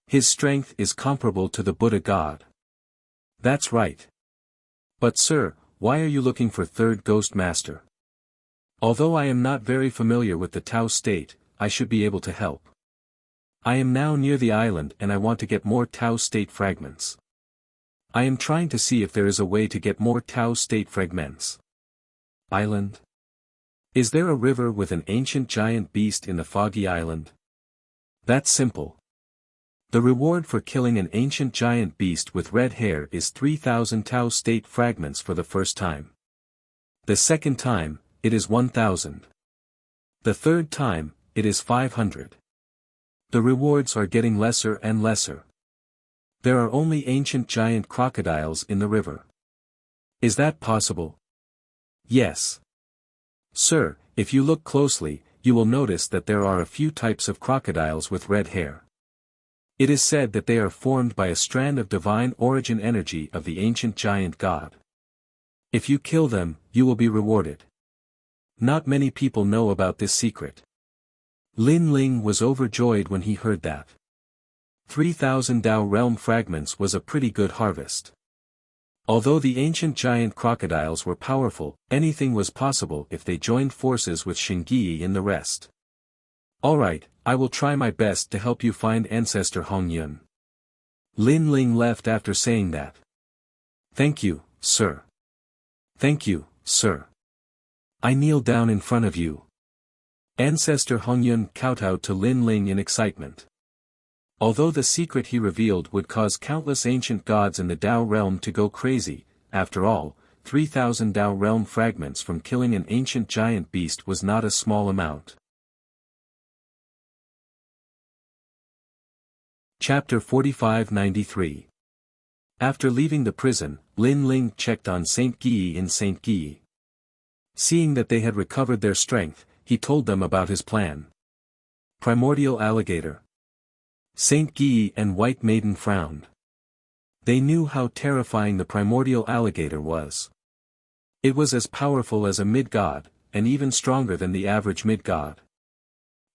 His strength is comparable to the Buddha god. That's right. But sir, why are you looking for third ghost master? Although I am not very familiar with the Tao state, I should be able to help. I am now near the island and I want to get more Tao state fragments. I am trying to see if there is a way to get more Tao state fragments. Island? Is there a river with an ancient giant beast in the foggy island? That's simple. The reward for killing an ancient giant beast with red hair is 3,000 Tao state fragments for the first time. The second time, it is 1,000. The third time, it is 500. The rewards are getting lesser and lesser. There are only ancient giant crocodiles in the river. Is that possible? Yes. Sir, if you look closely, you will notice that there are a few types of crocodiles with red hair. It is said that they are formed by a strand of divine origin energy of the ancient giant god. If you kill them, you will be rewarded. Not many people know about this secret. Lin Ling was overjoyed when he heard that. 3,000 Dao realm fragments was a pretty good harvest. Although the ancient giant crocodiles were powerful, anything was possible if they joined forces with Shingyi and the rest. Alright, I will try my best to help you find Ancestor Hong Yun. Lin Ling left after saying that. Thank you, sir. Thank you, sir. I kneel down in front of you. Ancestor Hong Yun kowtowed to Lin Ling in excitement. Although the secret he revealed would cause countless ancient gods in the Dao realm to go crazy, after all, 3,000 Dao realm fragments from killing an ancient giant beast was not a small amount. Chapter 4593. After leaving the prison, Lin Ling checked on Saint Guyi and Saint Guyi. Seeing that they had recovered their strength, he told them about his plan. Primordial alligator. Saint Guyi and White Maiden frowned. They knew how terrifying the primordial alligator was. It was as powerful as a mid-god, and even stronger than the average mid-god.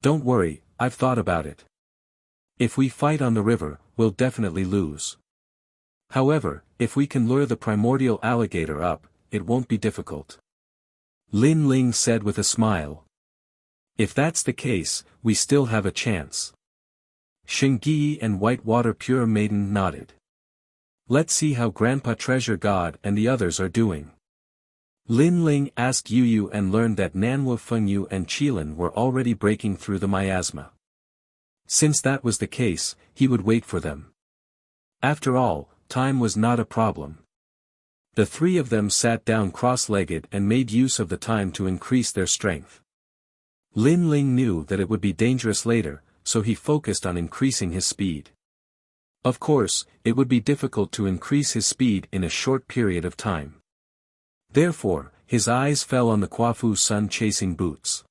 Don't worry, I've thought about it. If we fight on the river, we'll definitely lose. However, if we can lure the primordial alligator up, it won't be difficult. Lin Ling said with a smile. If that's the case, we still have a chance. Shingyi and Whitewater Pure Maiden nodded. Let's see how Grandpa Treasure God and the others are doing. Lin Ling asked Yu and learned that Nanwu Fengyu and Qilin were already breaking through the miasma. Since that was the case, he would wait for them. After all, time was not a problem. The three of them sat down cross-legged and made use of the time to increase their strength. Lin Ling knew that it would be dangerous later, so he focused on increasing his speed. Of course, it would be difficult to increase his speed in a short period of time. Therefore, his eyes fell on the Quafu sun-chasing boots.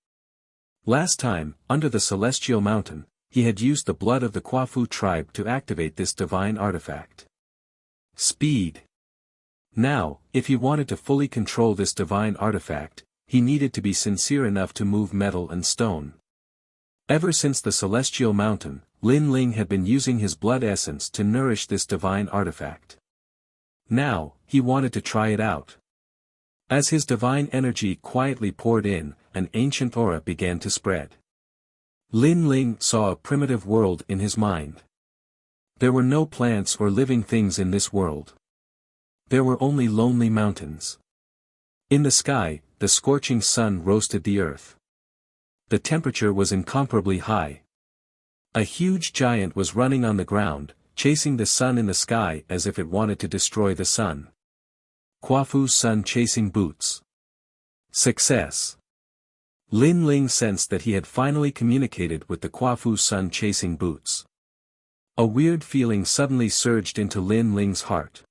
Last time, under the Celestial Mountain, he had used the blood of the Quafu tribe to activate this divine artifact. Speed. Now, if he wanted to fully control this divine artifact, he needed to be sincere enough to move metal and stone. Ever since the Celestial Mountain, Lin Ling had been using his blood essence to nourish this divine artifact. Now, he wanted to try it out. As his divine energy quietly poured in, an ancient aura began to spread. Lin Ling saw a primitive world in his mind. There were no plants or living things in this world. There were only lonely mountains. In the sky, the scorching sun roasted the earth. The temperature was incomparably high. A huge giant was running on the ground, chasing the sun in the sky as if it wanted to destroy the sun. Quafu's sun-chasing boots. Success. Lin Ling sensed that he had finally communicated with the Quafu sun-chasing boots. A weird feeling suddenly surged into Lin Ling's heart.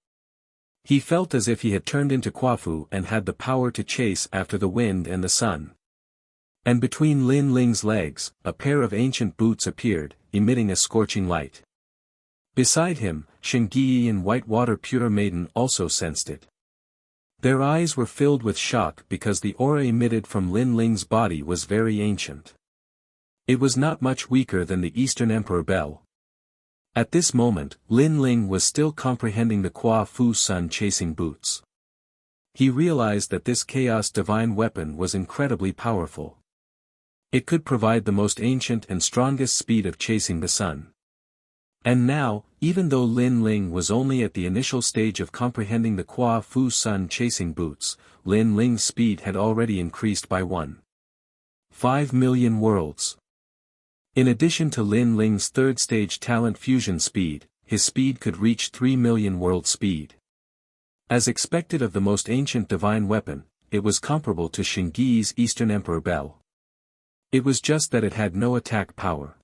He felt as if he had turned into Quafu and had the power to chase after the wind and the sun. And between Lin Ling's legs, a pair of ancient boots appeared, emitting a scorching light. Beside him, Shingyi and Whitewater Pure Maiden also sensed it. Their eyes were filled with shock because the aura emitted from Lin Ling's body was very ancient. It was not much weaker than the Eastern Emperor Bell. At this moment, Lin Ling was still comprehending the Qua Fu sun-chasing boots. He realized that this chaos divine weapon was incredibly powerful. It could provide the most ancient and strongest speed of chasing the sun. And now, even though Lin Ling was only at the initial stage of comprehending the Qua Fu sun-chasing boots, Lin Ling's speed had already increased by 1.5 million worlds. In addition to Lin Ling's third stage talent fusion speed, his speed could reach 3 million world speed. As expected of the most ancient divine weapon, it was comparable to Shingyi's Eastern Emperor Bell. It was just that it had no attack power.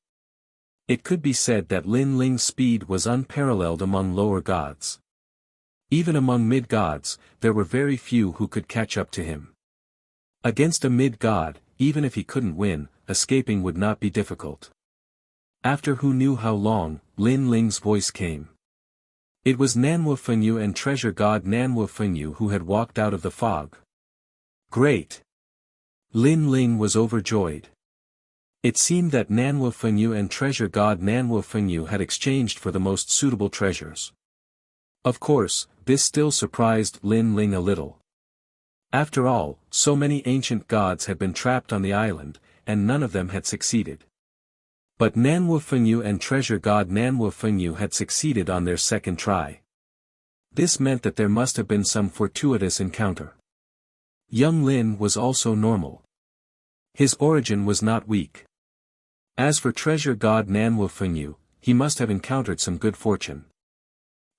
It could be said that Lin Ling's speed was unparalleled among lower gods. Even among mid-gods, there were very few who could catch up to him. Against a mid-god, even if he couldn't win, escaping would not be difficult. After who knew how long, Lin Ling's voice came. It was Nanwu Fengyu and treasure god Nanwu Fengyu who had walked out of the fog. Great! Lin Ling was overjoyed. It seemed that Nanwu Fengyu and treasure god Nanwu Fengyu had exchanged for the most suitable treasures. Of course, this still surprised Lin Ling a little. After all, so many ancient gods had been trapped on the island, and none of them had succeeded. But Nanwu Fengyu and treasure god Nanwu Fengyu had succeeded on their second try. This meant that there must have been some fortuitous encounter. Young Lin was also normal. His origin was not weak. As for treasure god Nanwu Fengyu, he must have encountered some good fortune.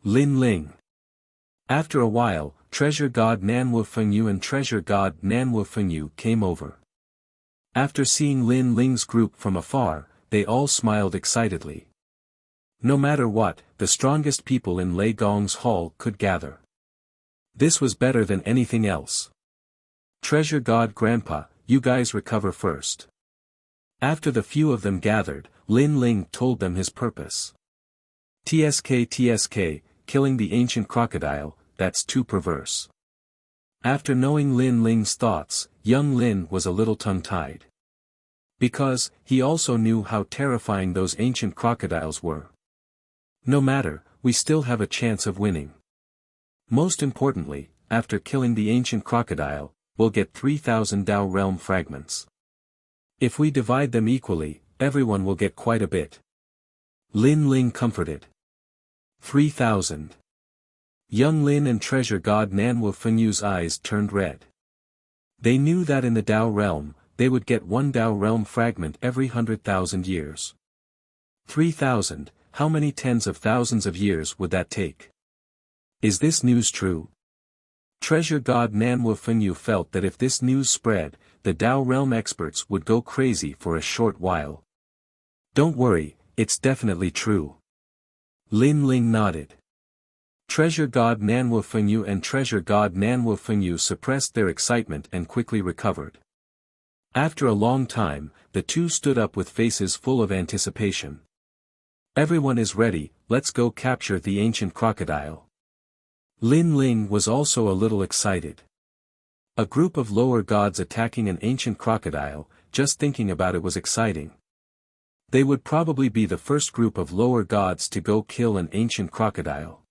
Lin Ling. After a while, treasure god Nanwu Fengyu and treasure god Nanwu Fengyu came over. After seeing Lin Ling's group from afar, they all smiled excitedly. No matter what, the strongest people in Lei Gong's hall could gather. This was better than anything else. Treasure god Grandpa, you guys recover first. After the few of them gathered, Lin Ling told them his purpose. TSK, killing the ancient crocodile, that's too perverse. After knowing Lin Ling's thoughts, young Lin was a little tongue-tied. Because, he also knew how terrifying those ancient crocodiles were. No matter, we still have a chance of winning. Most importantly, after killing the ancient crocodile, we'll get 3,000 Dao realm fragments. If we divide them equally, everyone will get quite a bit. Lin Ling comforted. 3,000. Young Lin and treasure god Nanwu Fengyu's eyes turned red. They knew that in the Dao realm, they would get one Dao realm fragment every 100,000 years. 3,000, how many tens of thousands of years would that take? Is this news true? Treasure god Nanwu Fengyu felt that if this news spread, the Dao realm experts would go crazy for a short while. Don't worry, it's definitely true. Lin Ling nodded. Treasure god Nanwu Fengyu and treasure god Nanwu Fengyu suppressed their excitement and quickly recovered. After a long time, the two stood up with faces full of anticipation. Everyone is ready, let's go capture the ancient crocodile. Lin Ling was also a little excited. A group of lower gods attacking an ancient crocodile, just thinking about it was exciting. They would probably be the first group of lower gods to go kill an ancient crocodile.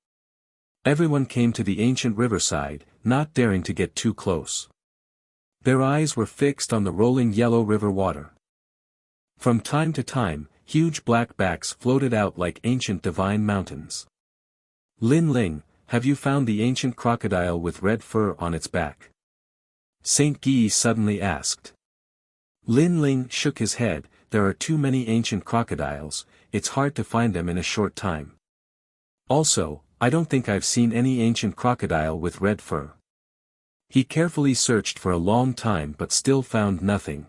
Everyone came to the ancient riverside, not daring to get too close. Their eyes were fixed on the rolling yellow river water. From time to time, huge black backs floated out like ancient divine mountains. Lin Ling, have you found the ancient crocodile with red fur on its back? Saint Guy suddenly asked. Lin Ling shook his head, there are too many ancient crocodiles, it's hard to find them in a short time. Also, I don't think I've seen any ancient crocodile with red fur. He carefully searched for a long time but still found nothing.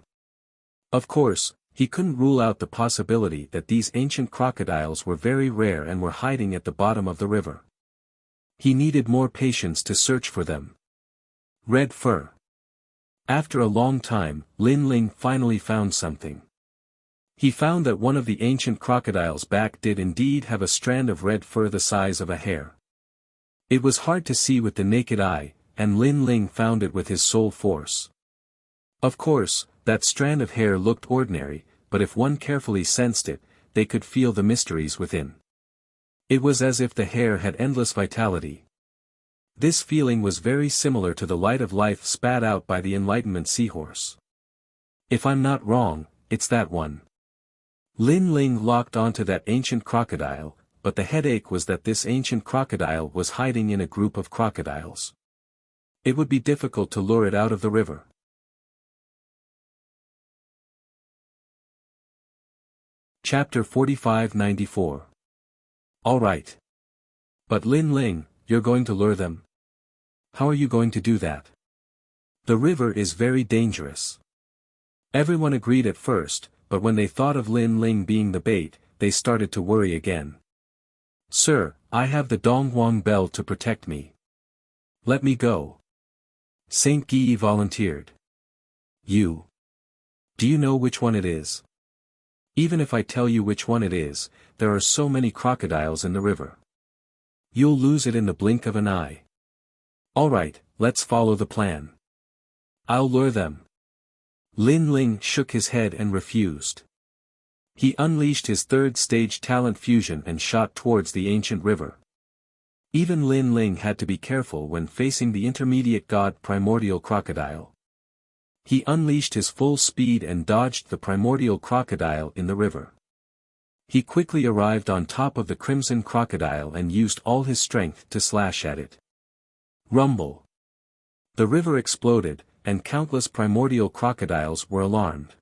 Of course, he couldn't rule out the possibility that these ancient crocodiles were very rare and were hiding at the bottom of the river. He needed more patience to search for them. Red fur. After a long time, Lin Ling finally found something. He found that one of the ancient crocodile's back did indeed have a strand of red fur the size of a hair. It was hard to see with the naked eye, and Lin Ling found it with his soul force. Of course, that strand of hair looked ordinary, but if one carefully sensed it, they could feel the mysteries within. It was as if the hair had endless vitality. This feeling was very similar to the light of life spat out by the Enlightenment seahorse. If I'm not wrong, it's that one. Lin Ling locked onto that ancient crocodile, but the headache was that this ancient crocodile was hiding in a group of crocodiles. It would be difficult to lure it out of the river. Chapter 4594. Alright. But Lin Ling, you're going to lure them? How are you going to do that? The river is very dangerous. Everyone agreed at first, but when they thought of Lin Ling being the bait, they started to worry again. Sir, I have the Donghuang bell to protect me. Let me go. Saint Guy volunteered. You. Do you know which one it is? Even if I tell you which one it is, there are so many crocodiles in the river. You'll lose it in the blink of an eye. Alright, let's follow the plan. I'll lure them. Lin Ling shook his head and refused. He unleashed his third stage talent fusion and shot towards the ancient river. Even Lin Ling had to be careful when facing the intermediate god primordial crocodile. He unleashed his full speed and dodged the primordial crocodile in the river. He quickly arrived on top of the crimson crocodile and used all his strength to slash at it. Rumble. The river exploded, and countless primordial crocodiles were alarmed.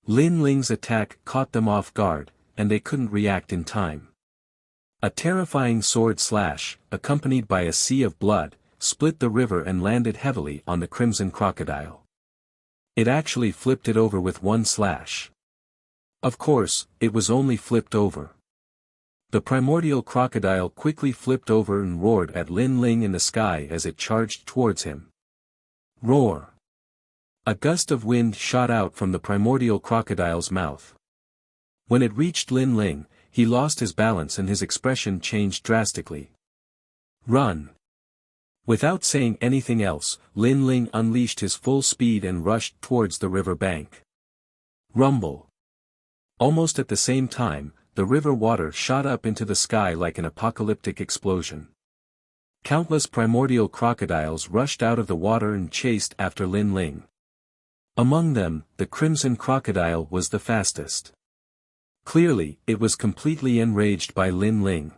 Lin Ling's attack caught them off guard, and they couldn't react in time. A terrifying sword slash, accompanied by a sea of blood, split the river and landed heavily on the crimson crocodile. It actually flipped it over with one slash. Of course, it was only flipped over. The primordial crocodile quickly flipped over and roared at Lin Ling in the sky as it charged towards him. Roar! A gust of wind shot out from the primordial crocodile's mouth. When it reached Lin Ling, he lost his balance and his expression changed drastically. Run! Without saying anything else, Lin Ling unleashed his full speed and rushed towards the river bank. Rumble! Almost at the same time, the river water shot up into the sky like an apocalyptic explosion. Countless primordial crocodiles rushed out of the water and chased after Lin Ling. Among them, the crimson crocodile was the fastest. Clearly, it was completely enraged by Lin Ling.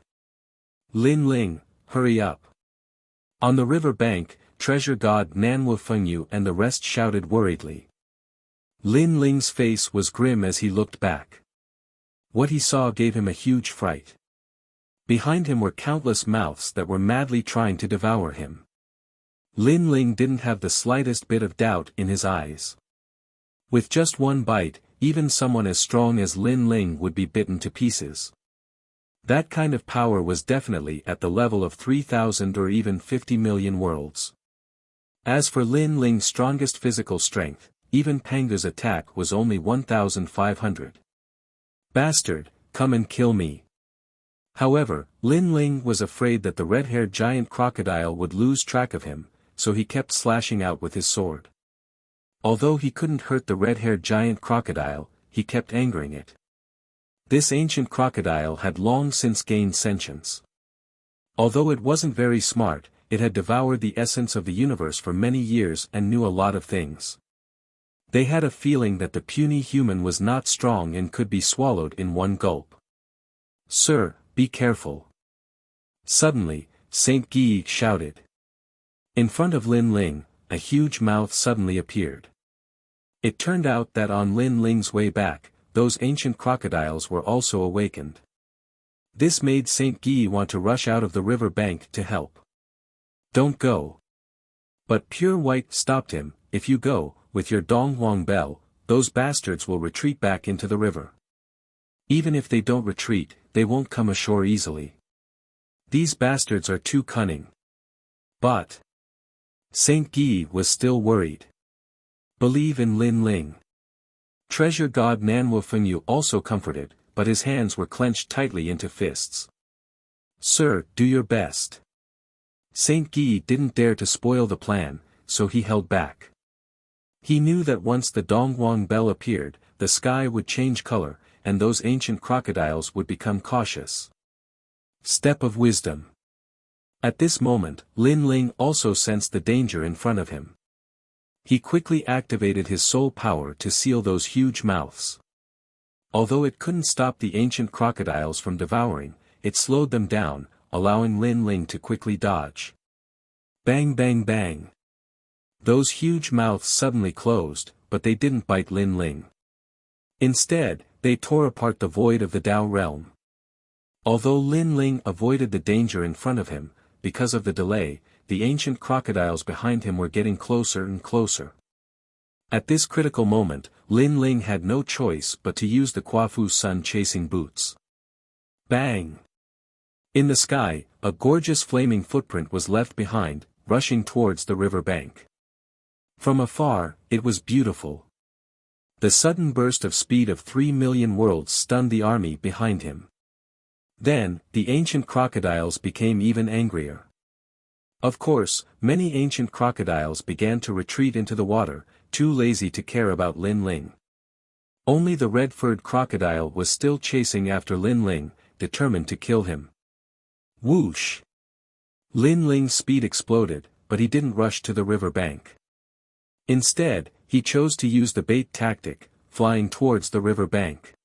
Lin Ling, hurry up. On the river bank, treasure god Nanwu Fengyu and the rest shouted worriedly. Lin Ling's face was grim as he looked back. What he saw gave him a huge fright. Behind him were countless mouths that were madly trying to devour him. Lin Ling didn't have the slightest bit of doubt in his eyes. With just one bite, even someone as strong as Lin Ling would be bitten to pieces. That kind of power was definitely at the level of 3,000 or even 50 million worlds. As for Lin Ling's strongest physical strength, even Panga's attack was only 1,500. Bastard, come and kill me. However, Lin Ling was afraid that the red-haired giant crocodile would lose track of him, so he kept slashing out with his sword. Although he couldn't hurt the red-haired giant crocodile, he kept angering it. This ancient crocodile had long since gained sentience. Although it wasn't very smart, it had devoured the essence of the universe for many years and knew a lot of things. They had a feeling that the puny human was not strong and could be swallowed in one gulp. Sir, be careful. Suddenly, Saint Guy shouted. In front of Lin Ling, a huge mouth suddenly appeared. It turned out that on Lin Ling's way back, those ancient crocodiles were also awakened. This made Saint Guy want to rush out of the river bank to help. Don't go. But Pure White stopped him. If you go, with your Donghuang bell, those bastards will retreat back into the river. Even if they don't retreat, they won't come ashore easily. These bastards are too cunning. But Saint Guy was still worried. Believe in Lin Ling. Treasure god Nanwu Fengyu also comforted, but his hands were clenched tightly into fists. Sir, do your best. Saint Guy didn't dare to spoil the plan, so he held back. He knew that once the Donghuang bell appeared, the sky would change color, and those ancient crocodiles would become cautious. Step of wisdom. At this moment, Lin Ling also sensed the danger in front of him. He quickly activated his soul power to seal those huge mouths. Although it couldn't stop the ancient crocodiles from devouring, it slowed them down, allowing Lin Ling to quickly dodge. Bang bang bang. Those huge mouths suddenly closed, but they didn't bite Lin Ling. Instead, they tore apart the void of the Dao realm. Although Lin Ling avoided the danger in front of him, because of the delay, the ancient crocodiles behind him were getting closer and closer. At this critical moment, Lin Ling had no choice but to use the Quafu sun chasing boots. Bang! In the sky, a gorgeous flaming footprint was left behind, rushing towards the river bank. From afar, it was beautiful. The sudden burst of speed of 3 million worlds stunned the army behind him. Then, the ancient crocodiles became even angrier. Of course, many ancient crocodiles began to retreat into the water, too lazy to care about Lin Ling. Only the red-furred crocodile was still chasing after Lin Ling, determined to kill him. Whoosh! Lin Ling's speed exploded, but he didn't rush to the river bank. Instead, he chose to use the bait tactic, flying towards the river bank.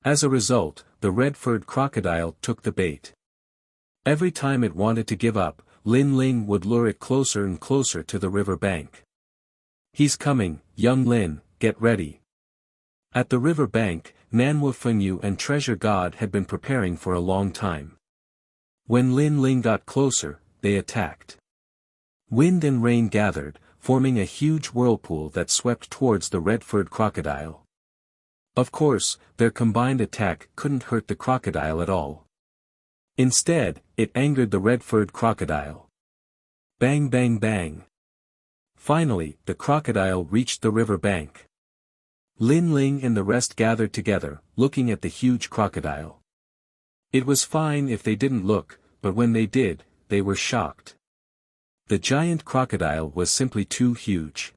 As a result, the red-furred crocodile took the bait. Every time it wanted to give up, Lin Ling would lure it closer and closer to the river bank. "He's coming, young Lin, get ready." At the river bank, Nanwu Fengyu and Treasure God had been preparing for a long time. When Lin Ling got closer, they attacked. Wind and rain gathered, forming a huge whirlpool that swept towards the red-furred crocodile. Of course, their combined attack couldn't hurt the crocodile at all. Instead, it angered the red-furred crocodile. Bang bang bang. Finally, the crocodile reached the river bank. Lin Ling and the rest gathered together, looking at the huge crocodile. It was fine if they didn't look, but when they did, they were shocked. The giant crocodile was simply too huge.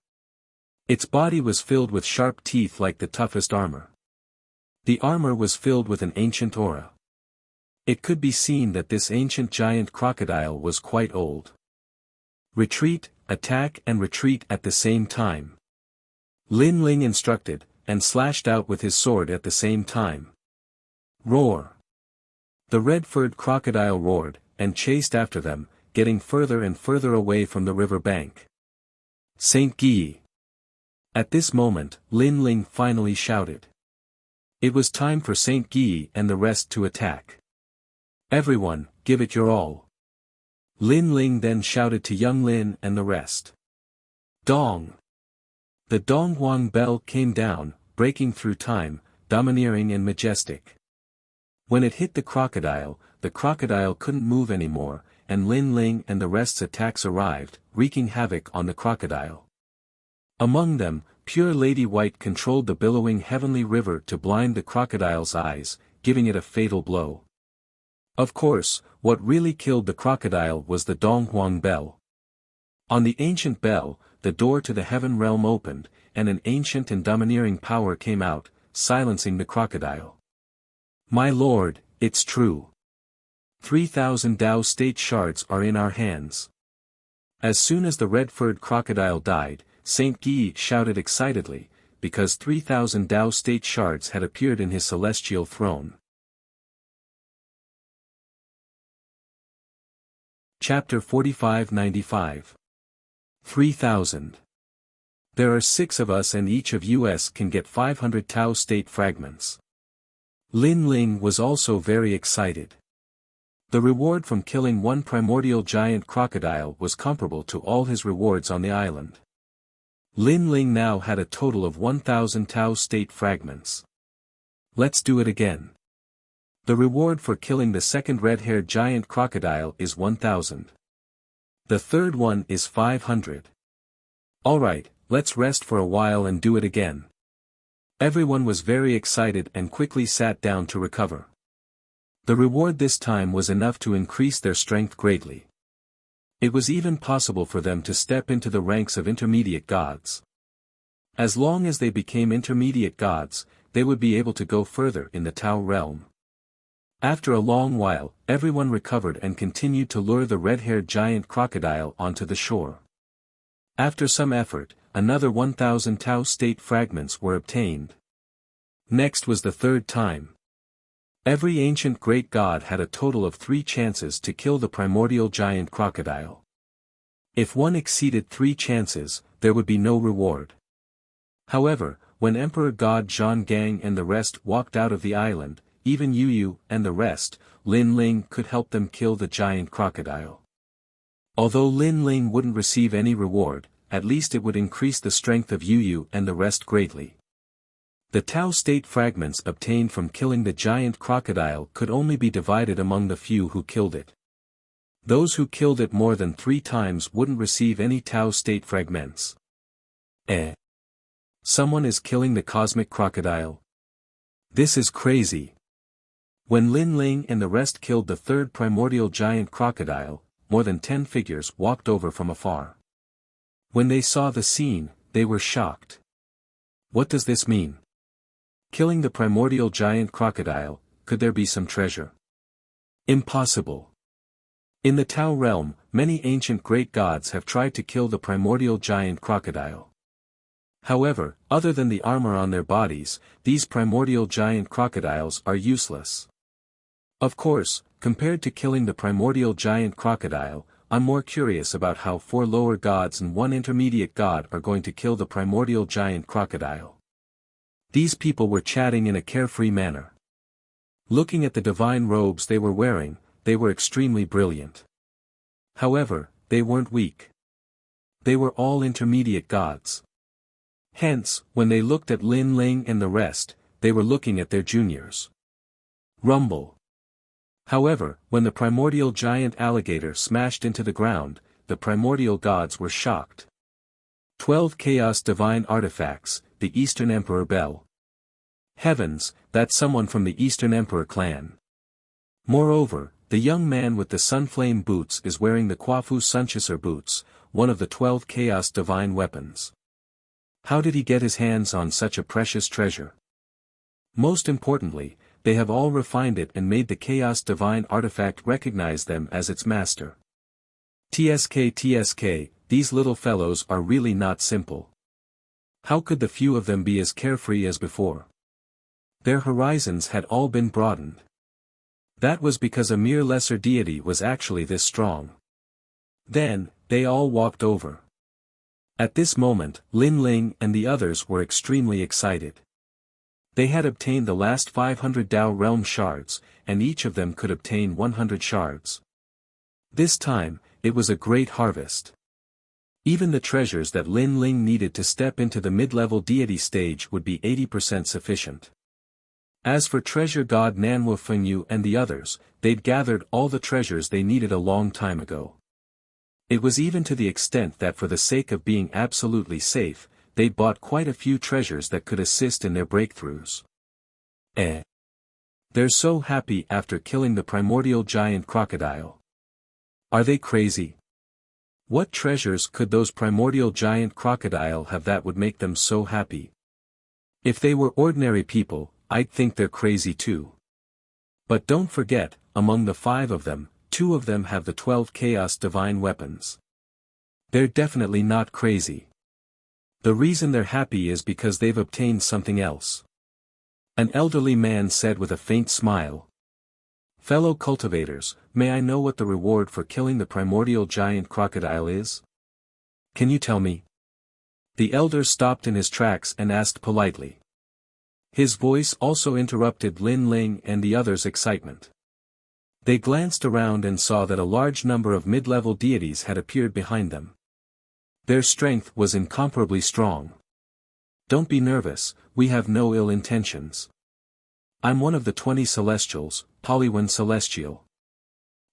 Its body was filled with sharp teeth like the toughest armor. The armor was filled with an ancient aura. It could be seen that this ancient giant crocodile was quite old. Retreat, attack and retreat at the same time. Lin Ling instructed, and slashed out with his sword at the same time. Roar! The red-furred crocodile roared, and chased after them, getting further and further away from the river bank. Saint Guy! At this moment, Lin Ling finally shouted. It was time for Saint Guy and the rest to attack. Everyone, give it your all. Lin Ling then shouted to young Lin and the rest. Dong! The Donghuang bell came down, breaking through time, domineering and majestic. When it hit the crocodile couldn't move anymore, and Lin Ling and the rest's attacks arrived, wreaking havoc on the crocodile. Among them, pure Lady White controlled the billowing heavenly river to blind the crocodile's eyes, giving it a fatal blow. Of course, what really killed the crocodile was the Donghuang bell. On the ancient bell, the door to the heaven realm opened, and an ancient and domineering power came out, silencing the crocodile. My lord, it's true. 3,000 Tao state shards are in our hands. As soon as the red-furred crocodile died, Saint Guy shouted excitedly, because 3,000 Tao state shards had appeared in his celestial throne. Chapter 4595. 3,000. There are 6 of us and each of us can get 500 Tao state fragments. Lin Ling was also very excited. The reward from killing one primordial giant crocodile was comparable to all his rewards on the island. Lin Ling now had a total of 1,000 Tao state fragments. Let's do it again. The reward for killing the second red-haired giant crocodile is 1,000. The third one is 500. Alright, let's rest for a while and do it again. Everyone was very excited and quickly sat down to recover. The reward this time was enough to increase their strength greatly. It was even possible for them to step into the ranks of intermediate gods. As long as they became intermediate gods, they would be able to go further in the Tao realm. After a long while, everyone recovered and continued to lure the red-haired giant crocodile onto the shore. After some effort, another 1,000 Tao state fragments were obtained. Next was the third time. Every ancient great god had a total of 3 chances to kill the primordial giant crocodile. If one exceeded 3 chances, there would be no reward. However, when Emperor God Zhang Gang and the rest walked out of the island, even Yu and the rest, Lin Ling could help them kill the giant crocodile. Although Lin Ling wouldn't receive any reward, at least it would increase the strength of Yu and the rest greatly. The Tao state fragments obtained from killing the giant crocodile could only be divided among the few who killed it. Those who killed it more than 3 times wouldn't receive any Tao state fragments. Someone is killing the cosmic crocodile. This is crazy. When Lin Ling and the rest killed the third primordial giant crocodile, more than 10 figures walked over from afar. When they saw the scene, they were shocked. What does this mean? Killing the primordial giant crocodile, could there be some treasure? Impossible. In the Tao realm, many ancient great gods have tried to kill the primordial giant crocodile. However, other than the armor on their bodies, these primordial giant crocodiles are useless. Of course, compared to killing the primordial giant crocodile, I'm more curious about how 4 lower gods and 1 intermediate god are going to kill the primordial giant crocodile. These people were chatting in a carefree manner. Looking at the divine robes they were wearing, they were extremely brilliant. However, they weren't weak. They were all intermediate gods. Hence, when they looked at Lin Ling and the rest, they were looking at their juniors. Rumble. However, when the primordial giant alligator smashed into the ground, the primordial gods were shocked. 12 Chaos Divine Artifacts, the Eastern Emperor Bell. Heavens, that's someone from the Eastern Emperor clan. Moreover, the young man with the Sunflame boots is wearing the Quafu Sunchaser boots, one of the 12 Chaos Divine weapons. How did he get his hands on such a precious treasure? Most importantly, they have all refined it and made the Chaos Divine Artifact recognize them as its master. TSK, these little fellows are really not simple. How could the few of them be as carefree as before? Their horizons had all been broadened. That was because a mere lesser deity was actually this strong. Then, they all walked over. At this moment, Lin Ling and the others were extremely excited. They had obtained the last 500 Dao Realm shards, and each of them could obtain 100 shards. This time, it was a great harvest. Even the treasures that Lin Ling needed to step into the mid-level deity stage would be 80% sufficient. As for treasure god Nanwu Fengyu and the others, they'd gathered all the treasures they needed a long time ago. It was even to the extent that for the sake of being absolutely safe, they'd bought quite a few treasures that could assist in their breakthroughs. They're so happy after killing the primordial giant crocodile. Are they crazy? What treasures could those primordial giant crocodile have that would make them so happy? If they were ordinary people, I'd think they're crazy too. But don't forget, among the 5 of them, 2 of them have the 12 Chaos Divine weapons. They're definitely not crazy. The reason they're happy is because they've obtained something else. An elderly man said with a faint smile. Fellow cultivators, may I know what the reward for killing the primordial giant crocodile is? Can you tell me? The elder stopped in his tracks and asked politely. His voice also interrupted Lin Ling and the others' excitement. They glanced around and saw that a large number of mid-level deities had appeared behind them. Their strength was incomparably strong. Don't be nervous, we have no ill intentions. I'm one of the 20 Celestials, Polywan Celestial.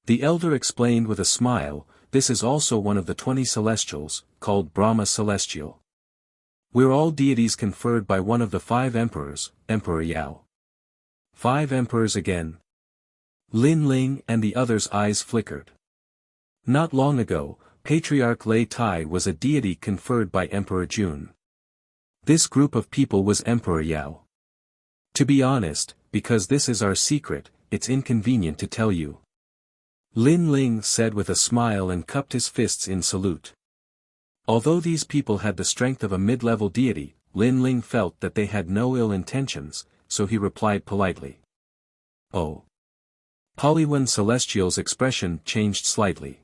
The elder explained with a smile, this is also one of the 20 Celestials, called Brahma Celestial. We're all deities conferred by one of the 5 emperors, Emperor Yao. 5 emperors again. Lin Ling and the others' eyes flickered. Not long ago, Patriarch Lei Tai was a deity conferred by Emperor Jun. This group of people was Emperor Yao. To be honest, because this is our secret, it's inconvenient to tell you. Lin Ling said with a smile and cupped his fists in salute. Although these people had the strength of a mid-level deity, Lin Ling felt that they had no ill intentions, so he replied politely. Oh. Polywan Celestial's expression changed slightly.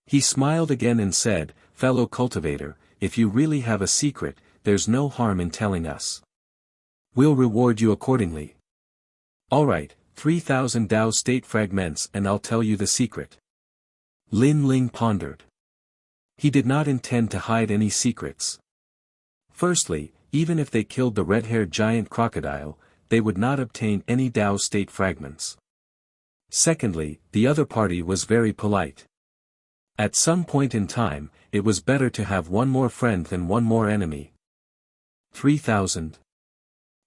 He smiled again and said, fellow cultivator, if you really have a secret, there's no harm in telling us. We'll reward you accordingly. Alright, 3,000 Dao state fragments and I'll tell you the secret. Lin Ling pondered. He did not intend to hide any secrets. Firstly, even if they killed the red-haired giant crocodile, they would not obtain any Dao state fragments. Secondly, the other party was very polite. At some point in time, it was better to have one more friend than one more enemy. 3,000.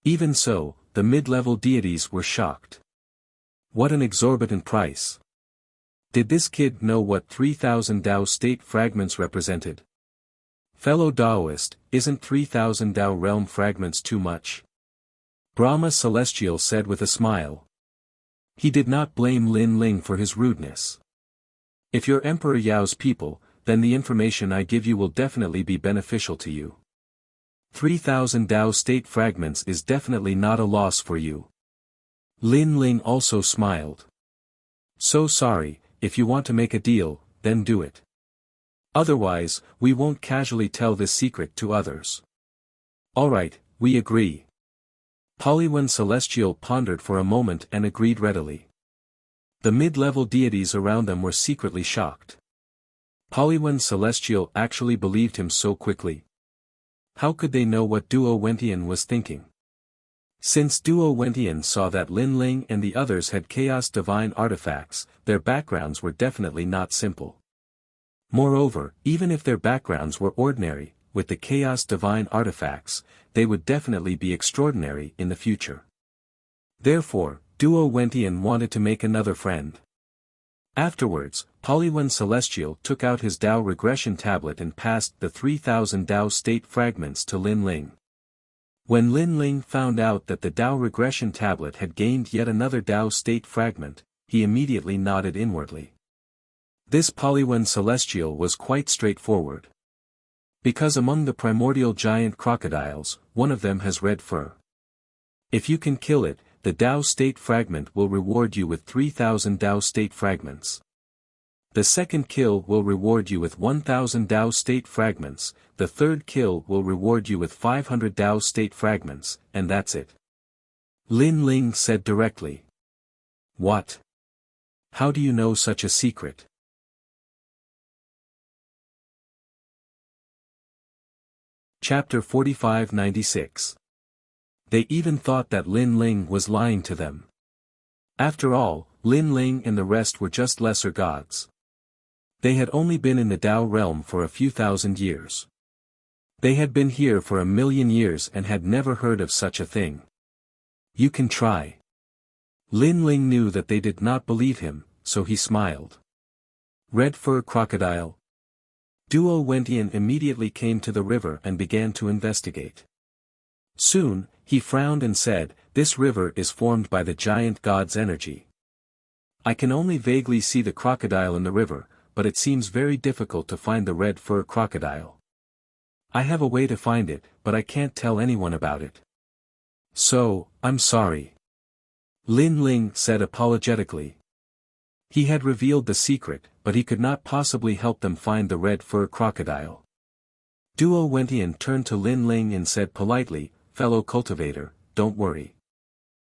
Even so, the mid-level deities were shocked. What an exorbitant price. Did this kid know what 3,000 Tao state fragments represented? Fellow Taoist, isn't 3,000 Tao realm fragments too much? Brahma Celestial said with a smile. He did not blame Lin Ling for his rudeness. If you're Emperor Yao's people, then the information I give you will definitely be beneficial to you. 3,000 Tao state fragments is definitely not a loss for you. Lin Ling also smiled. So sorry, if you want to make a deal, then do it. Otherwise, we won't casually tell this secret to others. Alright, we agree. Polywan Celestial pondered for a moment and agreed readily. The mid-level deities around them were secretly shocked. Polywan Celestial actually believed him so quickly. How could they know what Duo Wentian was thinking? Since Duo Wentian saw that Lin Ling and the others had Chaos Divine artifacts, their backgrounds were definitely not simple. Moreover, even if their backgrounds were ordinary, with the Chaos Divine artifacts, they would definitely be extraordinary in the future. Therefore, Duo Wentian wanted to make another friend. Afterwards, Polywan Celestial took out his Tao regression tablet and passed the 3,000 Tao state fragments to Lin Ling. When Lin Ling found out that the Tao regression tablet had gained yet another Tao state fragment, he immediately nodded inwardly. This Polywan Celestial was quite straightforward. Because among the primordial giant crocodiles, one of them has red fur. If you can kill it, the Tao state fragment will reward you with 3,000 Tao state fragments. The second kill will reward you with 1,000 Tao state fragments, the third kill will reward you with 500 Tao state fragments, and that's it. Lin Ling said directly. What? How do you know such a secret? Chapter 45-96. They even thought that Lin Ling was lying to them. After all, Lin Ling and the rest were just lesser gods. They had only been in the Tao realm for a few thousand years. They had been here for 1,000,000 years and had never heard of such a thing. You can try. Lin Ling knew that they did not believe him, so he smiled. Red fur crocodile. Duo Wentian immediately came to the river and began to investigate. Soon, he frowned and said, "This river is formed by the giant god's energy. I can only vaguely see the crocodile in the river, but it seems very difficult to find the red fur crocodile. I have a way to find it, but I can't tell anyone about it. So, I'm sorry." Lin Ling said apologetically. He had revealed the secret, but he could not possibly help them find the red fur crocodile. Duo Wentian turned to Lin Ling and said politely, "Fellow cultivator, don't worry.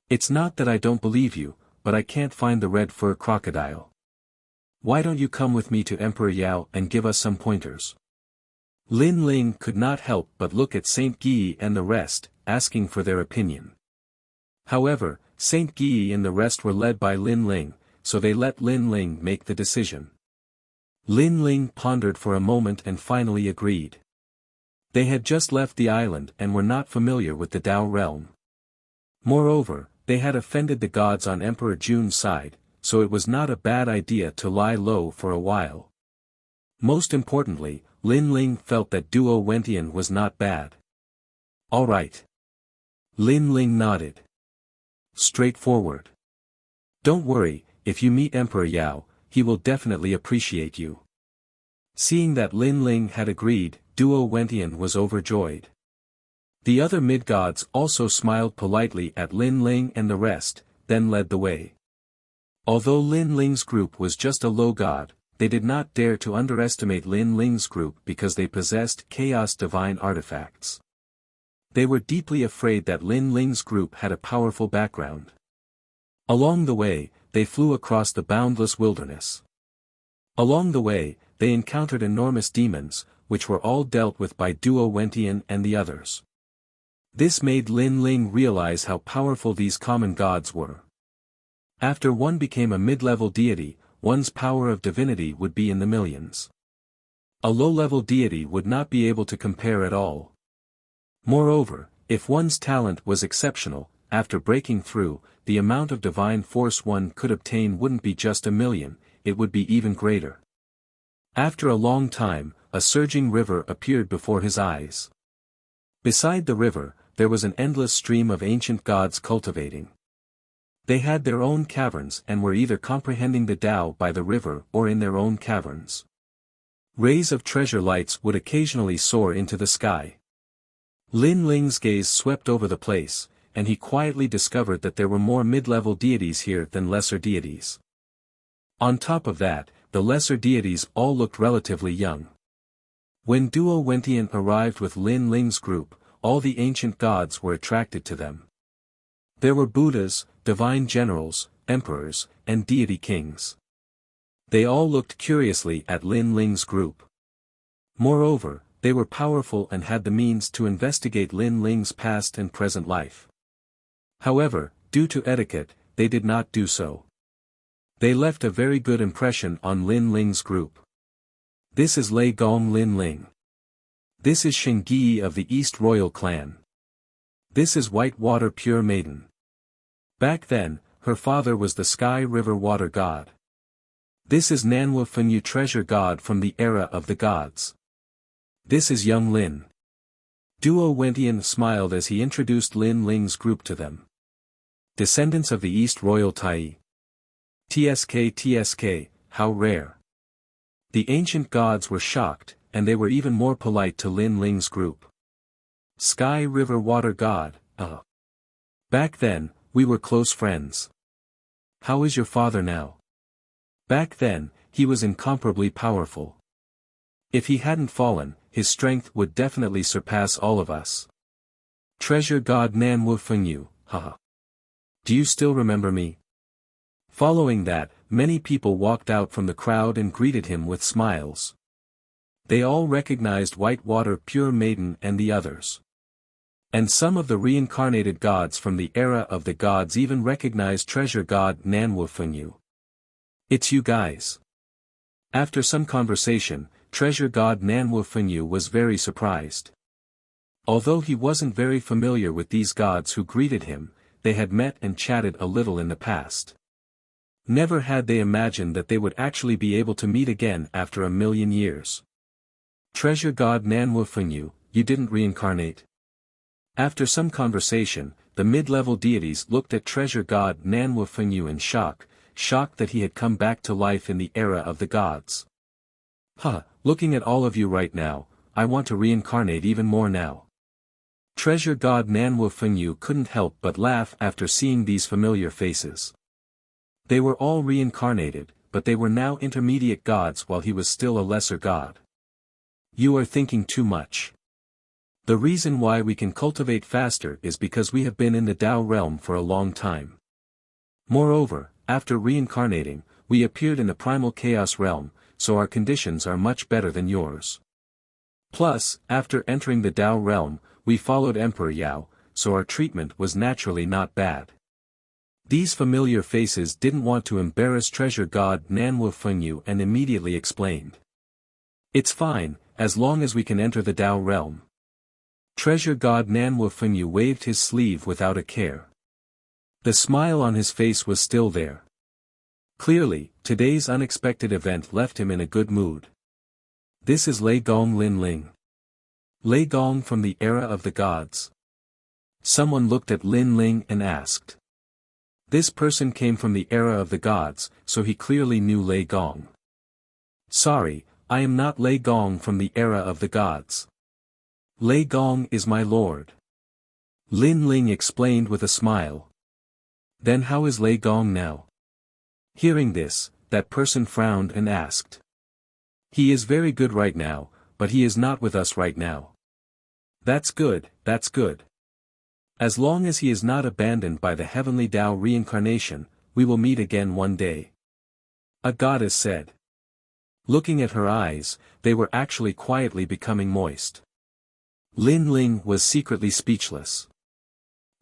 It's not that I don't believe you, but I can't find the red fur crocodile. Why don't you come with me to Emperor Yao and give us some pointers?" Lin Ling could not help but look at Saint Guy and the rest, asking for their opinion. However, Saint Guy and the rest were led by Lin Ling, so they let Lin Ling make the decision. Lin Ling pondered for a moment and finally agreed. They had just left the island and were not familiar with the Tao realm. Moreover, they had offended the gods on Emperor Jun's side, so it was not a bad idea to lie low for a while. Most importantly, Lin Ling felt that Duo Wentian was not bad. All right. Lin Ling nodded. Straightforward. Don't worry, if you meet Emperor Yao, he will definitely appreciate you. Seeing that Lin Ling had agreed, Duo Wentian was overjoyed. The other mid-gods also smiled politely at Lin Ling and the rest, then led the way. Although Lin Ling's group was just a low god, they did not dare to underestimate Lin Ling's group because they possessed Chaos Divine artifacts. They were deeply afraid that Lin Ling's group had a powerful background. Along the way, they flew across the boundless wilderness. Along the way, they encountered enormous demons, which were all dealt with by Duo Wentian and the others. This made Lin Ling realize how powerful these common gods were. After one became a mid-level deity, one's power of divinity would be in the millions. A low-level deity would not be able to compare at all. Moreover, if one's talent was exceptional, after breaking through, the amount of divine force one could obtain wouldn't be just 1,000,000, it would be even greater. After a long time, a surging river appeared before his eyes. Beside the river, there was an endless stream of ancient gods cultivating. They had their own caverns and were either comprehending the Tao by the river or in their own caverns. Rays of treasure lights would occasionally soar into the sky. Lin Ling's gaze swept over the place, and he quietly discovered that there were more mid-level deities here than lesser deities. On top of that, the lesser deities all looked relatively young. When Duo Wentian arrived with Lin Ling's group, all the ancient gods were attracted to them. There were Buddhas, divine generals, emperors, and deity kings. They all looked curiously at Lin Ling's group. Moreover, they were powerful and had the means to investigate Lin Ling's past and present life. However, due to etiquette, they did not do so. They left a very good impression on Lin Ling's group. This is Lei Gong Lin Ling. This is Shengyi of the East Royal Clan. This is Whitewater Pure Maiden. Back then, her father was the Sky River Water God. This is Nanwu Fenyu Treasure God from the era of the gods. This is Young Lin. Duo Wentian smiled as he introduced Lin Ling's group to them. Descendants of the East Royal Tai. TSK, how rare. The ancient gods were shocked, and they were even more polite to Lin Ling's group. Sky River Water God, Back then, we were close friends. How is your father now? Back then, he was incomparably powerful. If he hadn't fallen, his strength would definitely surpass all of us. Treasure God Nan Wu Fengyu, haha. Do you still remember me? Following that, many people walked out from the crowd and greeted him with smiles. They all recognized Whitewater Pure Maiden and the others. And some of the reincarnated gods from the era of the gods even recognized Treasure God Nanwu Fengyu. It's you guys. After some conversation, Treasure God Nanwu Fengyu was very surprised. Although he wasn't very familiar with these gods who greeted him, they had met and chatted a little in the past. Never had they imagined that they would actually be able to meet again after 1,000,000 years. Treasure God Nanwu Fengyu, you didn't reincarnate? After some conversation, the mid-level deities looked at Treasure God Nanwu Fengyu in shocked that he had come back to life in the era of the gods. Looking at all of you right now, I want to reincarnate even more now. Treasure God Nanwu Fengyu couldn't help but laugh after seeing these familiar faces. They were all reincarnated, but they were now intermediate gods while he was still a lesser god. You are thinking too much. The reason why we can cultivate faster is because we have been in the Tao realm for a long time. Moreover, after reincarnating, we appeared in the primal chaos realm, so our conditions are much better than yours. Plus, after entering the Tao realm, we followed Emperor Yao, so our treatment was naturally not bad. These familiar faces didn't want to embarrass Treasure God Nanwu Fengyu and immediately explained. It's fine, as long as we can enter the Tao realm. Treasure God Nanwu Fengyu waved his sleeve without a care. The smile on his face was still there. Clearly, today's unexpected event left him in a good mood. This is Lei Gong Lin Ling. Lei Gong from the era of the gods. Someone looked at Lin Ling and asked. This person came from the era of the gods, so he clearly knew Lei Gong. Sorry, I am not Lei Gong from the era of the gods. Lei Gong is my lord. Lin Ling explained with a smile. Then how is Lei Gong now? Hearing this, that person frowned and asked. He is very good right now, but he is not with us right now. That's good, that's good. As long as he is not abandoned by the heavenly Tao reincarnation, we will meet again one day. A goddess said. Looking at her eyes, they were actually quietly becoming moist. Lin Ling was secretly speechless.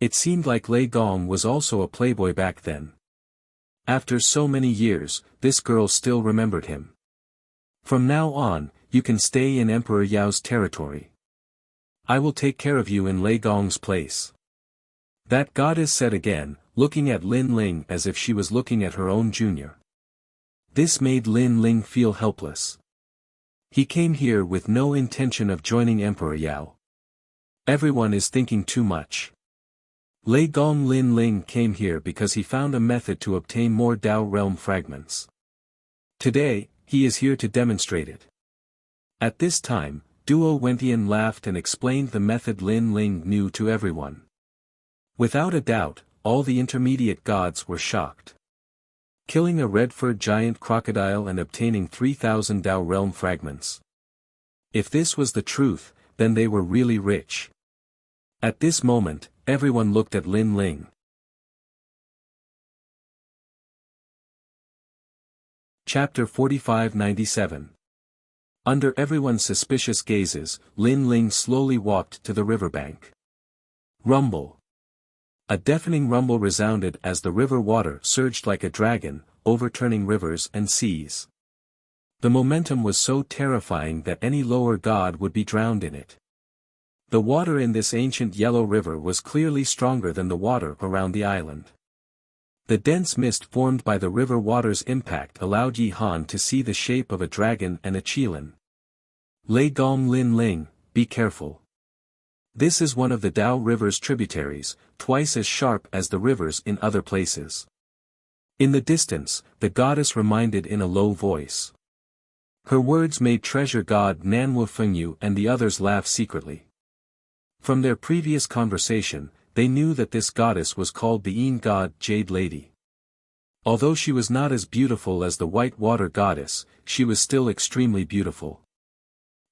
It seemed like Lei Gong was also a playboy back then. After so many years, this girl still remembered him. From now on, you can stay in Emperor Yao's territory. I will take care of you in Lei Gong's place. That goddess said again, looking at Lin Ling as if she was looking at her own junior. This made Lin Ling feel helpless. He came here with no intention of joining Emperor Yao. Everyone is thinking too much. Lei Gong Lin Ling came here because he found a method to obtain more Dao realm fragments. Today, he is here to demonstrate it. At this time, Duo Wentian laughed and explained the method Lin Ling knew to everyone. Without a doubt, all the intermediate gods were shocked. Killing a red-furred giant crocodile and obtaining 3,000 Dao realm fragments. If this was the truth, then they were really rich. At this moment, everyone looked at Lin Ling. Chapter 4597. Under everyone's suspicious gazes, Lin Ling slowly walked to the riverbank. Rumble. A deafening rumble resounded as the river water surged like a dragon, overturning rivers and seas. The momentum was so terrifying that any lower god would be drowned in it. The water in this ancient yellow river was clearly stronger than the water around the island. The dense mist formed by the river water's impact allowed Yi Han to see the shape of a dragon and a qilin. Lei Gong Lin Ling, be careful. This is one of the Dao River's tributaries, twice as sharp as the rivers in other places. In the distance, the goddess reminded in a low voice. Her words made treasure god Nanwu Fengyu and the others laugh secretly. From their previous conversation, they knew that this goddess was called the Yin god Jade Lady. Although she was not as beautiful as the white water goddess, she was still extremely beautiful.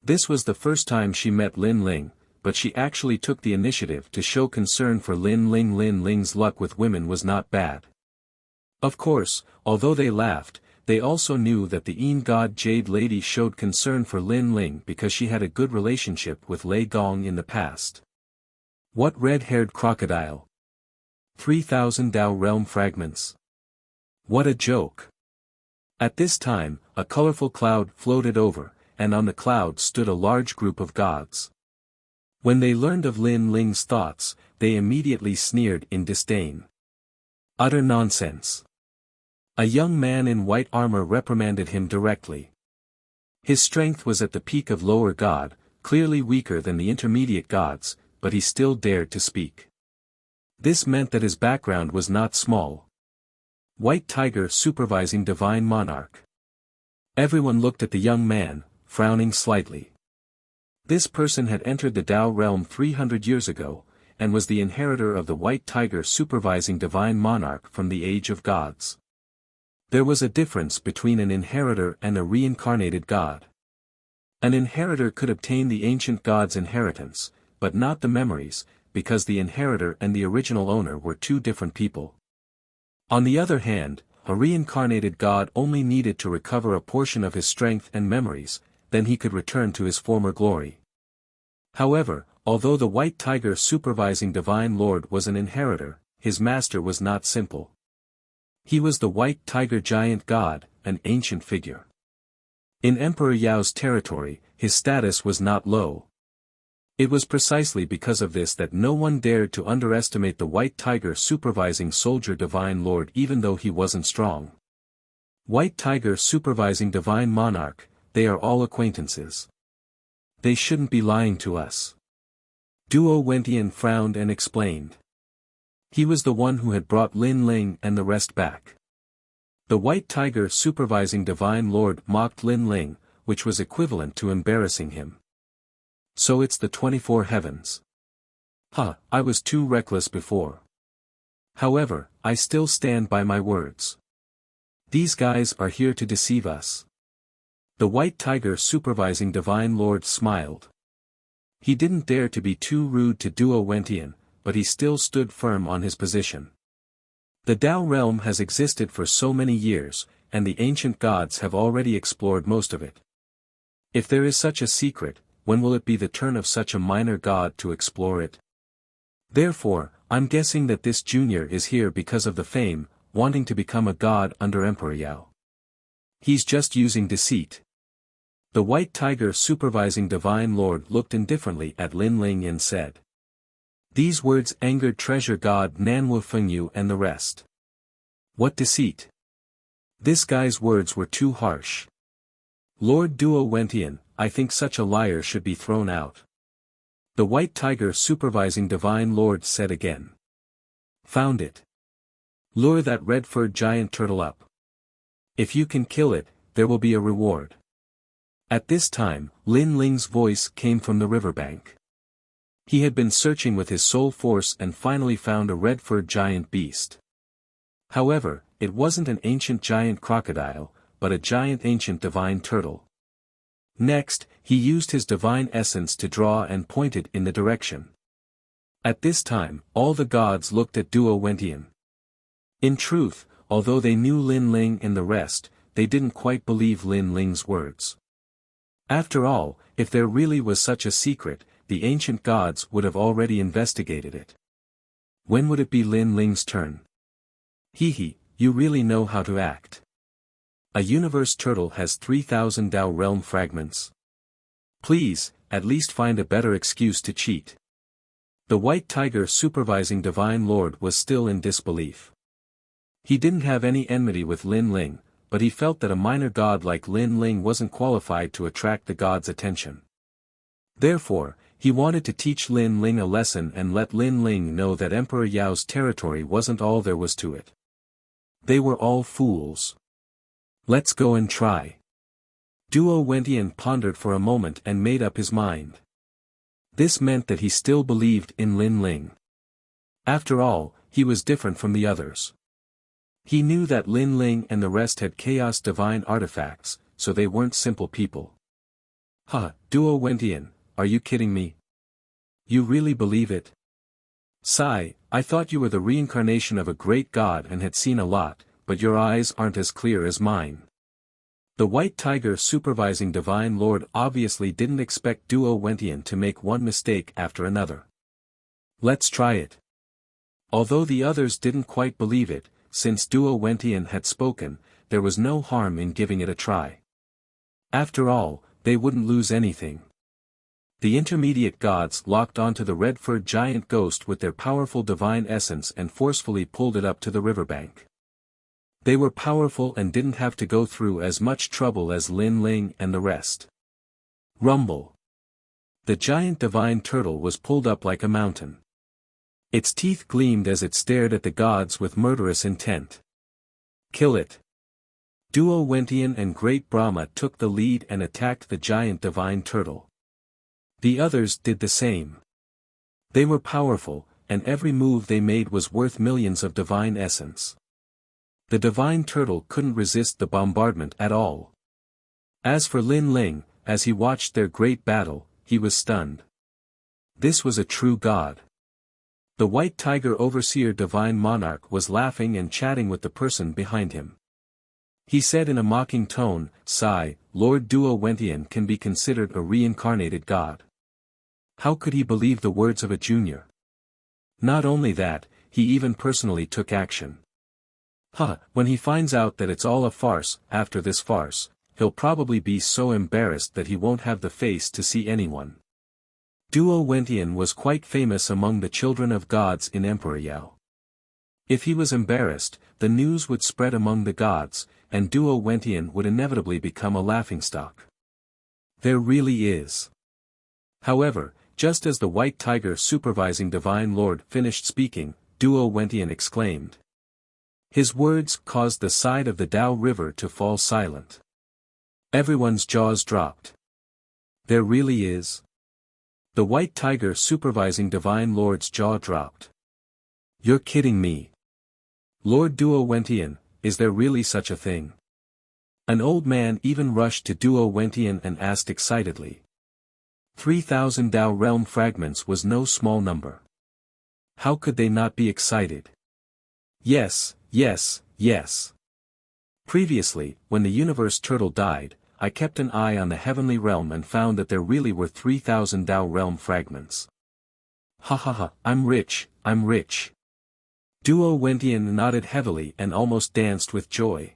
This was the first time she met Lin Ling, but she actually took the initiative to show concern for Lin Ling. Lin Ling's luck with women was not bad. Of course, although they laughed, they also knew that the Yin god Jade Lady showed concern for Lin Ling because she had a good relationship with Lei Gong in the past. What red-haired crocodile? 3,000 Dao realm fragments. What a joke. At this time, a colorful cloud floated over, and on the cloud stood a large group of gods. When they learned of Lin Ling's thoughts, they immediately sneered in disdain. Utter nonsense. A young man in white armor reprimanded him directly. His strength was at the peak of lower god, clearly weaker than the intermediate gods, but he still dared to speak. This meant that his background was not small. White Tiger supervising Divine Monarch. Everyone looked at the young man, frowning slightly. This person had entered the Dao realm 300 years ago, and was the inheritor of the White Tiger supervising Divine Monarch from the Age of Gods. There was a difference between an inheritor and a reincarnated god. An inheritor could obtain the ancient god's inheritance, but not the memories, because the inheritor and the original owner were two different people. On the other hand, a reincarnated god only needed to recover a portion of his strength and memories, then he could return to his former glory. However, although the White Tiger supervising Divine Lord was an inheritor, his master was not simple. He was the White Tiger giant god, an ancient figure. In Emperor Yao's territory, his status was not low. It was precisely because of this that no one dared to underestimate the White Tiger supervising soldier Divine Lord even though he wasn't strong. White Tiger supervising Divine Monarch, they are all acquaintances. They shouldn't be lying to us. Duo Wentian frowned and explained. He was the one who had brought Lin Ling and the rest back. The White Tiger supervising Divine Lord mocked Lin Ling, which was equivalent to embarrassing him. So it's the 24 heavens. I was too reckless before. However, I still stand by my words. These guys are here to deceive us. The White Tiger supervising Divine Lord smiled. He didn't dare to be too rude to Duo Wentian, but he still stood firm on his position. The Dao realm has existed for so many years, and the ancient gods have already explored most of it. If there is such a secret, when will it be the turn of such a minor god to explore it? Therefore, I'm guessing that this junior is here because of the fame, wanting to become a god under Emperor Yao. He's just using deceit. The White Tiger supervising Divine Lord looked indifferently at Lin Ling and said. These words angered Treasure God Nanwu Fengyu and the rest. What deceit! This guy's words were too harsh. Lord Duo Wentian, I think such a liar should be thrown out. The White Tiger supervising Divine Lord said again. Found it. Lure that red-furred giant turtle up. If you can kill it, there will be a reward. At this time, Lin Ling's voice came from the riverbank. He had been searching with his soul force and finally found a red-furred giant beast. However, it wasn't an ancient giant crocodile, but a giant ancient divine turtle. Next, he used his divine essence to draw and point it in the direction. At this time, all the gods looked at Duo Wentian. In truth, although they knew Lin Ling and the rest, they didn't quite believe Lin Ling's words. After all, if there really was such a secret, the ancient gods would have already investigated it. When would it be Lin Ling's turn? Hee, you really know how to act. A universe turtle has 3,000 Dao realm fragments. Please, at least find a better excuse to cheat. The White Tiger supervising Divine Lord was still in disbelief. He didn't have any enmity with Lin Ling, but he felt that a minor god like Lin Ling wasn't qualified to attract the god's attention. Therefore, he wanted to teach Lin Ling a lesson and let Lin Ling know that Emperor Yao's territory wasn't all there was to it. They were all fools. Let's go and try. Duo Wentian pondered for a moment and made up his mind. This meant that he still believed in Lin Ling. After all, he was different from the others. He knew that Lin Ling and the rest had chaos divine artifacts, so they weren't simple people. Duo Wentian, are you kidding me? You really believe it? Sigh, I thought you were the reincarnation of a great god and had seen a lot, but your eyes aren't as clear as mine. The White Tiger supervising Divine Lord obviously didn't expect Duo Wentian to make one mistake after another. Let's try it. Although the others didn't quite believe it, since Duo Wentian had spoken, there was no harm in giving it a try. After all, they wouldn't lose anything. The intermediate gods locked onto the red-furred giant ghost with their powerful divine essence and forcefully pulled it up to the riverbank. They were powerful and didn't have to go through as much trouble as Lin Ling and the rest. Rumble. The giant divine turtle was pulled up like a mountain. Its teeth gleamed as it stared at the gods with murderous intent. Kill it. Duo Wentian and Great Brahma took the lead and attacked the giant divine turtle. The others did the same. They were powerful, and every move they made was worth millions of divine essence. The divine turtle couldn't resist the bombardment at all. As for Lin Ling, as he watched their great battle, he was stunned. This was a true god. The White Tiger Overseer Divine Monarch was laughing and chatting with the person behind him. He said in a mocking tone, Sigh, Lord Duo Wentian can be considered a reincarnated god. How could he believe the words of a junior? Not only that, he even personally took action. When he finds out that it's all a farce, after this farce, he'll probably be so embarrassed that he won't have the face to see anyone. Duo Wentian was quite famous among the children of gods in Emperor Yao. If he was embarrassed, the news would spread among the gods, and Duo Wentian would inevitably become a laughingstock. There really is. However, just as the White Tiger supervising Divine Lord finished speaking, Duo Wentian exclaimed. His words caused the side of the Dao River to fall silent. Everyone's jaws dropped. There really is. The White Tiger supervising Divine Lord's jaw dropped. You're kidding me. Lord Duo Wentian, is there really such a thing? An old man even rushed to Duo Wentian and asked excitedly. 3,000 Dao realm fragments was no small number. How could they not be excited? Yes, yes, yes. Previously, when the universe turtle died, I kept an eye on the heavenly realm and found that there really were 3,000 Dao realm fragments. I'm rich, I'm rich. Duo Wentian nodded heavily and almost danced with joy.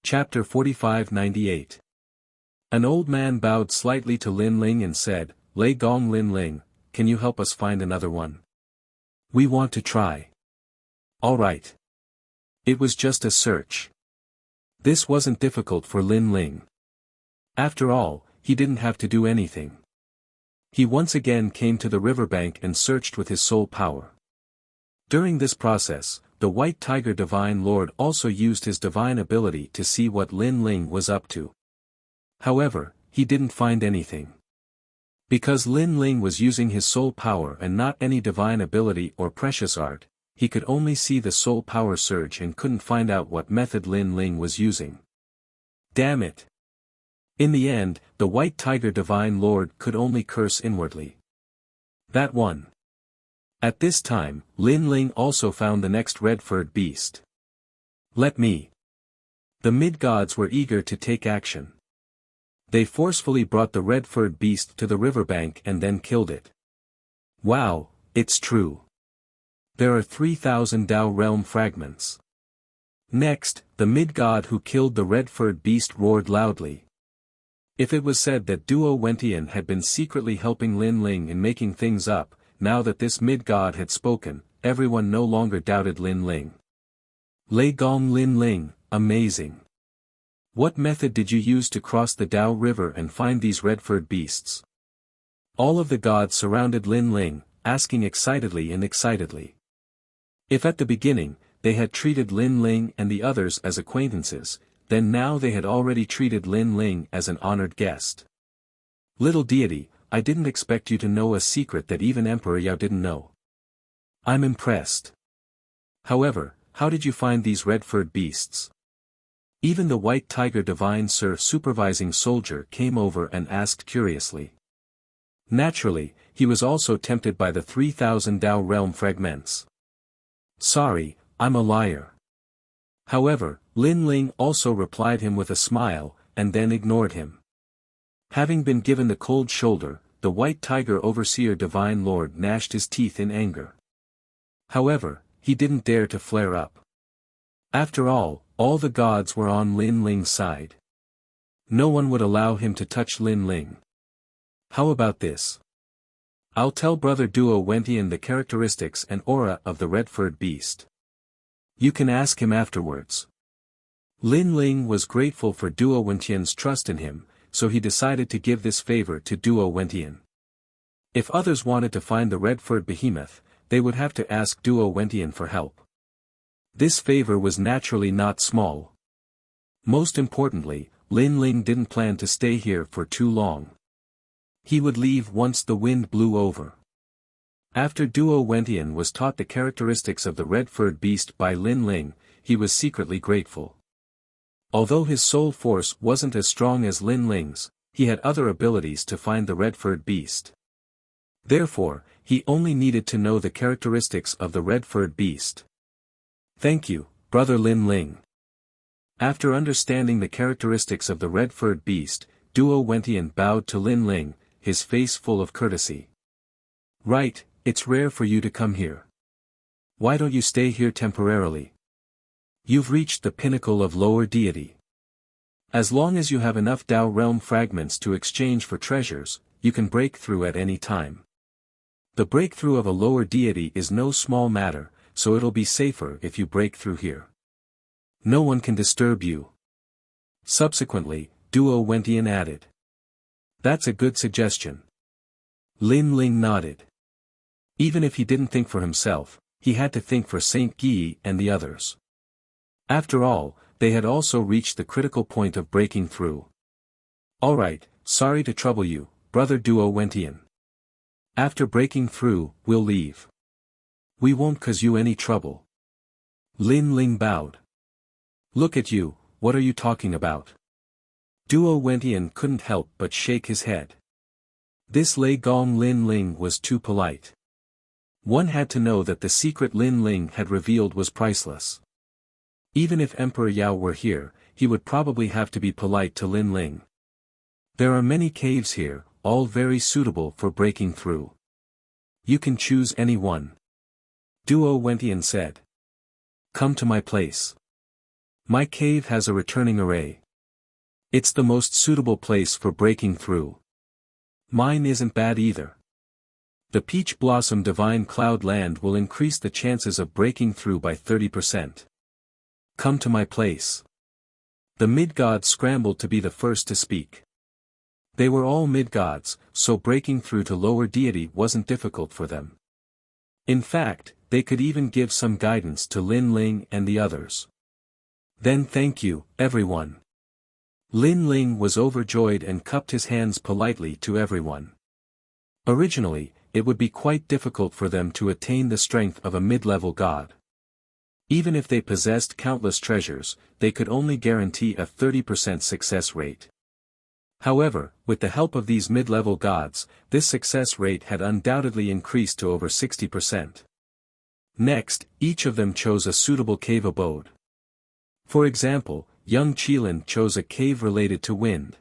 Chapter 45-98. An old man bowed slightly to Lin Ling and said, "Lei Gong Lin Ling, can you help us find another one? We want to try." "All right." It was just a search. This wasn't difficult for Lin Ling. After all, he didn't have to do anything. He once again came to the riverbank and searched with his soul power. During this process, the White Tiger Divine Lord also used his divine ability to see what Lin Ling was up to. However, he didn't find anything. Because Lin Ling was using his soul power and not any divine ability or precious art, he could only see the soul power surge and couldn't find out what method Lin Ling was using. Damn it! In the end, the White Tiger Divine Lord could only curse inwardly. That one. At this time, Lin Ling also found the next red-furred beast. Let me. The mid-gods were eager to take action. They forcefully brought the red-furred beast to the riverbank and then killed it. Wow, it's true. There are 3,000 Dao realm fragments. Next, the mid-god who killed the red-furred beast roared loudly. If it was said that Duo Wentian had been secretly helping Lin Ling in making things up, now that this mid-god had spoken, everyone no longer doubted Lin Ling. Lei Gong Lin Ling, amazing. What method did you use to cross the Dao River and find these red-furred beasts? All of the gods surrounded Lin Ling, asking excitedly. If at the beginning, they had treated Lin Ling and the others as acquaintances, then now they had already treated Lin Ling as an honored guest. Little deity, I didn't expect you to know a secret that even Emperor Yao didn't know. I'm impressed. However, how did you find these red-furred beasts? Even the White Tiger Divine Sir supervising soldier came over and asked curiously. Naturally, he was also tempted by the 3,000 Dao realm fragments. Sorry, I'm a liar. However, Lin Ling also replied him with a smile, and then ignored him. Having been given the cold shoulder, the White Tiger Overseer Divine Lord gnashed his teeth in anger. However, he didn't dare to flare up. After all the gods were on Lin Ling's side. No one would allow him to touch Lin Ling. How about this? I'll tell Brother Duo Wentian the characteristics and aura of the red-furred beast. You can ask him afterwards. Lin Ling was grateful for Duo Wentian's trust in him, so he decided to give this favor to Duo Wentian. If others wanted to find the red-furred behemoth, they would have to ask Duo Wentian for help. This favor was naturally not small. Most importantly, Lin Ling didn't plan to stay here for too long. He would leave once the wind blew over. After Duo Wentian was taught the characteristics of the red-furred beast by Lin Ling, he was secretly grateful. Although his soul force wasn't as strong as Lin Ling's, he had other abilities to find the red-furred beast. Therefore, he only needed to know the characteristics of the red-furred beast. Thank you, Brother Lin Ling. After understanding the characteristics of the red-furred beast, Duo Wentian bowed to Lin Ling, his face full of courtesy. Right, it's rare for you to come here. Why don't you stay here temporarily? You've reached the pinnacle of lower deity. As long as you have enough Dao realm fragments to exchange for treasures, you can break through at any time. The breakthrough of a lower deity is no small matter, so it'll be safer if you break through here. No one can disturb you. Subsequently, Duo Wentian added. That's a good suggestion. Lin Ling nodded. Even if he didn't think for himself, he had to think for Saint Guy and the others. After all, they had also reached the critical point of breaking through. Alright, sorry to trouble you, Brother Duo Wentian. After breaking through, we'll leave. We won't cause you any trouble. Lin Ling bowed. Look at you, what are you talking about? Duo Wentian couldn't help but shake his head. This Lei Gong Lin Ling was too polite. One had to know that the secret Lin Ling had revealed was priceless. Even if Emperor Yao were here, he would probably have to be polite to Lin Ling. There are many caves here, all very suitable for breaking through. You can choose any one. Duo Wentian said. Come to my place. My cave has a returning array. It's the most suitable place for breaking through. Mine isn't bad either. The peach blossom divine cloud land will increase the chances of breaking through by 30%. Come to my place. The mid-gods scrambled to be the first to speak. They were all mid-gods, so breaking through to lower deity wasn't difficult for them. In fact, they could even give some guidance to Lin Ling and the others. Then thank you, everyone. Lin Ling was overjoyed and cupped his hands politely to everyone. Originally, it would be quite difficult for them to attain the strength of a mid-level god. Even if they possessed countless treasures, they could only guarantee a 30% success rate. However, with the help of these mid-level gods, this success rate had undoubtedly increased to over 60%. Next, each of them chose a suitable cave abode. For example, young Qilin chose a cave related to wind.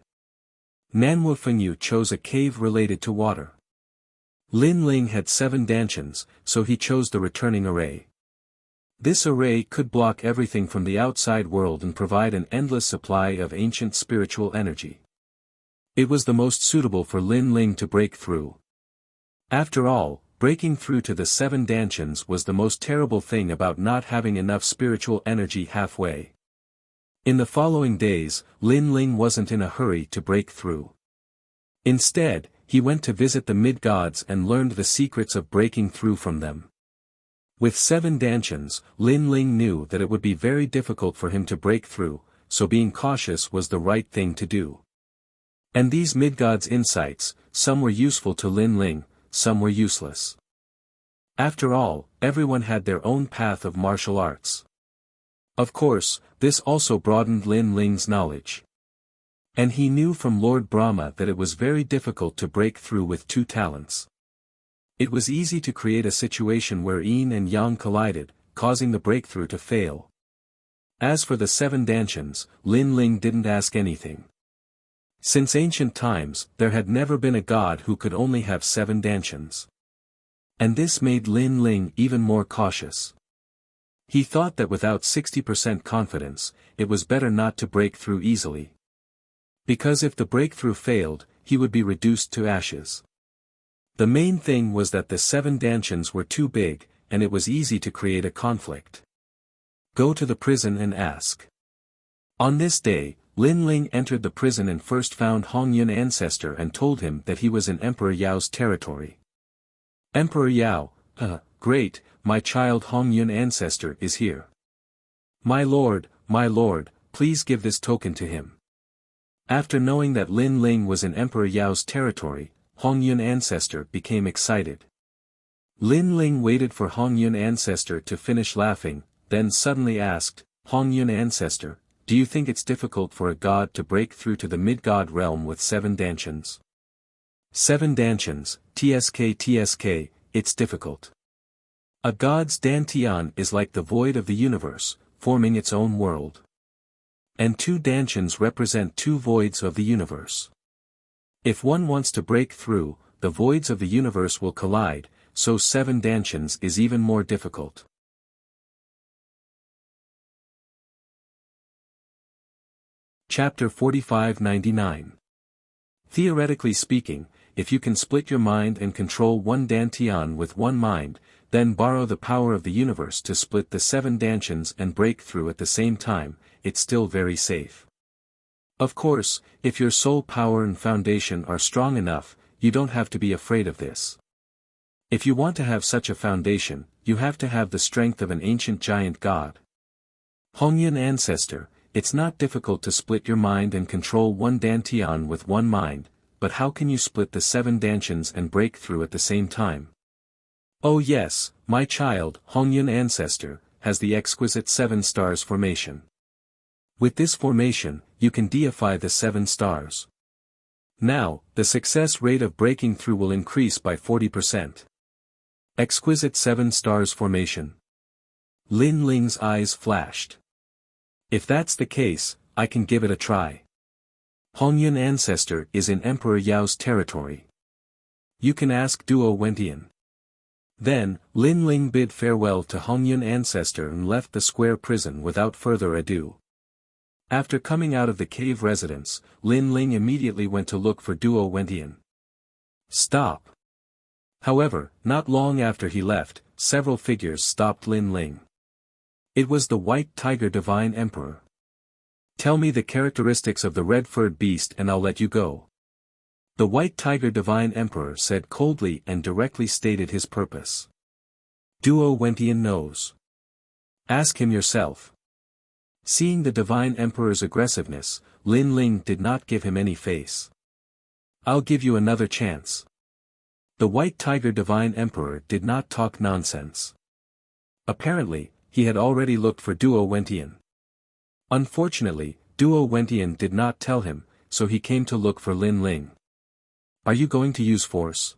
Nanwu Fengyu chose a cave related to water. Lin Ling had 7 dantians, so he chose the returning array. This array could block everything from the outside world and provide an endless supply of ancient spiritual energy. It was the most suitable for Lin Ling to break through. After all, breaking through to the 7 dantians was the most terrible thing about not having enough spiritual energy halfway. In the following days, Lin Ling wasn't in a hurry to break through. Instead, he went to visit the mid-gods and learned the secrets of breaking through from them. With 7 dantians, Lin Ling knew that it would be very difficult for him to break through, so being cautious was the right thing to do. And these mid-gods' insights, some were useful to Lin Ling, some were useless. After all, everyone had their own path of martial arts. Of course, this also broadened Lin Ling's knowledge. And he knew from Lord Brahma that it was very difficult to break through with 2 talents. It was easy to create a situation where yin and yang collided, causing the breakthrough to fail. As for the 7 dantians, Lin Ling didn't ask anything. Since ancient times, there had never been a god who could only have 7 dantians. And this made Lin Ling even more cautious. He thought that without 60% confidence, it was better not to break through easily. Because if the breakthrough failed, he would be reduced to ashes. The main thing was that the 7 dantians were too big, and it was easy to create a conflict. Go to the prison and ask. On this day, Lin Ling entered the prison and first found Hongyun ancestor and told him that he was in Emperor Yao's territory. Emperor Yao, great, my child Hongyun ancestor is here. My lord, please give this token to him. After knowing that Lin Ling was in Emperor Yao's territory, Hongyun ancestor became excited. Lin Ling waited for Hongyun ancestor to finish laughing, then suddenly asked, Hongyun ancestor, do you think it's difficult for a god to break through to the mid-god realm with 7 dantians? 7 dantians, tsk, it's difficult. A god's dantian is like the void of the universe, forming its own world. And 2 dantians represent 2 voids of the universe. If one wants to break through, the voids of the universe will collide, so 7 dantians is even more difficult. Chapter 4599. Theoretically speaking, if you can split your mind and control 1 dantian with 1 mind, then borrow the power of the universe to split the 7 dantians and break through at the same time, it's still very safe. Of course, if your soul power and foundation are strong enough, you don't have to be afraid of this. If you want to have such a foundation, you have to have the strength of an ancient giant god. Hongyun ancestor, it's not difficult to split your mind and control 1 dantian with 1 mind, but how can you split the 7 dantians and break through at the same time? Oh yes, my child, Hongyun ancestor, has the exquisite 7 stars formation. With this formation, you can deify the 7 stars. Now, the success rate of breaking through will increase by 40%. Exquisite 7 stars formation. Lin Ling's eyes flashed. If that's the case, I can give it a try. Hongyun ancestor is in Emperor Yao's territory. You can ask Duo Wentian. Then, Lin Ling bid farewell to Hongyun ancestor and left the square prison without further ado. After coming out of the cave residence, Lin Ling immediately went to look for Duo Wentian. Stop! However, not long after he left, several figures stopped Lin Ling. It was the White Tiger Divine Emperor. Tell me the characteristics of the red-furred beast and I'll let you go. The White Tiger Divine Emperor said coldly and directly stated his purpose. Duo Wentian knows. Ask him yourself. Seeing the Divine Emperor's aggressiveness, Lin Ling did not give him any face. I'll give you another chance. The White Tiger Divine Emperor did not talk nonsense. Apparently, he had already looked for Duo Wentian. Unfortunately, Duo Wentian did not tell him, so he came to look for Lin Ling. Are you going to use force?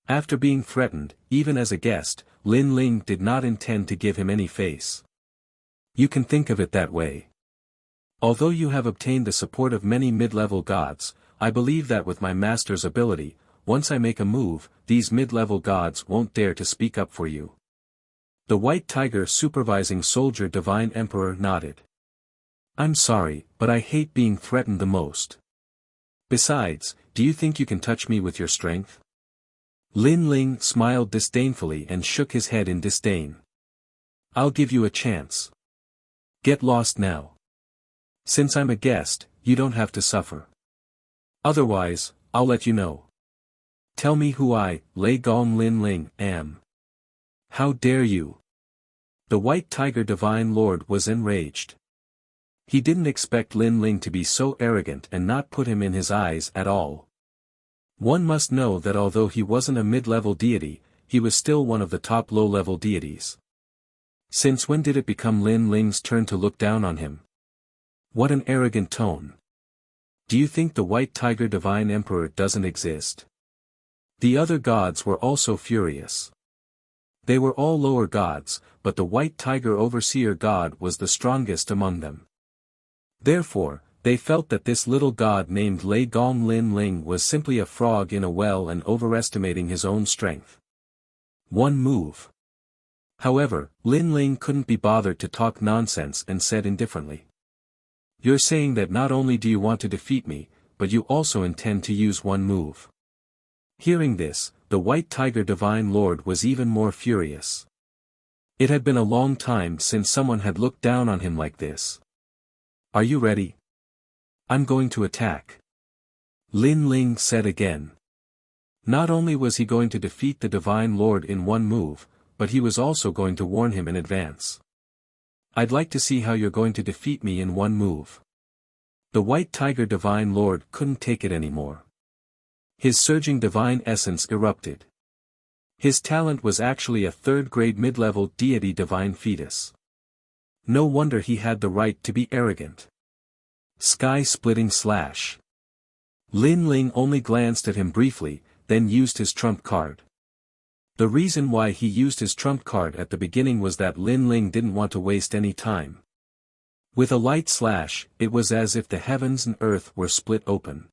After being threatened, even as a guest, Lin Ling did not intend to give him any face. You can think of it that way. Although you have obtained the support of many mid-level gods, I believe that with my master's ability, once I make a move, these mid-level gods won't dare to speak up for you. The White Tiger Supervising Soldier Divine Emperor nodded. I'm sorry, but I hate being threatened the most. Besides, do you think you can touch me with your strength? Lin Ling smiled disdainfully and shook his head in disdain. I'll give you a chance. Get lost now. Since I'm a guest, you don't have to suffer. Otherwise, I'll let you know. Tell me who I, Lei Gong Lin Ling, am. How dare you? The White Tiger Divine Lord was enraged. He didn't expect Lin Ling to be so arrogant and not put him in his eyes at all. One must know that although he wasn't a mid-level deity, he was still one of the top low-level deities. Since when did it become Lin Ling's turn to look down on him? What an arrogant tone. Do you think the White Tiger Divine Emperor doesn't exist? The other gods were also furious. They were all lower gods, but the White Tiger Overseer God was the strongest among them. Therefore, they felt that this little god named Lei Gong Lin Ling was simply a frog in a well and overestimating his own strength. One move. However, Lin Ling couldn't be bothered to talk nonsense and said indifferently. You're saying that not only do you want to defeat me, but you also intend to use one move. Hearing this, the White Tiger Divine Lord was even more furious. It had been a long time since someone had looked down on him like this. Are you ready? I'm going to attack. Lin Ling said again. Not only was he going to defeat the Divine Lord in one move, but he was also going to warn him in advance. I'd like to see how you're going to defeat me in one move. The White Tiger Divine Lord couldn't take it anymore. His surging divine essence erupted. His talent was actually a third-grade mid-level deity divine fetus. No wonder he had the right to be arrogant. Sky-splitting slash. Lin Ling only glanced at him briefly, then used his trump card. The reason why he used his trump card at the beginning was that Lin Ling didn't want to waste any time. With a light slash, it was as if the heavens and earth were split open.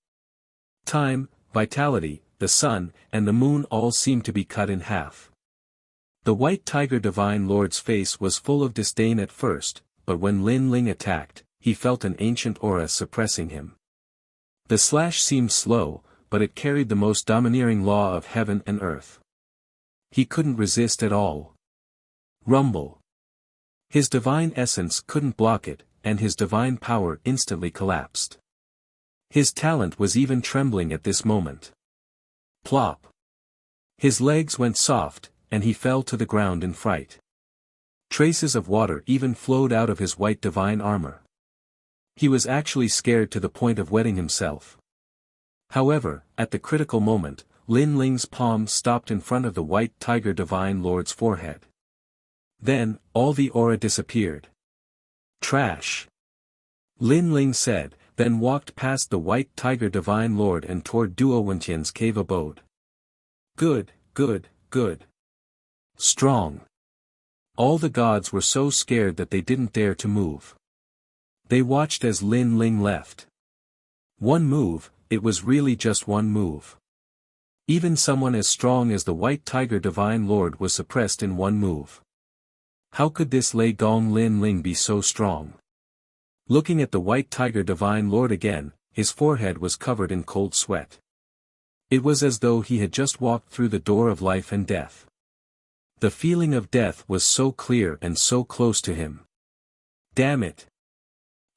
Time, vitality, the sun, and the moon all seemed to be cut in half. The White Tiger Divine Lord's face was full of disdain at first, but when Lin Ling attacked, he felt an ancient aura suppressing him. The slash seemed slow, but it carried the most domineering law of heaven and earth. He couldn't resist at all. Rumble. His divine essence couldn't block it, and his divine power instantly collapsed. His talent was even trembling at this moment. Plop. His legs went soft, and he fell to the ground in fright. Traces of water even flowed out of his white divine armor. He was actually scared to the point of wetting himself. However, at the critical moment, Lin Ling's palm stopped in front of the White Tiger Divine Lord's forehead. Then, all the aura disappeared. Trash. Lin Ling said, then walked past the White Tiger Divine Lord and toward Duo Wentian's cave abode. Good, good, good. Strong. All the gods were so scared that they didn't dare to move. They watched as Lin Ling left. One move, it was really just one move. Even someone as strong as the White Tiger Divine Lord was suppressed in one move. How could this Lei Gong Lin Ling be so strong? Looking at the white tiger divine lord again, his forehead was covered in cold sweat. It was as though he had just walked through the door of life and death. The feeling of death was so clear and so close to him. Damn it!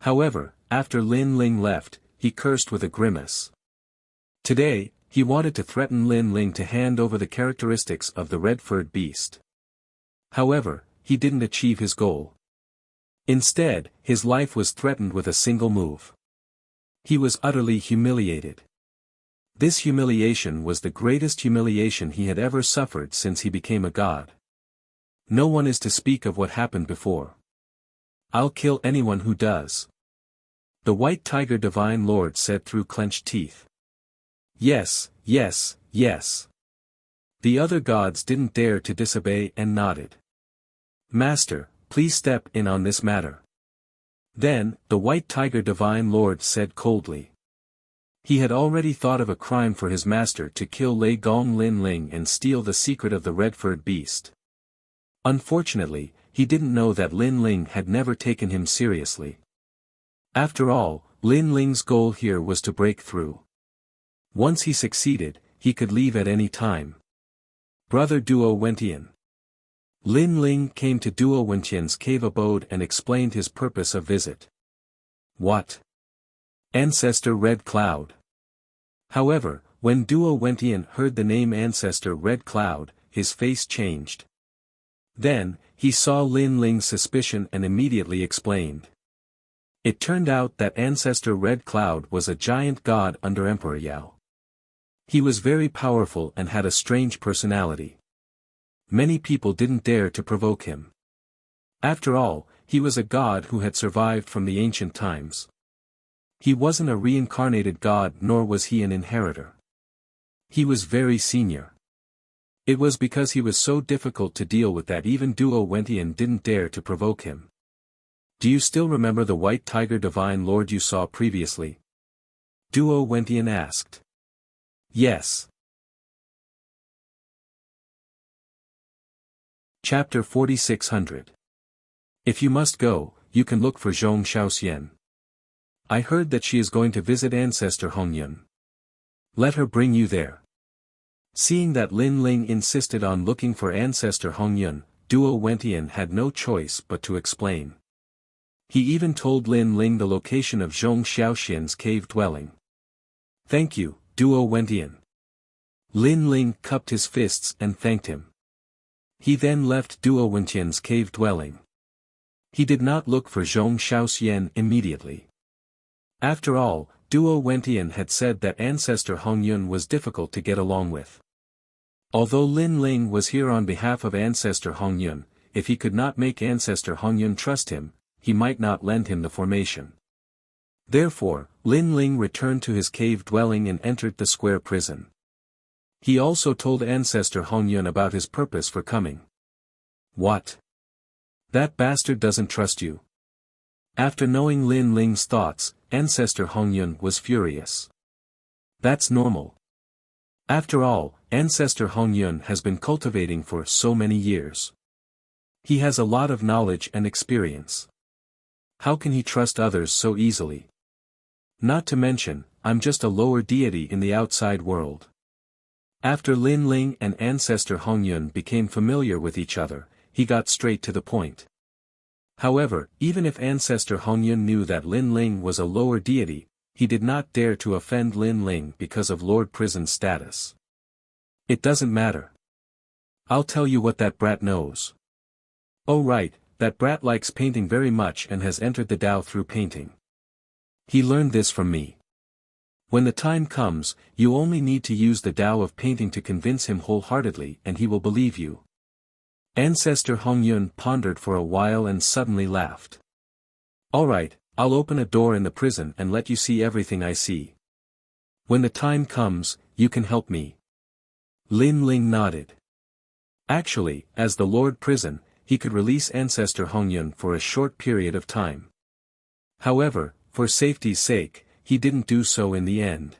However, after Lin Ling left, he cursed with a grimace. Today, he wanted to threaten Lin Ling to hand over the characteristics of the red-furred beast. However, he didn't achieve his goal. Instead, his life was threatened with a single move. He was utterly humiliated. This humiliation was the greatest humiliation he had ever suffered since he became a god. No one is to speak of what happened before. I'll kill anyone who does. The white tiger divine lord said through clenched teeth. Yes, yes, yes. The other gods didn't dare to disobey and nodded. Master, please step in on this matter. Then, the white tiger divine lord said coldly. He had already thought of a crime for his master to kill Lei Gong Lin Ling and steal the secret of the red-furred beast. Unfortunately, he didn't know that Lin Ling had never taken him seriously. After all, Lin Ling's goal here was to break through. Once he succeeded, he could leave at any time. Brother Duo Wentian. Lin Ling came to Duo Wentian's cave abode and explained his purpose of visit. What? Ancestor Red Cloud. However, when Duo Wentian heard the name Ancestor Red Cloud, his face changed. Then, he saw Lin Ling's suspicion and immediately explained. It turned out that Ancestor Red Cloud was a giant god under Emperor Yao. He was very powerful and had a strange personality. Many people didn't dare to provoke him. After all, he was a god who had survived from the ancient times. He wasn't a reincarnated god nor was he an inheritor. He was very senior. It was because he was so difficult to deal with that even Duo Wentian didn't dare to provoke him. Do you still remember the white tiger divine lord you saw previously? Duo Wentian asked. Yes. Chapter 4600. If you must go, you can look for Zhong Shaoxian. I heard that she is going to visit Ancestor Hongyun. Let her bring you there. Seeing that Lin Ling insisted on looking for Ancestor Hongyun, Duo Wentian had no choice but to explain. He even told Lin Ling the location of Zhong Shaoxian's cave dwelling. Thank you, Duo Wentian. Lin Ling cupped his fists and thanked him. He then left Duo Wentian's cave dwelling. He did not look for Zhong Shaoxian immediately. After all, Duo Wentian had said that Ancestor Hongyun was difficult to get along with. Although Lin Ling was here on behalf of Ancestor Hongyun, if he could not make Ancestor Hongyun trust him, he might not lend him the formation. Therefore, Lin Ling returned to his cave dwelling and entered the square prison. He also told Ancestor Hongyun about his purpose for coming. What? That bastard doesn't trust you. After knowing Lin Ling's thoughts, Ancestor Hongyun was furious. That's normal. After all, Ancestor Hongyun has been cultivating for so many years. He has a lot of knowledge and experience. How can he trust others so easily? Not to mention, I'm just a lower deity in the outside world. After Lin Ling and Ancestor Hongyun became familiar with each other, he got straight to the point. However, even if Ancestor Hongyun knew that Lin Ling was a lower deity, he did not dare to offend Lin Ling because of Lord Prison's status. It doesn't matter. I'll tell you what that brat knows. Oh right, that brat likes painting very much and has entered the Tao through painting. He learned this from me. When the time comes, you only need to use the Tao of painting to convince him wholeheartedly and he will believe you. Ancestor Hongyun pondered for a while and suddenly laughed. Alright, I'll open a door in the prison and let you see everything I see. When the time comes, you can help me. Lin Ling nodded. Actually, as the Lord Prison, he could release Ancestor Hongyun for a short period of time. However, for safety's sake, he didn't do so in the end.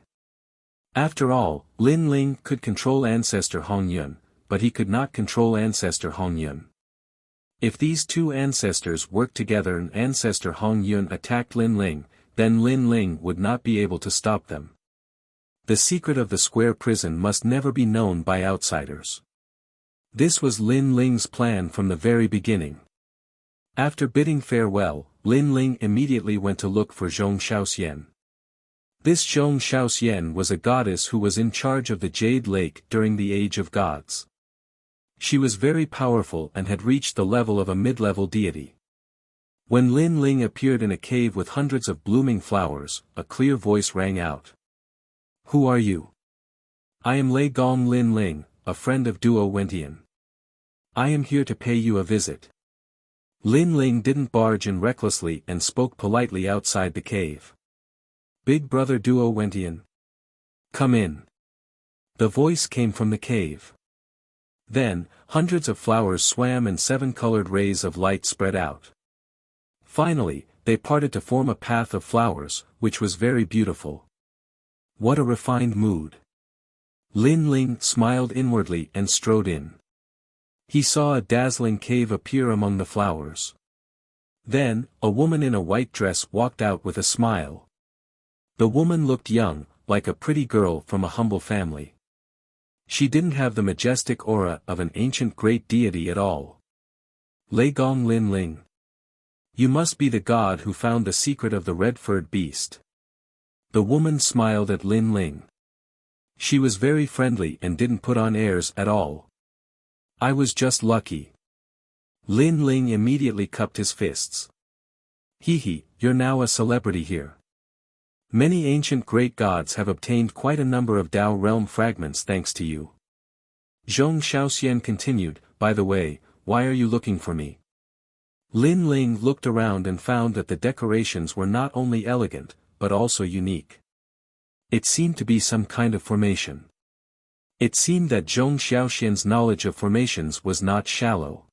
After all, Lin Ling could control Ancestor Hongyun, but he could not control Ancestor Hongyun. If these two ancestors worked together and ancestor Hong Yun attacked Lin Ling, then Lin Ling would not be able to stop them. The secret of the square prison must never be known by outsiders. This was Lin Ling's plan from the very beginning. After bidding farewell, Lin Ling immediately went to look for Zhong Shaoxian. This Zhong Shaoxian was a goddess who was in charge of the Jade Lake during the Age of Gods. She was very powerful and had reached the level of a mid-level deity. When Lin Ling appeared in a cave with hundreds of blooming flowers, a clear voice rang out. "Who are you?" "I am Lei Gong Lin Ling, a friend of Duo Wentian. I am here to pay you a visit." Lin Ling didn't barge in recklessly and spoke politely outside the cave. "Big brother Duo Wentian. Come in." The voice came from the cave. Then, hundreds of flowers swam and 7 colored rays of light spread out. Finally, they parted to form a path of flowers, which was very beautiful. What a refined mood. Lin Ling smiled inwardly and strode in. He saw a dazzling cave appear among the flowers. Then, a woman in a white dress walked out with a smile. The woman looked young, like a pretty girl from a humble family. She didn't have the majestic aura of an ancient great deity at all. "Lei Gong Lin Ling. You must be the god who found the secret of the red-furred beast." The woman smiled at Lin Ling. She was very friendly and didn't put on airs at all. "I was just lucky." Lin Ling immediately cupped his fists. "Hee, you're now a celebrity here. Many ancient great gods have obtained quite a number of Dao realm fragments thanks to you." Zhong Shaoxian continued, "By the way, why are you looking for me?" Lin Ling looked around and found that the decorations were not only elegant, but also unique. It seemed to be some kind of formation. It seemed that Zhong Shaoxian's knowledge of formations was not shallow.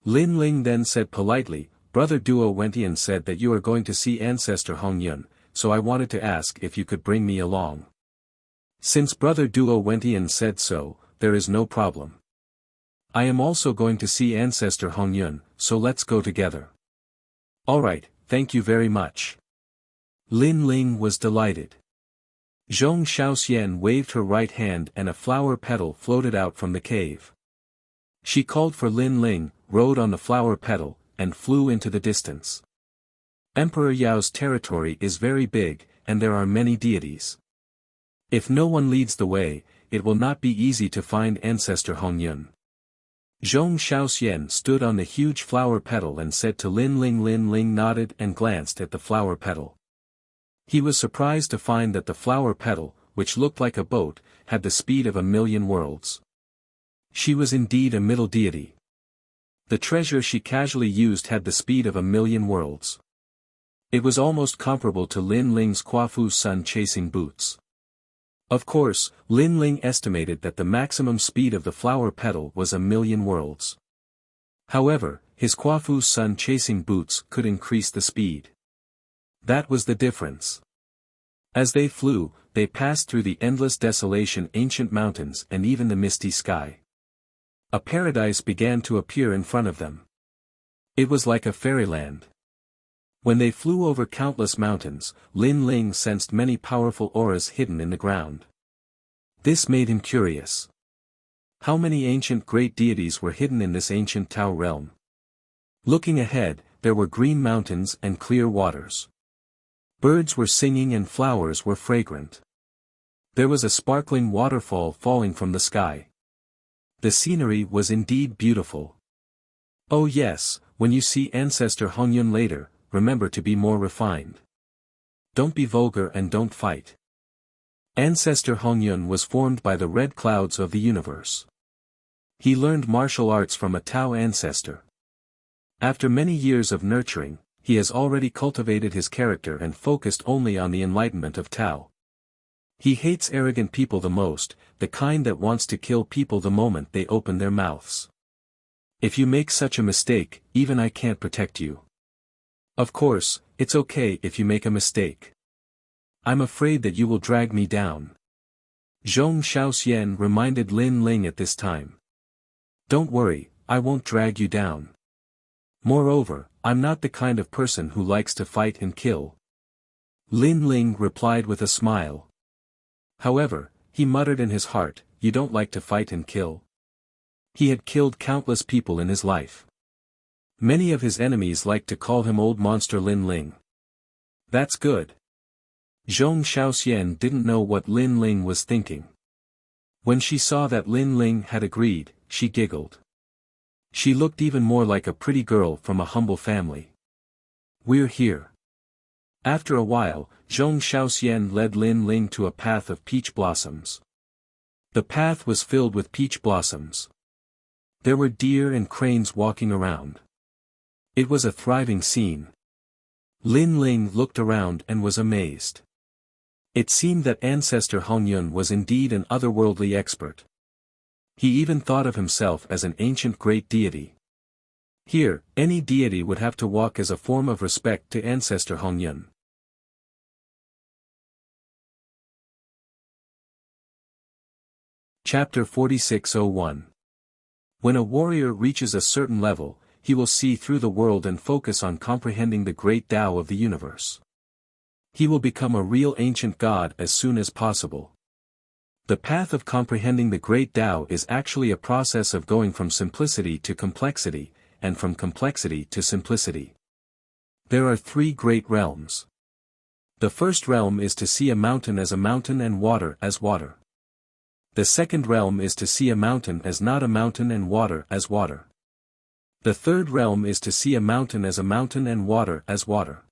Lin Ling then said politely, "Brother Duo Wentian said that you are going to see ancestor Hong Yun, so I wanted to ask if you could bring me along." "Since Brother Duo Wentian said so, there is no problem. I am also going to see ancestor Hong Yun, so let's go together." "Alright, thank you very much." Lin Ling was delighted. Zhong Shaoxian waved her right hand and a flower petal floated out from the cave. She called for Lin Ling, rode on the flower petal, and flew into the distance. Emperor Yao's territory is very big, and there are many deities. If no one leads the way, it will not be easy to find ancestor Hong Yun. Zhong Shaoxian stood on the huge flower petal and said to Lin Ling. Lin Ling nodded and glanced at the flower petal. He was surprised to find that the flower petal, which looked like a boat, had the speed of 1,000,000 worlds. She was indeed a middle deity. The treasure she casually used had the speed of 1,000,000 worlds. It was almost comparable to Lin Ling's Quafu sun chasing boots. Of course, Lin Ling estimated that the maximum speed of the flower petal was 1,000,000 worlds. However, his Quafu sun chasing boots could increase the speed. That was the difference. As they flew, they passed through the endless desolation, ancient mountains, and even the misty sky. A paradise began to appear in front of them. It was like a fairyland. When they flew over countless mountains, Lin Ling sensed many powerful auras hidden in the ground. This made him curious. How many ancient great deities were hidden in this ancient Tao realm? Looking ahead, there were green mountains and clear waters. Birds were singing and flowers were fragrant. There was a sparkling waterfall falling from the sky. The scenery was indeed beautiful. Oh yes, when you see ancestor Hong Yun later, remember to be more refined. Don't be vulgar and don't fight. Ancestor Hong Yun was formed by the red clouds of the universe. He learned martial arts from a Tao ancestor. After many years of nurturing, he has already cultivated his character and focused only on the enlightenment of Tao. He hates arrogant people the most, the kind that wants to kill people the moment they open their mouths. If you make such a mistake, even I can't protect you. Of course, it's okay if you make a mistake. I'm afraid that you will drag me down. Zhong Shaoxian reminded Lin Ling at this time. Don't worry, I won't drag you down. Moreover, I'm not the kind of person who likes to fight and kill. Lin Ling replied with a smile. However, he muttered in his heart, you don't like to fight and kill? He had killed countless people in his life. Many of his enemies liked to call him Old Monster Lin Ling. That's good. Zhong Shaoxian didn't know what Lin Ling was thinking. When she saw that Lin Ling had agreed, she giggled. She looked even more like a pretty girl from a humble family. We're here. After a while, Zhong Shaoxian led Lin Ling to a path of peach blossoms. The path was filled with peach blossoms. There were deer and cranes walking around. It was a thriving scene. Lin Ling looked around and was amazed. It seemed that ancestor Hongyun was indeed an otherworldly expert. He even thought of himself as an ancient great deity. Here, any deity would have to walk as a form of respect to ancestor Hongyun. Chapter 46:01. When a warrior reaches a certain level, he will see through the world and focus on comprehending the great Tao of the universe. He will become a real ancient god as soon as possible. The path of comprehending the great Tao is actually a process of going from simplicity to complexity, and from complexity to simplicity. There are three great realms. The first realm is to see a mountain as a mountain and water as water. The second realm is to see a mountain as not a mountain and water as water. The third realm is to see a mountain as a mountain and water as water.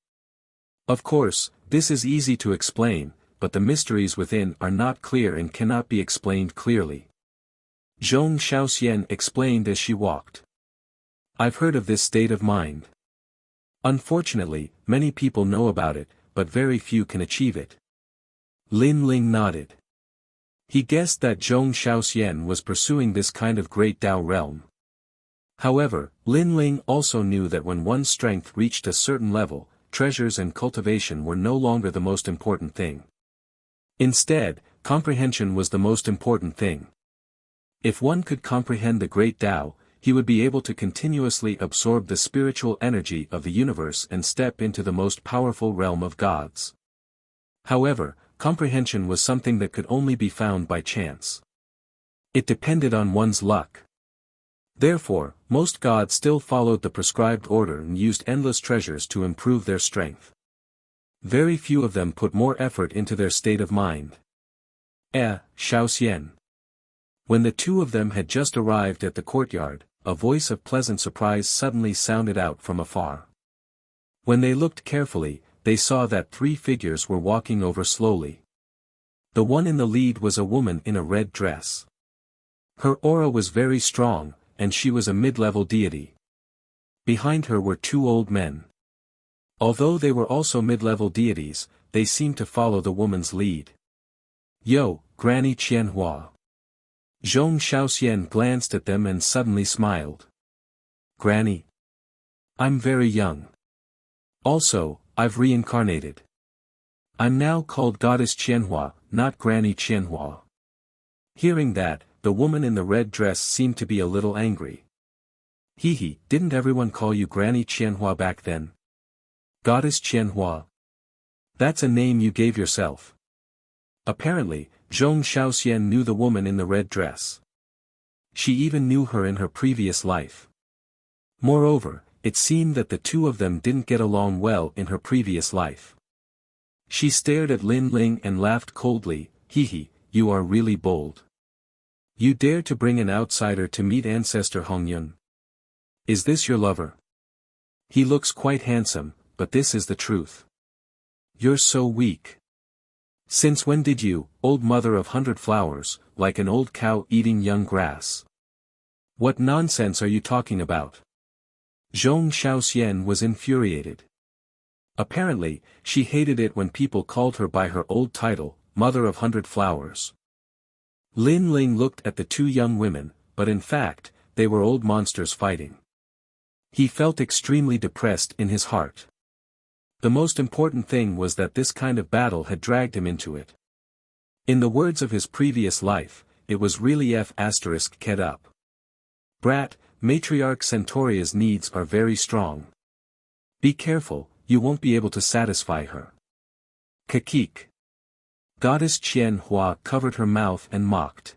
Of course, this is easy to explain, but the mysteries within are not clear and cannot be explained clearly. Zhong Shaoxian explained as she walked. I've heard of this state of mind. Unfortunately, many people know about it, but very few can achieve it. Lin Ling nodded. He guessed that Zhong Shaoxian was pursuing this kind of great Tao realm. However, Lin Ling also knew that when one's strength reached a certain level, treasures and cultivation were no longer the most important thing. Instead, comprehension was the most important thing. If one could comprehend the great Tao, he would be able to continuously absorb the spiritual energy of the universe and step into the most powerful realm of gods. However, comprehension was something that could only be found by chance. It depended on one's luck. Therefore, most gods still followed the prescribed order and used endless treasures to improve their strength. Very few of them put more effort into their state of mind. Shaoxian. When the two of them had just arrived at the courtyard, a voice of pleasant surprise suddenly sounded out from afar. When they looked carefully, they saw that three figures were walking over slowly. The one in the lead was a woman in a red dress. Her aura was very strong, and she was a mid-level deity. Behind her were two old men. Although they were also mid-level deities, they seemed to follow the woman's lead. Yo, Granny Qianhua. Zhong Shaoxian glanced at them and suddenly smiled. Granny. I'm very young. Also, I've reincarnated. I'm now called Goddess Qianhua, not Granny Qianhua. Hearing that, the woman in the red dress seemed to be a little angry. Hee, didn't everyone call you Granny Qianhua back then? Goddess Qianhua. That's a name you gave yourself. Apparently, Zhong Shaoxian knew the woman in the red dress. She even knew her in her previous life. Moreover, it seemed that the two of them didn't get along well in her previous life. She stared at Lin Ling and laughed coldly. Hee, you are really bold. You dare to bring an outsider to meet ancestor Hongyun. Is this your lover? He looks quite handsome, but this is the truth. You're so weak. Since when did you, old mother of 100 flowers, like an old cow eating young grass? What nonsense are you talking about? Zhong Shaoxian was infuriated. Apparently, she hated it when people called her by her old title, Mother of 100 Flowers. Lin Ling looked at the two young women, but in fact, they were old monsters fighting. He felt extremely depressed in his heart. The most important thing was that this kind of battle had dragged him into it. In the words of his previous life, it was really F***ed up. Brat, Matriarch Centauria's needs are very strong. Be careful, you won't be able to satisfy her. Kakik. Goddess Qian Hua covered her mouth and mocked.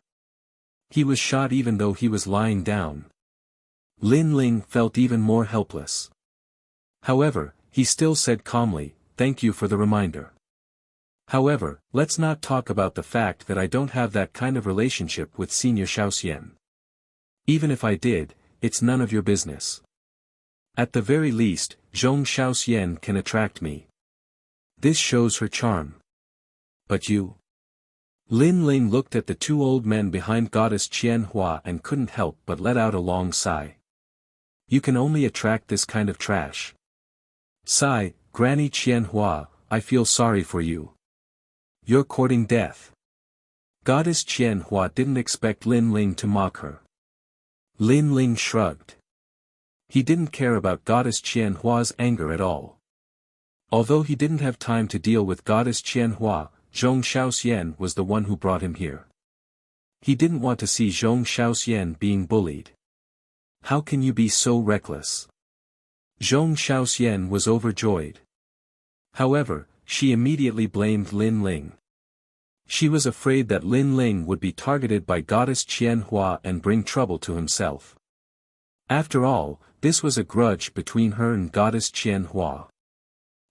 He was shot even though he was lying down. Lin Ling felt even more helpless. However, he still said calmly, "Thank you for the reminder. However, let's not talk about the fact that I don't have that kind of relationship with Senior Xiaoxian. Even if I did, it's none of your business. At the very least, Zhong Xiaoxian can attract me. This shows her charm. But you?" Lin Ling looked at the two old men behind Goddess Qian Hua and couldn't help but let out a long sigh. You can only attract this kind of trash. Sigh, Granny Qian Hua, I feel sorry for you. You're courting death. Goddess Qian Hua didn't expect Lin Ling to mock her. Lin Ling shrugged. He didn't care about Goddess Qian Hua's anger at all. Although he didn't have time to deal with Goddess Qian Hua, Zhong Xiaoxian was the one who brought him here. He didn't want to see Zhong Xiaoxian being bullied. How can you be so reckless? Zhong Xiaoxian was overjoyed. However, she immediately blamed Lin Ling. She was afraid that Lin Ling would be targeted by Goddess Qian Hua and bring trouble to himself. After all, this was a grudge between her and Goddess Qian Hua.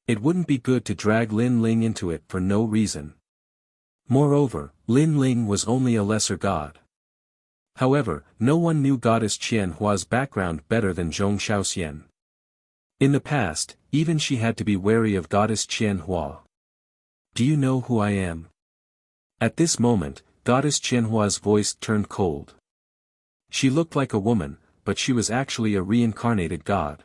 It wouldn't be good to drag Lin Ling into it for no reason. Moreover, Lin Ling was only a lesser god. However, no one knew Goddess Qian Hua's background better than Zhong Xiaoxian. In the past, even she had to be wary of Goddess Qian Hua. Do you know who I am? At this moment, Goddess Qian Hua's voice turned cold. She looked like a woman, but she was actually a reincarnated god.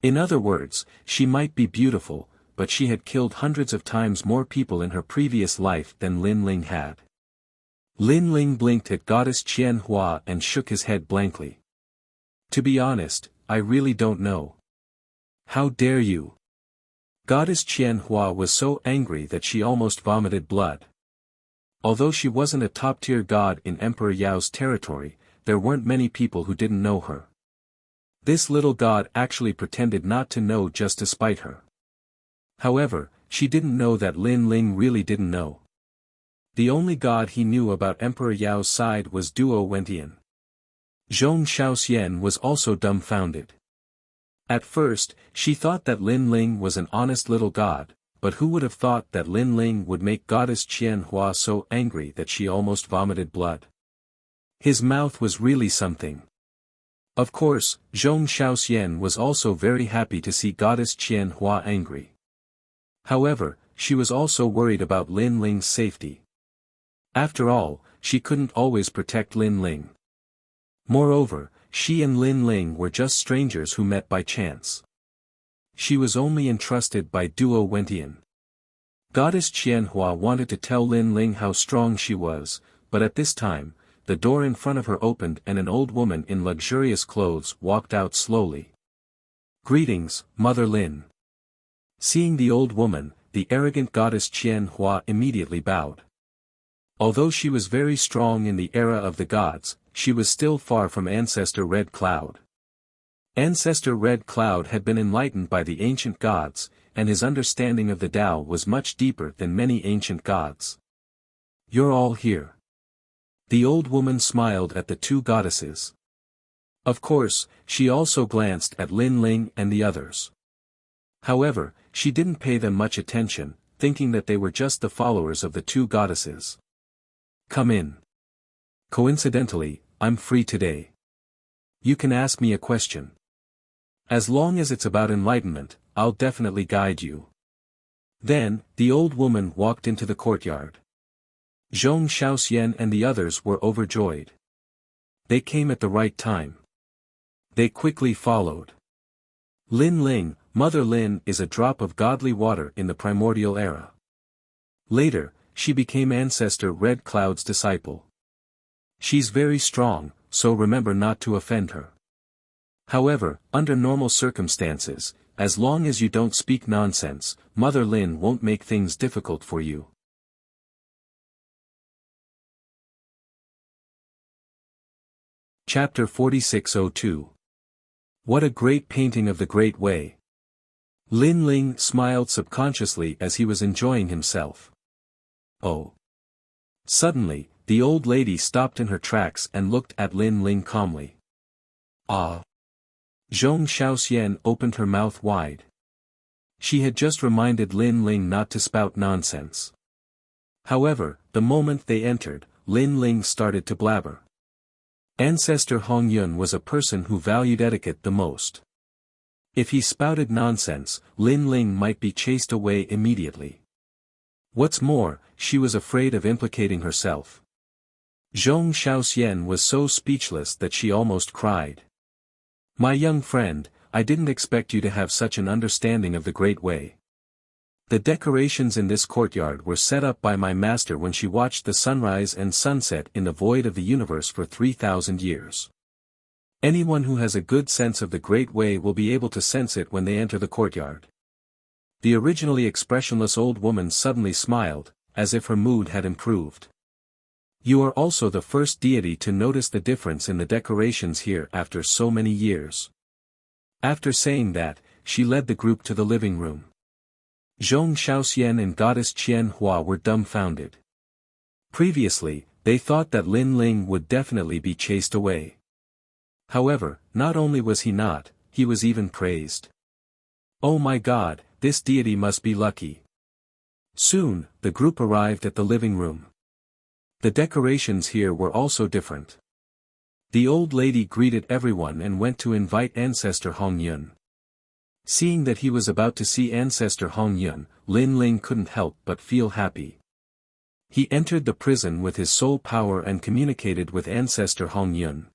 In other words, she might be beautiful, but she had killed hundreds of times more people in her previous life than Lin Ling had. Lin Ling blinked at Goddess Qian Hua and shook his head blankly. To be honest, I really don't know. How dare you? Goddess Qian Hua was so angry that she almost vomited blood. Although she wasn't a top-tier god in Emperor Yao's territory, there weren't many people who didn't know her. This little god actually pretended not to know just to spite her. However, she didn't know that Lin Ling really didn't know. The only god he knew about Emperor Yao's side was Duo Wentian. Zhong Xiaoxian was also dumbfounded. At first, she thought that Lin Ling was an honest little god, but who would have thought that Lin Ling would make Goddess Qian Hua so angry that she almost vomited blood? His mouth was really something. Of course, Zhong Xiaoxian was also very happy to see Goddess Qian Hua angry. However, she was also worried about Lin Ling's safety. After all, she couldn't always protect Lin Ling. Moreover, she and Lin Ling were just strangers who met by chance. She was only entrusted by Duo Wentian. Goddess Qian Hua wanted to tell Lin Ling how strong she was, but at this time, the door in front of her opened and an old woman in luxurious clothes walked out slowly. Greetings, Mother Lin. Seeing the old woman, the arrogant Goddess Qian Hua immediately bowed. Although she was very strong in the era of the gods, she was still far from Ancestor Red Cloud. Ancestor Red Cloud had been enlightened by the ancient gods, and his understanding of the Tao was much deeper than many ancient gods. You're all here. The old woman smiled at the two goddesses. Of course, she also glanced at Lin Ling and the others. However, she didn't pay them much attention, thinking that they were just the followers of the two goddesses. Come in. Coincidentally, I'm free today. You can ask me a question. As long as it's about enlightenment, I'll definitely guide you. Then, the old woman walked into the courtyard. Zhong Xiaoxian and the others were overjoyed. They came at the right time. They quickly followed. Lin Ling, Mother Lin is a drop of godly water in the primordial era. Later, she became Ancestor Red Cloud's disciple. She's very strong, so remember not to offend her. However, under normal circumstances, as long as you don't speak nonsense, Mother Lin won't make things difficult for you. Chapter 4602. What a great painting of the Great Way. Lin Ling smiled subconsciously as he was enjoying himself. Oh. Suddenly, the old lady stopped in her tracks and looked at Lin Ling calmly. Ah. Zhong Shaoxian opened her mouth wide. She had just reminded Lin Ling not to spout nonsense. However, the moment they entered, Lin Ling started to blabber. Ancestor Hong Yun was a person who valued etiquette the most. If he spouted nonsense, Lin Ling might be chased away immediately. What's more, she was afraid of implicating herself. Zhong Shaoxian was so speechless that she almost cried. My young friend, I didn't expect you to have such an understanding of the Great Way. The decorations in this courtyard were set up by my master when she watched the sunrise and sunset in the void of the universe for 3,000 years. Anyone who has a good sense of the Great Way will be able to sense it when they enter the courtyard. The originally expressionless old woman suddenly smiled, as if her mood had improved. You are also the first deity to notice the difference in the decorations here after so many years. After saying that, she led the group to the living room. Zhong Shaoxian and Goddess Qian Hua were dumbfounded. Previously, they thought that Lin Ling would definitely be chased away. However, not only was he not, he was even praised. Oh my God, this deity must be lucky. Soon, the group arrived at the living room. The decorations here were also different. The old lady greeted everyone and went to invite Ancestor Hong Yun. Seeing that he was about to see Ancestor Hong Yun, Lin Ling couldn't help but feel happy. He entered the prison with his soul power and communicated with Ancestor Hong Yun.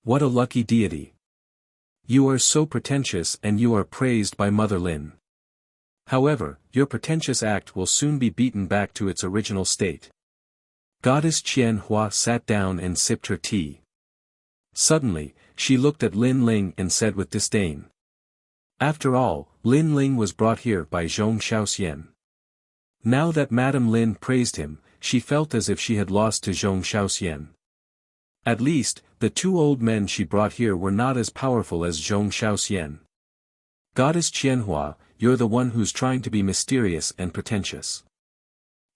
What a lucky deity. You are so pretentious and you are praised by Mother Lin. However, your pretentious act will soon be beaten back to its original state. Goddess Qian Hua sat down and sipped her tea. Suddenly, she looked at Lin Ling and said with disdain. After all, Lin Ling was brought here by Zhong Shaoxian. Now that Madame Lin praised him, she felt as if she had lost to Zhong Shaoxian. At least, the two old men she brought here were not as powerful as Zhong Shaoxian. Goddess Qianhua, you're the one who's trying to be mysterious and pretentious.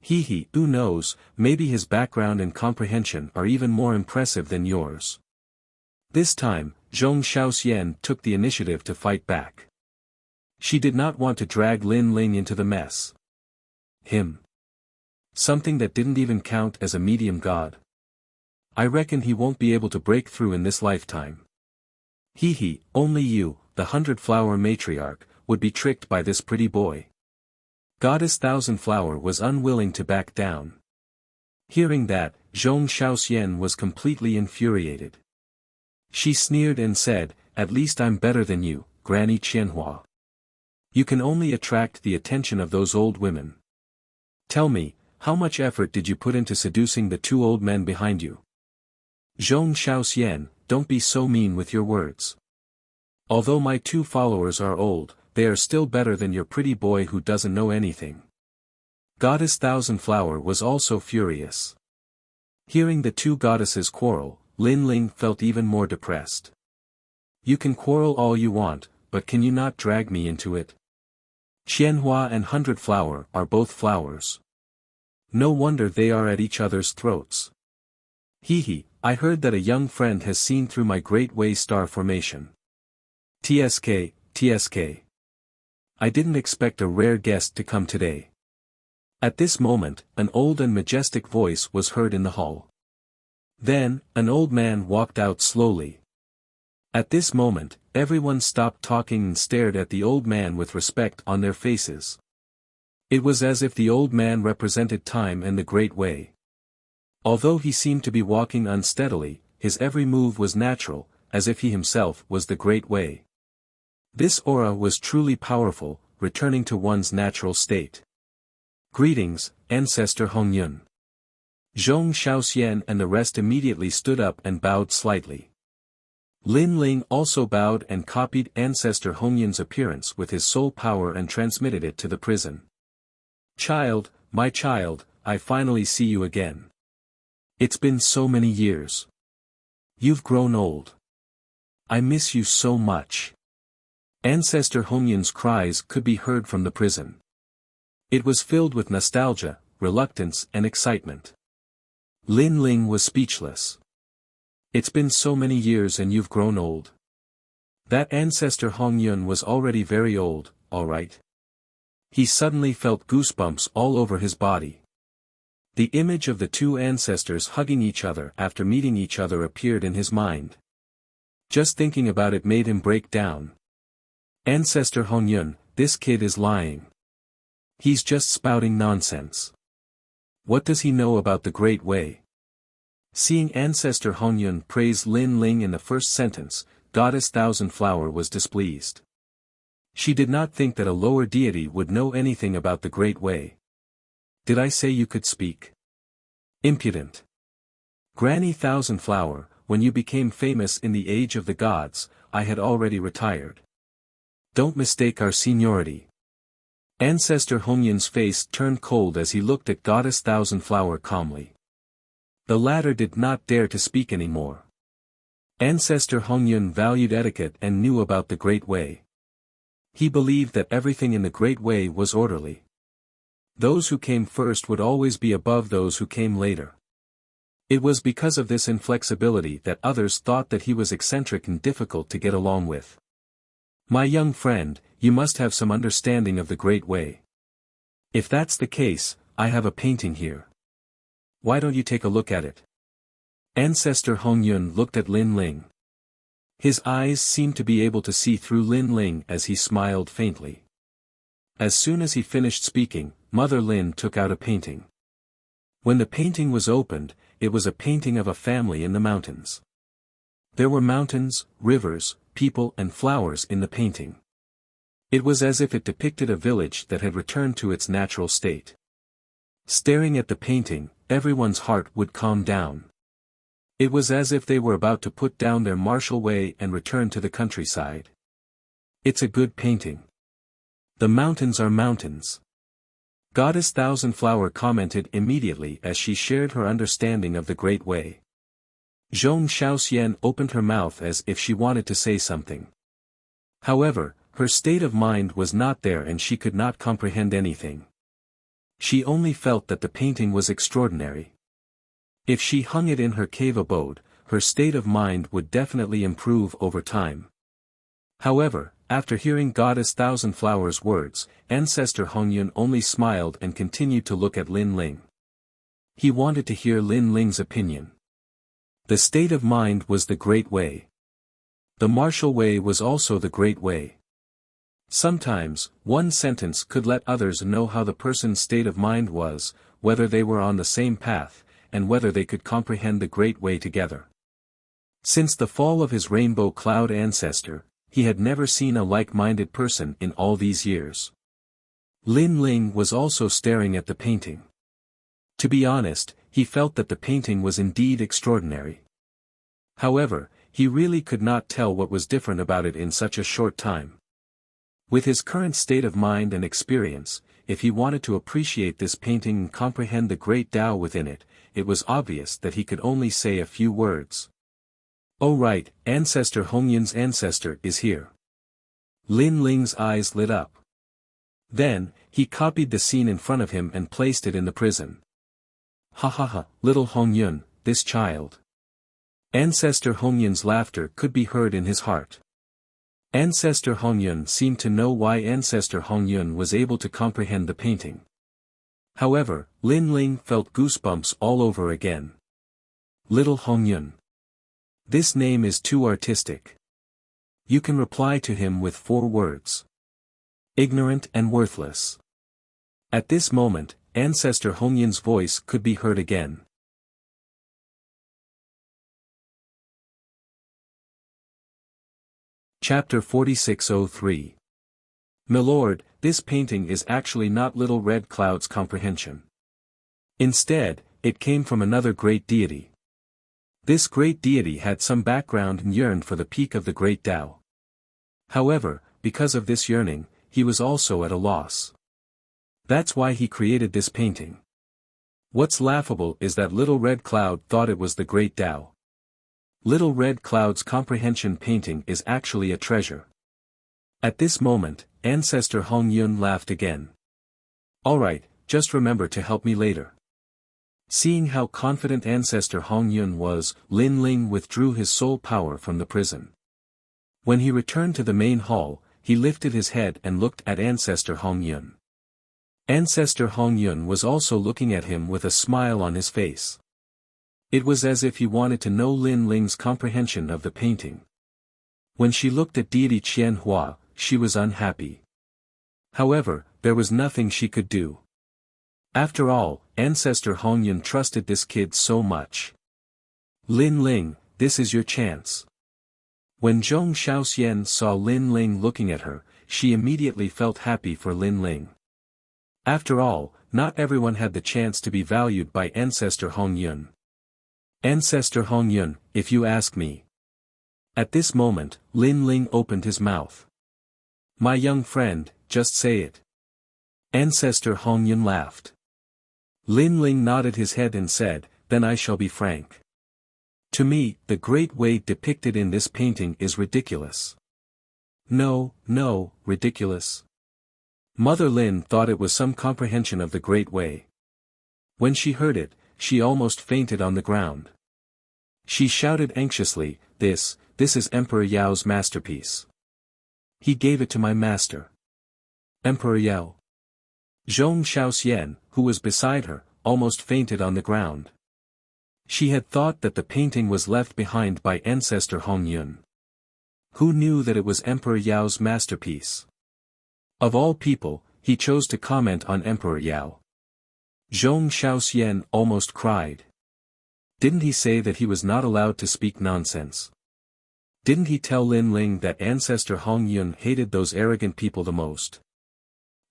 Who knows, maybe his background and comprehension are even more impressive than yours. This time, Zhong Shaoxian took the initiative to fight back. She did not want to drag Lin Ling into the mess. Him. Something that didn't even count as a medium god. I reckon he won't be able to break through in this lifetime. Only you, the 100-flower matriarch, would be tricked by this pretty boy. Goddess Thousand Flower was unwilling to back down. Hearing that, Zhong Shaoxian was completely infuriated. She sneered and said, at least I'm better than you, Granny Qianhua. You can only attract the attention of those old women. Tell me, how much effort did you put into seducing the two old men behind you? Zhong Shaoxian, don't be so mean with your words. Although my two followers are old, they are still better than your pretty boy who doesn't know anything. Goddess Thousand Flower was also furious. Hearing the two goddesses quarrel, Lin Ling felt even more depressed. You can quarrel all you want, but can you not drag me into it? Qianhua and 100 Flower are both flowers. No wonder they are at each other's throats. I heard that a young friend has seen through my Great Way star formation. TSK. I didn't expect a rare guest to come today. At this moment, an old and majestic voice was heard in the hall. Then, an old man walked out slowly. At this moment, everyone stopped talking and stared at the old man with respect on their faces. It was as if the old man represented time and the Great Way. Although he seemed to be walking unsteadily, his every move was natural, as if he himself was the Great Way. This aura was truly powerful, returning to one's natural state. Greetings, Ancestor Hong Yun. Zhong Shaoxian and the rest immediately stood up and bowed slightly. Lin Ling also bowed and copied Ancestor Hong Yun's appearance with his soul power and transmitted it to the prison. Child, my child, I finally see you again. It's been so many years. You've grown old. I miss you so much. Ancestor Hongyun's cries could be heard from the prison. It was filled with nostalgia, reluctance and excitement. Lin Ling was speechless. It's been so many years and you've grown old. That ancestor Hongyun was already very old, all right. He suddenly felt goosebumps all over his body. The image of the two ancestors hugging each other after meeting each other appeared in his mind. Just thinking about it made him break down. Ancestor Hongyun, this kid is lying. He's just spouting nonsense. What does he know about the Great Way? Seeing Ancestor Hongyun praise Lin Ling in the first sentence, Goddess Thousand Flower was displeased. She did not think that a lower deity would know anything about the Great Way. Did I say you could speak? Impudent. Granny Thousand Flower, when you became famous in the age of the gods, I had already retired. Don't mistake our seniority. Ancestor Hongyun's face turned cold as he looked at Goddess Thousand Flower calmly. The latter did not dare to speak anymore. Ancestor Hongyun valued etiquette and knew about the Great Way. He believed that everything in the Great Way was orderly. Those who came first would always be above those who came later. It was because of this inflexibility that others thought that he was eccentric and difficult to get along with. My young friend, you must have some understanding of the Great Way. If that's the case, I have a painting here. Why don't you take a look at it? Ancestor Hongyun looked at Lin Ling. His eyes seemed to be able to see through Lin Ling as he smiled faintly. As soon as he finished speaking, Mother Lin took out a painting. When the painting was opened, it was a painting of a family in the mountains. There were mountains, rivers, people and flowers in the painting. It was as if it depicted a village that had returned to its natural state. Staring at the painting, everyone's heart would calm down. It was as if they were about to put down their martial way and return to the countryside. It's a good painting. The mountains are mountains. Goddess Thousand Flower commented immediately as she shared her understanding of the Great Way. Zhong Shaoxian opened her mouth as if she wanted to say something. However, her state of mind was not there and she could not comprehend anything. She only felt that the painting was extraordinary. If she hung it in her cave abode, her state of mind would definitely improve over time. However, after hearing Goddess Thousand Flower's words, Ancestor Hongyun only smiled and continued to look at Lin Ling. He wanted to hear Lin Ling's opinion. The state of mind was the Great Way. The martial way was also the Great Way. Sometimes, one sentence could let others know how the person's state of mind was, whether they were on the same path, and whether they could comprehend the Great Way together. Since the fall of his rainbow cloud ancestor, he had never seen a like-minded person in all these years. Lin Ling was also staring at the painting. To be honest, he felt that the painting was indeed extraordinary. However, he really could not tell what was different about it in such a short time. With his current state of mind and experience, if he wanted to appreciate this painting and comprehend the great Tao within it, it was obvious that he could only say a few words. Oh right, Ancestor Hongyun's ancestor is here. Lin Ling's eyes lit up. Then, he copied the scene in front of him and placed it in the prison. Ha ha ha, little Hongyun, this child. Ancestor Hongyun's laughter could be heard in his heart. Ancestor Hongyun seemed to know why Ancestor Hongyun was able to comprehend the painting. However, Lin Ling felt goosebumps all over again. Little Hongyun. This name is too artistic. You can reply to him with 4 words. Ignorant and worthless. At this moment, Ancestor Hongyun's voice could be heard again. Chapter 4603. Milord, this painting is actually not Little Red Cloud's comprehension. Instead, it came from another great deity. This great deity had some background and yearned for the peak of the great Tao. However, because of this yearning, he was also at a loss. That's why he created this painting. What's laughable is that Little Red Cloud thought it was the great Tao. Little Red Cloud's comprehension painting is actually a treasure. At this moment, Ancestor Hong Yun laughed again. Alright, just remember to help me later. Seeing how confident Ancestor Hong Yun was, Lin Ling withdrew his soul power from the prison. When he returned to the main hall, he lifted his head and looked at Ancestor Hong Yun. Ancestor Hong Yun was also looking at him with a smile on his face. It was as if he wanted to know Lin Ling's comprehension of the painting. When she looked at deity Qian Hua, she was unhappy. However, there was nothing she could do. After all, Ancestor Hong Yun trusted this kid so much. Lin Ling, this is your chance. When Zhong Xiaoxian saw Lin Ling looking at her, she immediately felt happy for Lin Ling. After all, not everyone had the chance to be valued by Ancestor Hong Yun. Ancestor Hong Yun, if you ask me. At this moment, Lin Ling opened his mouth. My young friend, just say it. Ancestor Hong Yun laughed. Lin Ling nodded his head and said, then I shall be frank. To me, the Great Way depicted in this painting is ridiculous. No, ridiculous. Mother Lin thought it was some comprehension of the Great Way. When she heard it, she almost fainted on the ground. She shouted anxiously, this is Emperor Yao's masterpiece. He gave it to my master. Emperor Yao. Zhong Xiaoxian, who was beside her, almost fainted on the ground. She had thought that the painting was left behind by Ancestor Hong Yun. Who knew that it was Emperor Yao's masterpiece? Of all people, he chose to comment on Emperor Yao. Zhong Xiaoxian almost cried. Didn't he say that he was not allowed to speak nonsense? Didn't he tell Lin Ling that Ancestor Hong Yun hated those arrogant people the most?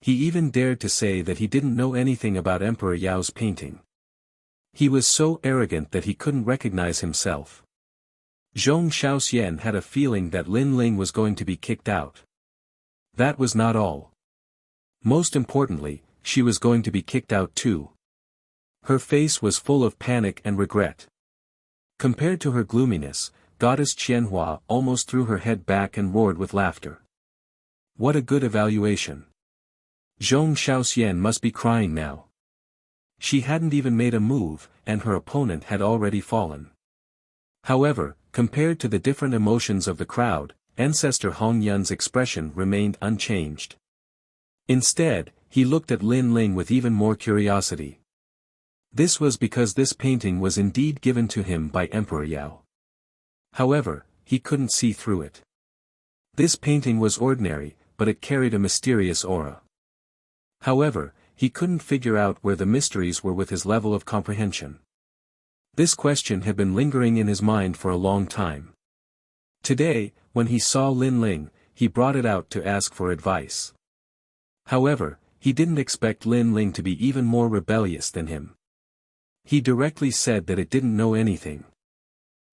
He even dared to say that he didn't know anything about Emperor Yao's painting. He was so arrogant that he couldn't recognize himself. Zhong Xiaoxian had a feeling that Lin Ling was going to be kicked out. That was not all. Most importantly, she was going to be kicked out too. Her face was full of panic and regret. Compared to her gloominess, Goddess Qianhua almost threw her head back and roared with laughter. What a good evaluation. Zhong Xiaoxian must be crying now. She hadn't even made a move, and her opponent had already fallen. However, compared to the different emotions of the crowd, Ancestor Hong Yun's expression remained unchanged. Instead, he looked at Lin Ling with even more curiosity. This was because this painting was indeed given to him by Emperor Yao. However, he couldn't see through it. This painting was ordinary, but it carried a mysterious aura. However, he couldn't figure out where the mysteries were with his level of comprehension. This question had been lingering in his mind for a long time. Today, when he saw Lin Ling, he brought it out to ask for advice. However, he didn't expect Lin Ling to be even more rebellious than him. He directly said that it didn't know anything.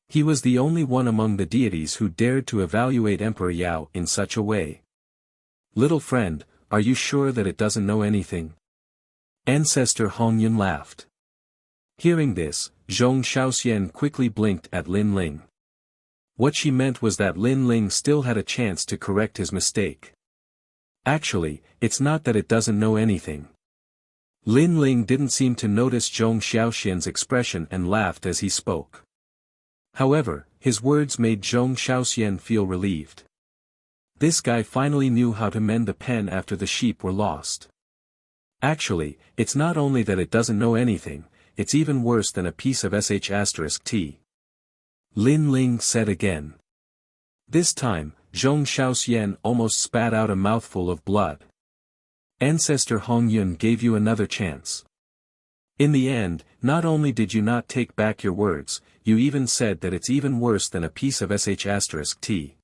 He was the only one among the deities who dared to evaluate Emperor Yao in such a way. Little friend, are you sure that it doesn't know anything? Ancestor Hong Yun laughed. Hearing this, Zhong Xiaoxian quickly blinked at Lin Ling. What she meant was that Lin Ling still had a chance to correct his mistake. Actually, it's not that it doesn't know anything. Lin Ling didn't seem to notice Zhong Xiaoxian's expression and laughed as he spoke. However, his words made Zhong Xiaoxian feel relieved. This guy finally knew how to mend the pen after the sheep were lost. Actually, it's not only that it doesn't know anything, it's even worse than a piece of **T. Lin Ling said again. This time, Zhong Xiaoxian almost spat out a mouthful of blood. Ancestor Hong Yun gave you another chance. In the end, not only did you not take back your words, you even said that it's even worse than a piece of **T.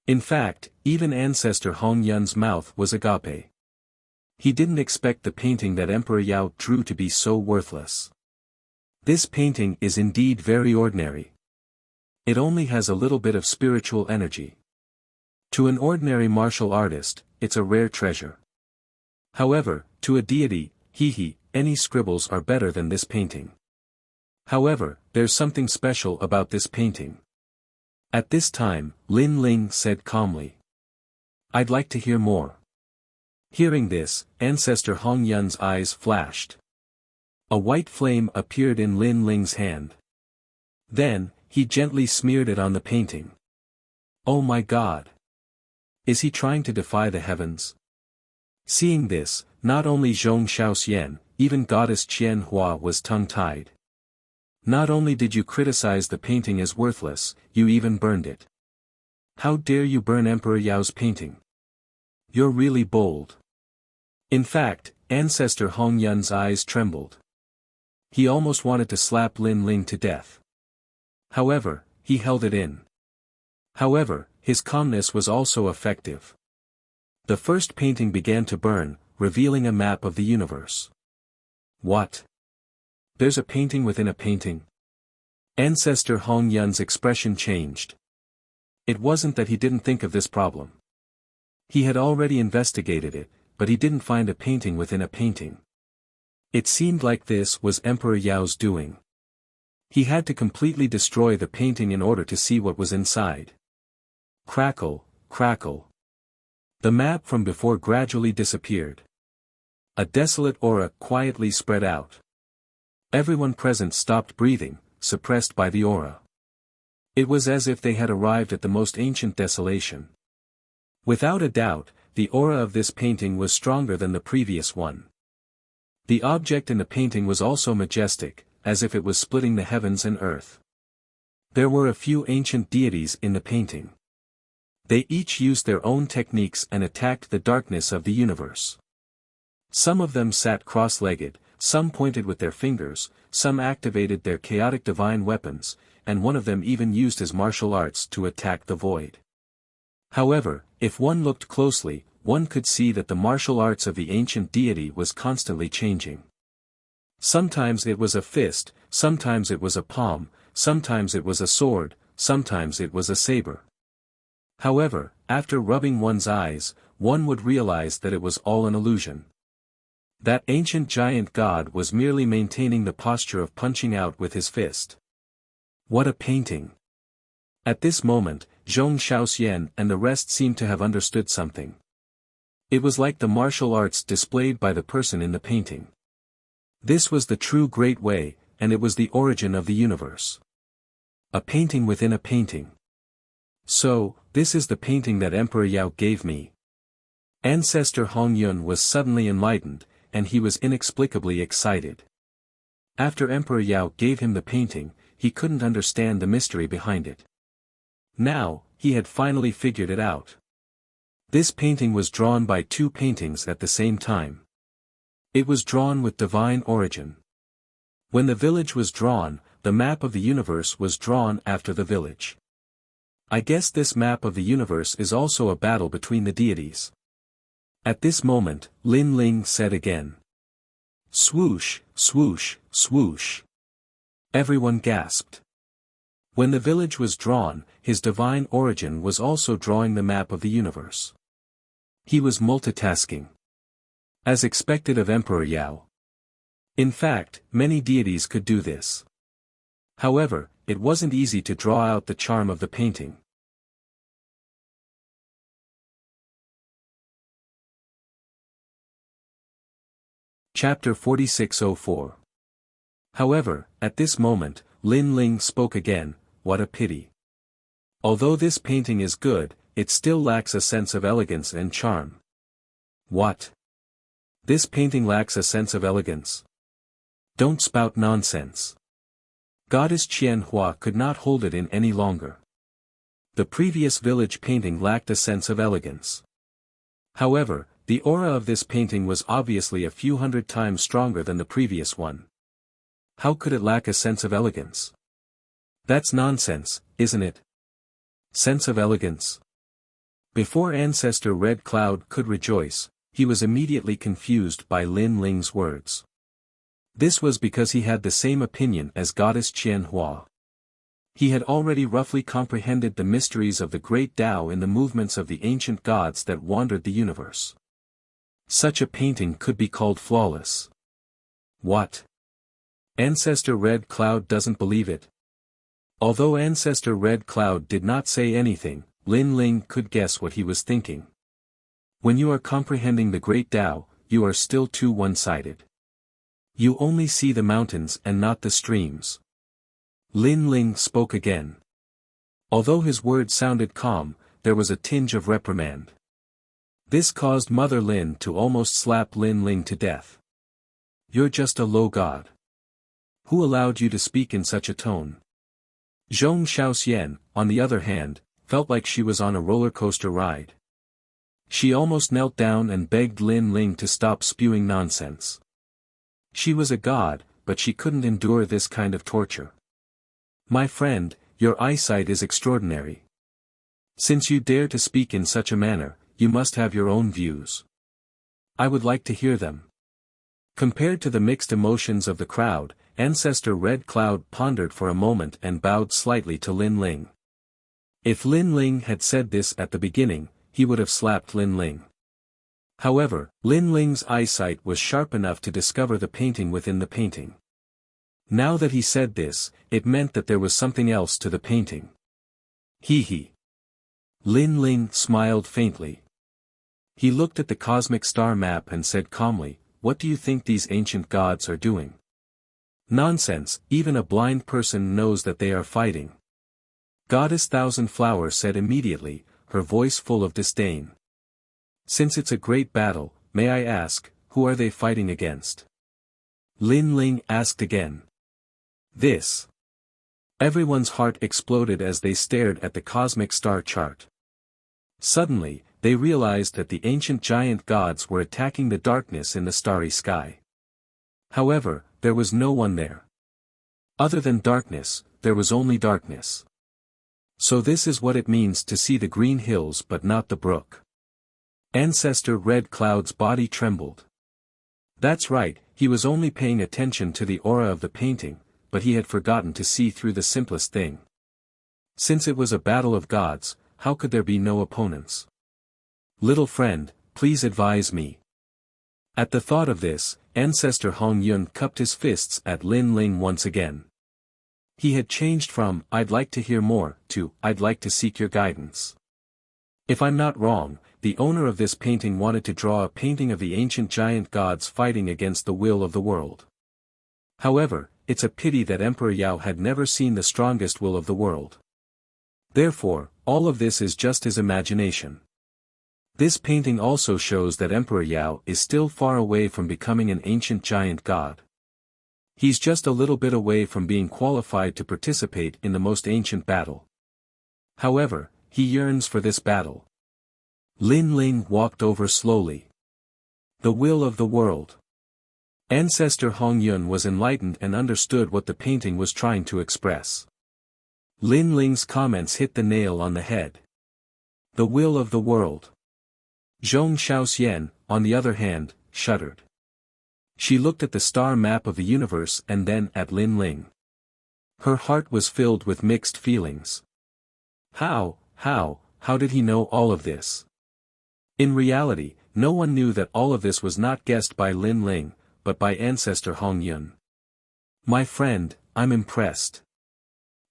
In fact, even Ancestor Hong Yun's mouth was agape. He didn't expect the painting that Emperor Yao drew to be so worthless. This painting is indeed very ordinary. It only has a little bit of spiritual energy. To an ordinary martial artist, it's a rare treasure. However, to a deity, any scribbles are better than this painting. However, there's something special about this painting. At this time, Lin Ling said calmly. I'd like to hear more. Hearing this, Ancestor Hong Yun's eyes flashed. A white flame appeared in Lin Ling's hand. Then, he gently smeared it on the painting. Oh my God! Is he trying to defy the heavens? Seeing this, not only Zhong Shaoxian, even Goddess Qian Hua was tongue-tied. Not only did you criticize the painting as worthless, you even burned it. How dare you burn Emperor Yao's painting? You're really bold. In fact, Ancestor Hong Yun's eyes trembled. He almost wanted to slap Lin Ling to death. However, he held it in. However, his calmness was also effective. The first painting began to burn, revealing a map of the universe. What? There's a painting within a painting? Ancestor Hong Yun's expression changed. It wasn't that he didn't think of this problem. He had already investigated it, but he didn't find a painting within a painting. It seemed like this was Emperor Yao's doing. He had to completely destroy the painting in order to see what was inside. Crackle, crackle. The map from before gradually disappeared. A desolate aura quietly spread out. Everyone present stopped breathing, suppressed by the aura. It was as if they had arrived at the most ancient desolation. Without a doubt, the aura of this painting was stronger than the previous one. The object in the painting was also majestic, as if it was splitting the heavens and earth. There were a few ancient deities in the painting. They each used their own techniques and attacked the darkness of the universe. Some of them sat cross-legged, some pointed with their fingers, some activated their chaotic divine weapons, and one of them even used his martial arts to attack the void. However, if one looked closely, one could see that the martial arts of the ancient deity was constantly changing. Sometimes it was a fist, sometimes it was a palm, sometimes it was a sword, sometimes it was a saber. However, after rubbing one's eyes, one would realize that it was all an illusion. That ancient giant god was merely maintaining the posture of punching out with his fist. What a painting! At this moment, Zhong Shaoxian and the rest seemed to have understood something. It was like the martial arts displayed by the person in the painting. This was the true Great Way, and it was the origin of the universe. A painting within a painting. So, this is the painting that Emperor Yao gave me. Ancestor Hong Yun was suddenly enlightened, and he was inexplicably excited. After Emperor Yao gave him the painting, he couldn't understand the mystery behind it. Now, he had finally figured it out. This painting was drawn by two paintings at the same time. It was drawn with divine origin. When the village was drawn, the map of the universe was drawn after the village. I guess this map of the universe is also a battle between the deities. At this moment, Lin Ling said again. Swoosh, swoosh, swoosh. Everyone gasped. When the village was drawn, his divine origin was also drawing the map of the universe. He was multitasking. As expected of Emperor Yao. In fact, many deities could do this. However, it wasn't easy to draw out the charm of the painting. Chapter 4604. However, at this moment, Lin Ling spoke again. What a pity. Although this painting is good, it still lacks a sense of elegance and charm. What? This painting lacks a sense of elegance? Don't spout nonsense. Goddess Qian Hua could not hold it in any longer. The previous village painting lacked a sense of elegance. However, the aura of this painting was obviously a few hundred times stronger than the previous one. How could it lack a sense of elegance? That's nonsense, isn't it? Sense of elegance. Before Ancestor Red Cloud could rejoice, he was immediately confused by Lin Ling's words. This was because he had the same opinion as Goddess Qian Hua. He had already roughly comprehended the mysteries of the great Tao in the movements of the ancient gods that wandered the universe. Such a painting could be called flawless. What? Ancestor Red Cloud doesn't believe it? Although Ancestor Red Cloud did not say anything, Lin Ling could guess what he was thinking. When you are comprehending the Great Tao, you are still too one-sided. You only see the mountains and not the streams. Lin Ling spoke again. Although his words sounded calm, there was a tinge of reprimand. This caused Mother Lin to almost slap Lin Ling to death. You're just a low god. Who allowed you to speak in such a tone? Zhong Xiaoxian, on the other hand, felt like she was on a roller coaster ride. She almost knelt down and begged Lin Ling to stop spewing nonsense. She was a god, but she couldn't endure this kind of torture. My friend, your eyesight is extraordinary. Since you dare to speak in such a manner, you must have your own views. I would like to hear them. Compared to the mixed emotions of the crowd, Ancestor Red Cloud pondered for a moment and bowed slightly to Lin Ling. If Lin Ling had said this at the beginning, he would have slapped Lin Ling. However, Lin Ling's eyesight was sharp enough to discover the painting within the painting. Now that he said this, it meant that there was something else to the painting. Hee. Lin Ling smiled faintly. He looked at the cosmic star map and said calmly, "What do you think these ancient gods are doing?" "Nonsense, even a blind person knows that they are fighting." Goddess Thousand Flower said immediately, her voice full of disdain. "Since it's a great battle, may I ask, who are they fighting against?" Lin Ling asked again. This. Everyone's heart exploded as they stared at the cosmic star chart. Suddenly, they realized that the ancient giant gods were attacking the darkness in the starry sky. However, there was no one there. Other than darkness, there was only darkness. So this is what it means to see the green hills but not the brook. Ancestor Red Cloud's body trembled. That's right, he was only paying attention to the aura of the painting, but he had forgotten to see through the simplest thing. Since it was a battle of gods, how could there be no opponents? Little friend, please advise me. At the thought of this, Ancestor Hong Yun cupped his fists at Lin Ling once again. He had changed from, "I'd like to hear more," to, "I'd like to seek your guidance." If I'm not wrong, the owner of this painting wanted to draw a painting of the ancient giant gods fighting against the will of the world. However, it's a pity that Emperor Yao had never seen the strongest will of the world. Therefore, all of this is just his imagination. This painting also shows that Emperor Yao is still far away from becoming an ancient giant god. He's just a little bit away from being qualified to participate in the most ancient battle. However, he yearns for this battle. Lin Ling walked over slowly. The will of the world. Ancestor Hong Yun was enlightened and understood what the painting was trying to express. Lin Ling's comments hit the nail on the head. The will of the world. Zhong Xiaoxian, on the other hand, shuddered. She looked at the star map of the universe and then at Lin Ling. Her heart was filled with mixed feelings. How did he know all of this? In reality, no one knew that all of this was not guessed by Lin Ling, but by Ancestor Hong Yun. My friend, I'm impressed.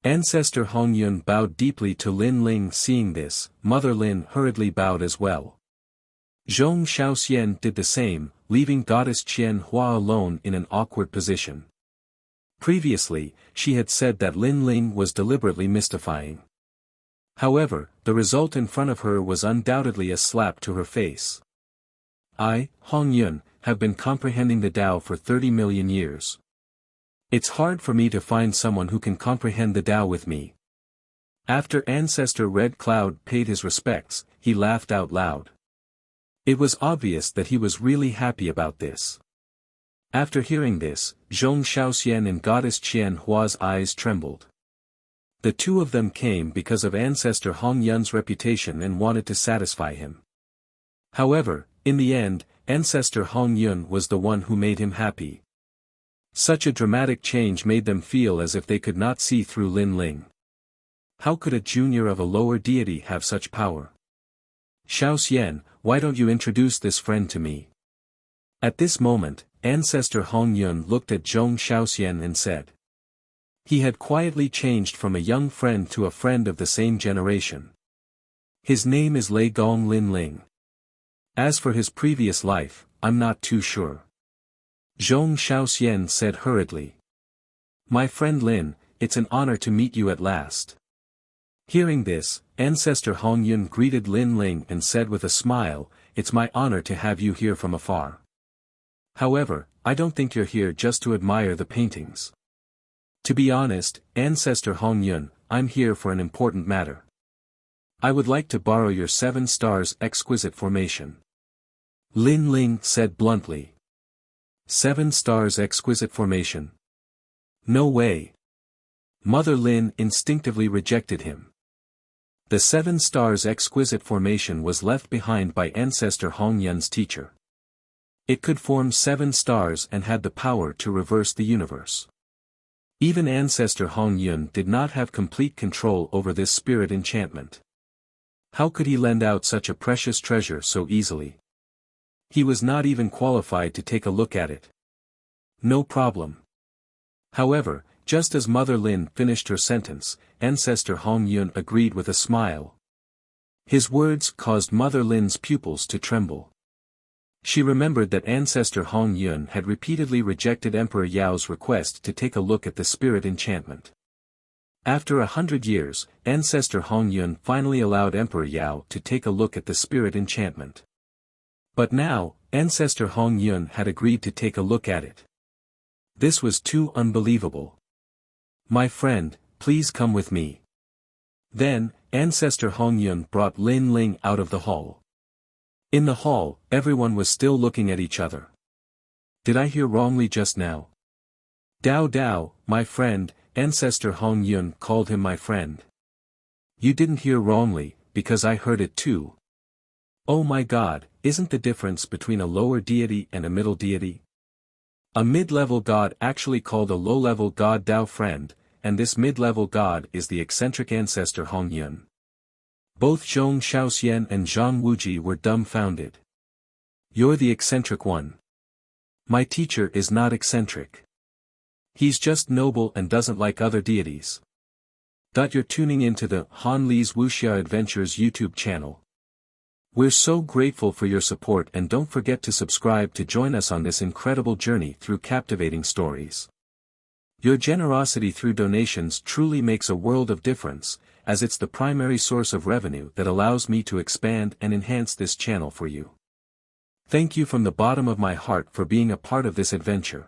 Ancestor Hong Yun bowed deeply to Lin Ling. Seeing this, Mother Lin hurriedly bowed as well. Zhong Xiaoxian did the same, leaving Goddess Qian Hua alone in an awkward position. Previously, she had said that Lin Ling was deliberately mystifying. However, the result in front of her was undoubtedly a slap to her face. I, Hong Yun, have been comprehending the Tao for 30 million years. It's hard for me to find someone who can comprehend the Tao with me. After Ancestor Red Cloud paid his respects, he laughed out loud. It was obvious that he was really happy about this. After hearing this, Zhong Xiaoxian and Goddess Qian Hua's eyes trembled. The two of them came because of Ancestor Hong Yun's reputation and wanted to satisfy him. However, in the end, Ancestor Hong Yun was the one who made him happy. Such a dramatic change made them feel as if they could not see through Lin Ling. How could a junior of a lower deity have such power? Xiaoxian, why don't you introduce this friend to me? At this moment, Ancestor Hong Yun looked at Zhong Xiaoxian and said. He had quietly changed from a young friend to a friend of the same generation. His name is Lei Gong Lin Ling. As for his previous life, I'm not too sure. Zhong Shaoxian said hurriedly. My friend Lin, it's an honor to meet you at last. Hearing this, Ancestor Hong Yun greeted Lin Ling and said with a smile, it's my honor to have you here from afar. However, I don't think you're here just to admire the paintings. To be honest, Ancestor Hong Yun, I'm here for an important matter. I would like to borrow your 7 stars exquisite formation. Lin Ling said bluntly. 7 stars exquisite formation? No way. Mother Lin instinctively rejected him. The 7 stars exquisite formation was left behind by Ancestor Hong Yun's teacher. It could form 7 stars and had the power to reverse the universe. Even Ancestor Hong Yun did not have complete control over this spirit enchantment. How could he lend out such a precious treasure so easily? He was not even qualified to take a look at it. No problem. However, just as Mother Lin finished her sentence, Ancestor Hong Yun agreed with a smile. His words caused Mother Lin's pupils to tremble. She remembered that Ancestor Hong Yun had repeatedly rejected Emperor Yao's request to take a look at the spirit enchantment. After 100 years, Ancestor Hong Yun finally allowed Emperor Yao to take a look at the spirit enchantment. But now, Ancestor Hong Yun had agreed to take a look at it. This was too unbelievable. My friend, please come with me. Then, Ancestor Hong Yun brought Lin Ling out of the hall. In the hall, everyone was still looking at each other. Did I hear wrongly just now? Dao Dao, my friend, Ancestor Hong Yun called him my friend. You didn't hear wrongly, because I heard it too. Oh my God, isn't the difference between a lower deity and a middle deity? A mid-level god actually called a low-level god Dao friend, and this mid-level god is the eccentric Ancestor Hong Yun. Both Zhong Shaoxian and Zhang Wuji were dumbfounded. You're the eccentric one. My teacher is not eccentric. He's just noble and doesn't like other deities. You're tuning into the Han Li's Wuxia Adventures YouTube channel. We're so grateful for your support, and don't forget to subscribe to join us on this incredible journey through captivating stories. Your generosity through donations truly makes a world of difference, as it's the primary source of revenue that allows me to expand and enhance this channel for you. Thank you from the bottom of my heart for being a part of this adventure.